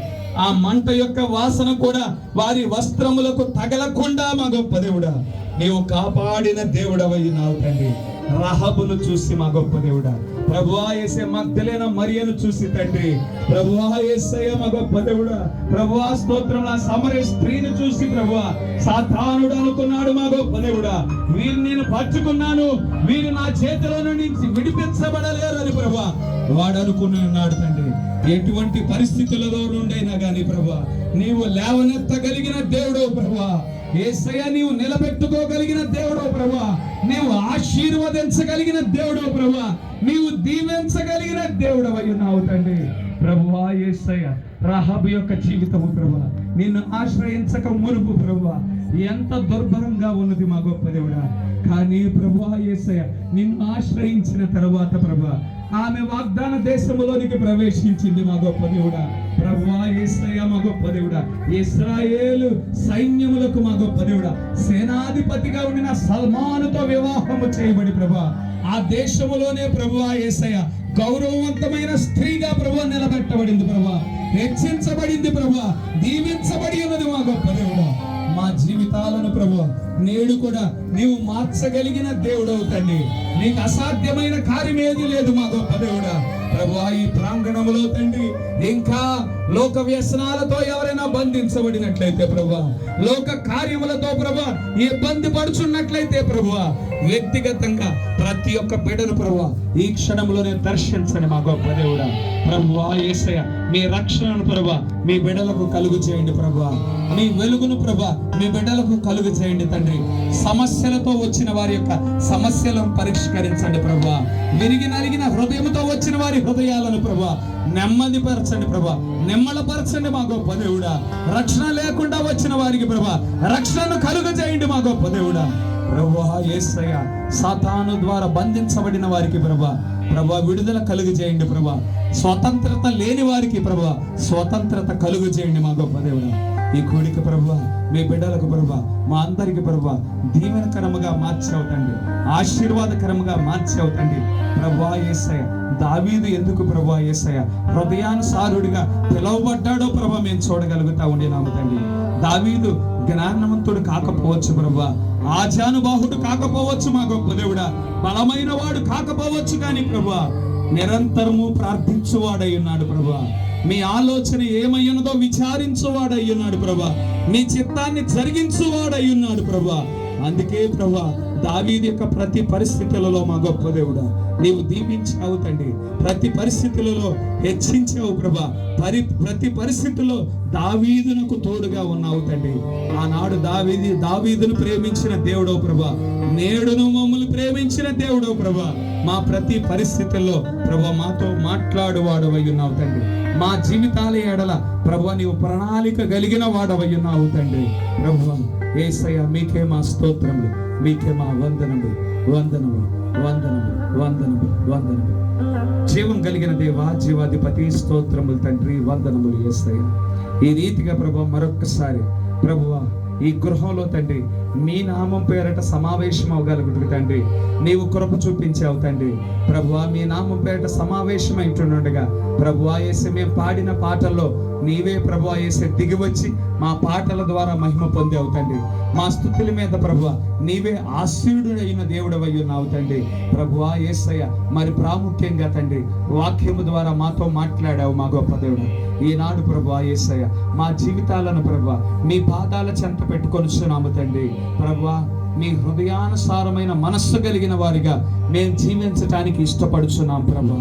ఆ మంట యొక్క వాసన కూడా వారి వస్త్రములకు తగలకుండా మా గొప్ప దేవుడా నీవు కాపాడిన దేవుడవయ్యున్నావు తండ్రి. రహబును చూసి మా గొప్ప దేవుడా ప్రభువా యేసయ్య మగ్దలేన మరియను చూసి తండ్రి ప్రభువా యేసయ్య మా గొప్ప దేవుడా ప్రభువా స్తోత్రం ఆ సమరయ స్త్రీని చూసి ప్రభువా సాతానుడు అనుకున్నాడు మా గొప్ప దేవుడా వీరు నేను పట్టుకున్నాను, వీరు నా చేతిలో నుంచి విడిపించబడలేరు అని ప్రభువా వాడు అనుకుని ఉన్నాడు తండ్రి. ఎటువంటి పరిస్థితులలో నుండైనా గాని ప్రభువా నీవు లేవనెత్తగలిగిన దేవుడో ప్రభువా యేసయ్య నీవు నిలబెట్టుకోగలిగిన దేవుడో ప్రభువా, నీవు ఆశీర్వదించగలిగిన దేవుడో ప్రభువా, నీవు దీవించగలిగిన దేవుడవయ్యున్నావు తండ్రి. ప్రభువా యేసయ్య రహబు యొక్క జీవితము ప్రభువా నిన్ను ఆశ్రయించక మునుపు ప్రభువా ఎంత దుర్భరంగా ఉన్నది మా గొప్ప దేవుడా. కానీ ప్రభువా యేసయ్య నిన్ను ఆశ్రయించిన తరువాత ప్రభువా ఆమె వాగ్దాన దేశములోనికి ప్రవేశించింది మా గొప్ప దేవుడా. ప్రభువా యేసయ్య మా గొప్ప దేవుడా ఇశ్రాయేలు సైన్యములకు మా గొప్ప దేవుడా సేనాధిపతిగా ఉండిన సల్మానుతో వివాహము చేయబడి ప్రభువా ఆ దేశములోనే ప్రభువా యేసయ్య గౌరవవంతమైన స్త్రీగా ప్రభువా నిలబెట్టబడింది ప్రభువా, హెచ్చించబడింది ప్రభువా, దీవించబడి ఉన్నది మా గొప్ప దేవుడా. మా జీవితాలను ప్రభువా నేడు కూడా నీవు మార్చగలిగిన దేవుడవు తండ్రి. నీకు అసాధ్యమైన కార్యం ఏది లేదు మా గొప్ప దేవుడా.
ప్రభువా ఈ ప్రాంగణంలో తండ్రి ఇంకా లోక వ్యసనాలతో ఎవరైనా బంధించబడినట్లయితే ప్రభువా, లోక కార్యములతో ప్రభువా ఇబ్బంది పడుచున్నట్లయితే ప్రభువా, వ్యక్తిగతంగా ప్రతి ఒక్క బిడ్డను ప్రభువా ఈ క్షణంలోనే దర్శించండి మా గొప్ప దేవుడా. ప్రభువా యేసయ్య మీ రక్షణను ప్రభువా మీ బిడ్డలకు కలుగు చేయండి ప్రభువా. మీ వెలుగును ప్రభువా మీ బిడ్డలకు కలుగు చేయండి తండ్రి. సమస్యలతో వచ్చిన వారి యొక్క సమస్యలను పరిష్కరించండి ప్రభువా. విరిగి నలిగిన హృదయంతో వచ్చిన వారి హృదయాలను ప్రభువా నెమ్మదిపరచండి ప్రభువా, నెమ్మలపరచండి మా గొప్ప దేవుడా. రక్షణ లేకుండా వచ్చిన వారికి ప్రభువా రక్షణను కలుగు చేయండి మా గొప్ప దేవుడా. ప్రభువా యేసయ్య సాతాను ద్వారా బంధించబడిన వారికి ప్రభువా విడుదల కలుగు చేయండి ప్రభువా. స్వతంత్రత లేని వారికి ప్రభువా స్వతంత్రత కలుగు చేయండి మా గొప్ప దేవుడా. ఈ కూడిక ప్రభువా మీ బిడ్డలకు ప్రభువా మా అందరికి ప్రభువా దీవెనకరముగా మార్చవుతండి, ఆశీర్వాదకరముగా మార్చవుతండి. ప్రభువా యేసయ్య దావీదు ఎందుకు ప్రభువా యేసయ్య హృదయానుసారుడిగా పిలువబడ్డాడో ప్రభువా మేము చూడగలుగుతా ఉండినాము తండ్రి. దావీదు జ్ఞానవంతుడు కాకపోవచ్చు ప్రభువా, ఆజానుబాహుడు కాకపోవచ్చు మా గొప్ప దేవుడా, బలమైన వాడు కాకపోవచ్చు కానీ ప్రభువా నిరంతరము ప్రార్థించువాడై ఉన్నాడు ప్రభువా. మీ ఆలోచన ఏమయ్యున్నదో విచారించువాడై ఉన్నాడు ప్రభువా. మీ చిత్తాన్ని జరిగించువాడై ఉన్నాడు ప్రభువా. అందుకే ప్రభువా దావీదు యొక్క ప్రతి పరిస్థితులలో మా గొప్ప దేవుడా నీవు దీవించావు తండ్రి. ప్రతి పరిస్థితులలో హెచ్చించావు ప్రభా. ప్రతి పరిస్థితుల్లో దావీదునకు తోడుగా ఉన్నావు తండ్రి. ఆనాడు దావీదును ప్రేమించిన దేవుడో ప్రభా, నేడును మమ్మల్ని ప్రేమించిన దేవుడో ప్రభా. మా ప్రతి పరిస్థితుల్లో ప్రభా మాతో మాట్లాడువాడవై ఉన్నావు తండ్రి. మా జీవితాల ఎడల ప్రభా నీవు ప్రణాళిక కలిగిన వాడవై ఉన్నావు తండ్రి. ప్రభువా యేసయ్య మీకే మా స్తోత్రములు, మీకే మా వందనములు, వందనములు, వందనములు, వందనములు, వందనములు. జీవం కలిగిన దేవా, జీవాధిపతి స్తోత్రములు తండ్రి, వందనములు యేసయ్య. ఈ రీతిగా ప్రభు మరొక్కసారి ప్రభువా ఈ గృహంలో తండ్రి మీ నామం పేరట సమావేశం అవగలుగుతుంది తండ్రి. నీవు కృప చూపించావు తండ్రి. ప్రభువా మీ నామం పేరట సమావేశం అయితుండగా ప్రభువా యేసే మేము పాడిన పాటల్లో నీవే ప్రభువా యేసే దిగి వచ్చి మా పాటల ద్వారా మహిమ పొందావు తండ్రి. మా స్తుతుల మీద ప్రభువా నీవే ఆశీర్వుడైన దేవుడవై ఉన్నావు తండ్రి. ప్రభువా యేసయ్య మరి ప్రాముఖ్యంగా తండ్రి వాక్యము ద్వారా మాతో మాట్లాడావు మా గొప్ప దేవుడు. ఈనాడు ప్రభువా యేసయ్య మా జీవితాలను ప్రభువా మీ పాదాల చెంత పెట్టుకొనిస్తున్నాము తండ్రి. ప్రభువా మీ హృదయానుసారమైన మనస్సు కలిగిన వారిగా మేము జీవించటానికి ఇష్టపడుతున్నాం ప్రభా.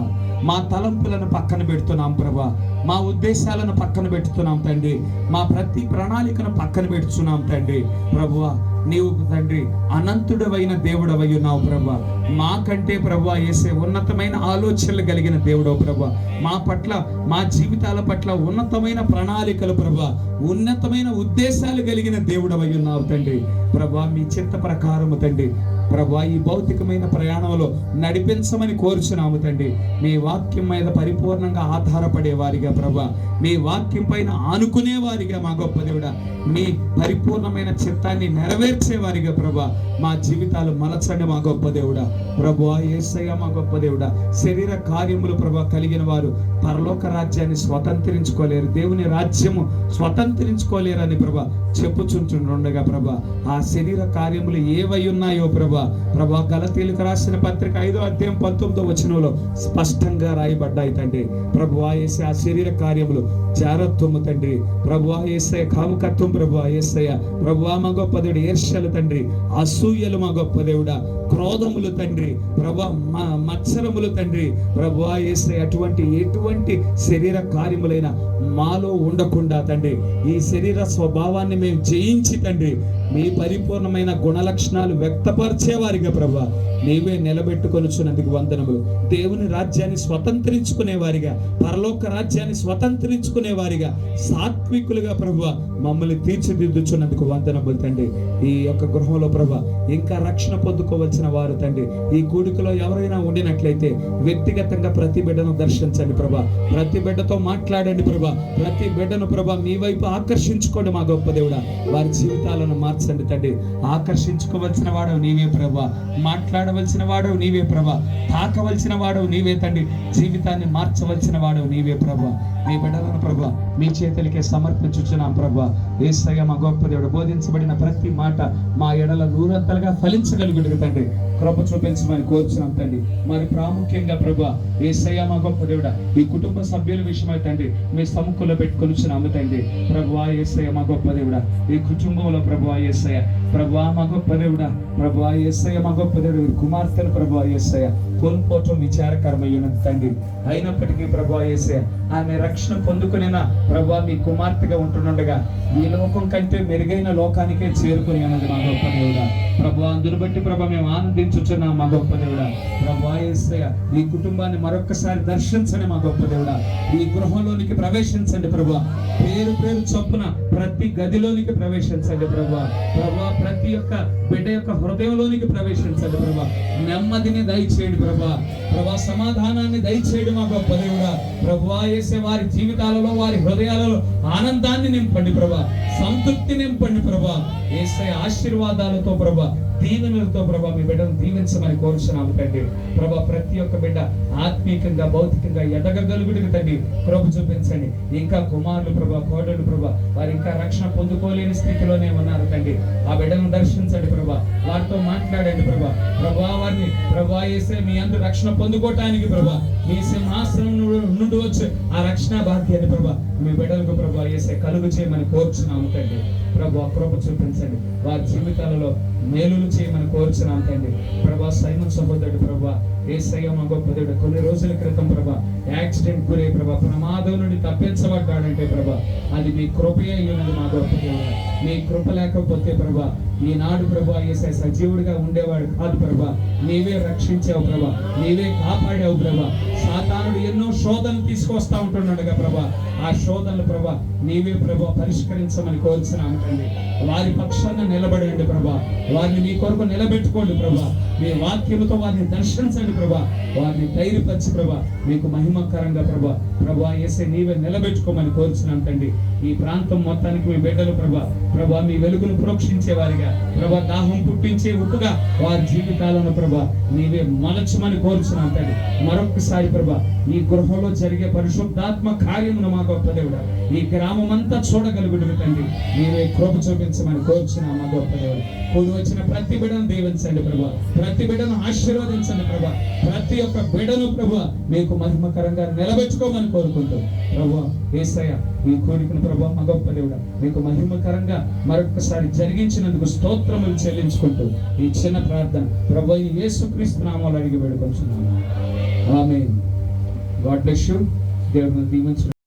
మా తలంపులను పక్కన పెడుతున్నాం ప్రభా, మా ఉద్దేశాలను పక్కన పెడుతున్నాం తండ్రి, మా ప్రతి ప్రణాళికను పక్కన పెడుతున్నాం తండ్రి. ప్రభువా నీవు తండ్రి అనంతుడవైన దేవుడవై ఉన్నావు ప్రభా. మాకంటే ప్రభువా యేసే ఉన్నతమైన ఆలోచనలు కలిగిన దేవుడవు ప్రభా. మా పట్ల మా జీవితాల పట్ల ఉన్నతమైన ప్రణాళికలు ప్రభా, ఉన్నతమైన ఉద్దేశాలు కలిగిన దేవుడవై ఉన్నావు తండ్రి. ప్రభా మీ చిత్త ప్రకారము తండ్రి ప్రభా ఈ భౌతికమైన ప్రయాణంలో నడిపించమని కోరుచున్నాము తండ్రి. మీ వాక్యం మీద పరిపూర్ణంగా ఆధారపడే వారిగా ప్రభా, మీ వాక్యం పైన ఆనుకునే వారిగా మా గొప్ప దేవుడా, మీ పరిపూర్ణమైన చిత్తాన్ని నెరవేర్చే వారిగా ప్రభా మా జీవితాలు మలచండి మా గొప్ప దేవుడా. ప్రభువా యేసయ్య మా గొప్ప దేవుడా, శరీర కార్యములు ప్రభా కలిగిన వారు పరలోక రాజ్యాన్ని స్వతంత్రించుకోలేరు, దేవుని రాజ్యము స్వతంత్రించుకోలేరని ప్రభా చెప్పుచుంటుండగా ప్రభా ఆ శరీర కార్యములు ఏవై ఉన్నాయో ప్రభా గలతీయులకు రాసిన పత్రిక 5వ అధ్యాయం 19వ వచనంలో స్పష్టంగా రాయబడ్డాయి తండ్రి. ప్రభువా యేసయ్య ఆ శరీర కార్యములు జారత్వము తండ్రి, ప్రభువా యేసయ్య కాముకత్వం, ప్రభువా యేసయ్య ప్రభువా మా గొప్ప దేవుడు ఈర్ష్యలు తండ్రి, అసూయలు మా గొప్ప దేవుడా, క్రోధములు తండ్రి, ప్రభా మత్సరములు తండ్రి, ప్రభువా యేసయ్య ఎటువంటి శరీర కార్యములైన మాలో ఉండకుండా తండ్రి ఈ శరీర స్వభావాన్ని మేము జయించి తండ్రి మీ పరిపూర్ణమైన గుణలక్షణాలు వ్యక్తపరిచేవారిగా ప్రభా నీవే నిలబెట్టుకొనుచున్నందుకు వందనములు. దేవుని రాజ్యాన్ని స్వతంత్రించుకునే వారిగా, పరలోక రాజ్యాన్ని స్వతంత్రించుకునే వారిగా, సాత్వికులుగా ప్రభువా మమ్మల్ని తీర్చిదిద్దుచున్నందుకు వందనములు తండ్రి. ఈ యొక్క గృహంలో ప్రభా ఇంకా రక్షణ పొందుకోవలసిన వారు తండ్రి ఈ కూడికలో ఎవరైనా ఉండినట్లయితే వ్యక్తిగతంగా ప్రతి బిడ్డను దర్శించండి ప్రభా, ప్రతి బిడ్డతో మాట్లాడండి ప్రభా, ప్రతి బిడ్డను ప్రభా మీ వైపు ఆకర్షించుకోండి మా గొప్ప దేవుడా. వారి జీవితాలను మార్చండి తండ్రి. ఆకర్షించుకోవలసిన వాడు నీవే ప్రభా, మాట్లాడవలసిన వాడు నీవే ప్రభా, తాకవలసిన వాడు నీవే తండ్రి, జీవితాన్ని మార్చవలసిన వాడు నీవే ప్రభా. మీ బిడ్డలను ప్రభా మీ చేతులకే సమర్పించుచున్నాం ప్రభా. యేసయ్య మా గొప్ప దేవుడు బోధించబడిన ప్రతి మాట మా ఎడల నూరంతలుగా ఫలించగలుగుతుంది తండ్రి. కృప చూపించమని కోరుచున్నాం తండ్రి. మరి ప్రాముఖ్యంగా ప్రభా యేసయ్య మా గొప్ప దేవుడా, ఈ కుటుంబ సభ్యుల విషయమై తండ్రి మీ సముఖంలో పెట్టుకొనిచున్నాము తండ్రి. ప్రభువా యేసయ్య మా గొప్ప దేవుడా, ఈ కుటుంబంలో ప్రభువా యేసయ్య, ప్రభువా మా గొప్ప దేవుడా, ప్రభువా యేసయ్య మా గొప్ప దేవుడు, కుమార్తెను ప్రభువా యేసయ్య కోల్పోవటం విచారకరమయ్యున్నది తండ్రి. అయినప్పటికీ ప్రభువా యేసయ్య ఆమె రక్షణ పొందుకునేనా ప్రభువా మీ కుమార్తెగా ఉంటుండగా ఈ లోకం కంటే మెరుగైన లోకానికే చేరుకుని అన్నది మా గొప్ప దేవుడా. ప్రభువా అందును బట్టి ప్రభా మేము ఆనందించుచున్నాం మా గొప్ప దేవుడా. ప్రభువా యేసయ్య ఈ కుటుంబాన్ని మరొక్కసారి దర్శించండి మా గొప్ప దేవుడా. ఈ గృహంలోనికి ప్రవేశించండి ప్రభువా. పేరు పేరు చొప్పున ప్రతి గదిలోనికి ప్రవేశించండి ప్రభువా. ప్రభువా ప్రతి ఒక్క బిడ్డ యొక్క హృదయంలోనికి ప్రవేశించండి ప్రభువా. నెమ్మదిని దయచేయండి ప్రభువా. ప్రభువా సమాధానాన్ని దయచేయడం మా గొప్ప దేవుడా. ప్రభువా యేసే వారి జీవితాలలో వారి హృదయాలలో ఆనందాన్ని నింపండి ప్రభువా. సంతృప్తి నింపండి ప్రభువా. యేసే ఆశీర్వాదాలతో ప్రభువా, దీవెనలతో ప్రభా మీ బిడ్డను దీవించమని కోరుచున్నాము తండ్రి. ప్రభా ప్రతి ఒక్క బిడ్డ ఆత్మీయంగా భౌతికంగా ఎదగగలుగుడికి తండ్రి కృప చూపించండి. ఇంకా కుమారులు ప్రభా, కోడలు ప్రభా, వారు ఇంకా రక్షణ పొందుకోలేని స్థితిలోనే ఉన్నారు తండ్రి. ఆ బిడ్డను దర్శించండి ప్రభా, వారితో మాట్లాడండి ప్రభా. ప్రభా వారిని ప్రభా యేసే మీ అందు రక్షణ పొందుకోవటానికి ప్రభా మీ సింహాసనం నుండి వచ్చి ఆ రక్షణ భాగ్యాన్ని ప్రభా మీ బిడ్డలకు ప్రభా యేసే కలుగు చేయమని కోరుచున్నాము తండ్రి. ప్రభా కృప చూపించండి, వారి జీవితాలలో మేలులు చేయమని కోరుచున్నాం తండ్రి. ప్రభా సైమన్ సహోదరుడు ప్రభా యేసయ్య మా గొప్ప దేవుడు కొన్ని రోజుల క్రితం ప్రభా యాక్సిడెంట్ గురై ప్రభా ప్రమాదం నుండి తప్పించబడ్డాడంటే ప్రభా అది మీ కృపయే ఉన్నది మా గొప్ప దేవుడు. మీ కృప లేకపోతే ప్రభా ఈనాడు ప్రభా యేసయ్య సజీవుడిగా ఉండేవాడు కాదు ప్రభా. నీవే రక్షించావు ప్రభా, నీవే కాపాడావు ప్రభా. సాతానుడు ఎన్నో శోధనలు తీసుకొస్తా ఉంటున్నాడుగా ప్రభా, ఆ శోధనలు ప్రభా నీవే ప్రభా పరిష్కరించమని కోరుచున్నాము తండ్రి. వారి పక్షాన నిలబడండి ప్రభా, వారిని మీ కొరకు నిలబెట్టుకోండి ప్రభా. మీ వాక్యముతో వారిని దర్శించండి ప్రభా, వారిని ధైర్యపరిచి ప్రభా మీకు మహిమకరంగా ప్రభా ప్రభా యేసే నీవే నిలబెట్టుకోమని కోరుచున్నాం తండ్రి. ఈ ప్రాంతం మొత్తానికి మీ బిడ్డలు ప్రభా ప్రభా మీ వెలుగును ప్రోక్షించే వారిగా ప్రభా దాహం పుట్టించే ఉప్పుగా వారి జీవితాలను ప్రభా నీవే మలచమని కోరుచున్నాం తండ్రి. మరొకసారి ప్రభా ఈ గృహంలో జరిగే పరిశుద్ధాత్మ కార్యమును మా గొప్ప దేవుడా ఈ గ్రామం అంతా చూడగలుగుడు తండ్రి. నీవే కృప చూపించమని కోరుచున్నాం మా గొప్ప దేవుడు. కూడి వచ్చిన ప్రతి బిడ్డను దీవించండి ప్రభా, ప్రతి బిడ్డను ఆశీర్వదించండి ప్రభా, ప్రతి ఒక్క బిడ్డను ప్రభా మీకు మహిమకరంగా నిలబెట్టుకోమని కోరుకుంటూ ప్రభా యేసయ్య ఈ కోరికను ప్రభా మా గొప్ప దేవుడా మీకు మహిమకరంగా మరొకసారి జరిగించినందుకు స్తోత్రములు చెల్లించుకుంటూ ఈ చిన్న ప్రార్థన ప్రభా యేసుక్రీస్తు నామములో అడిగి వేడుకొంచున్నాము. ఆమేన్. God bless you. దేవుని దీవించు.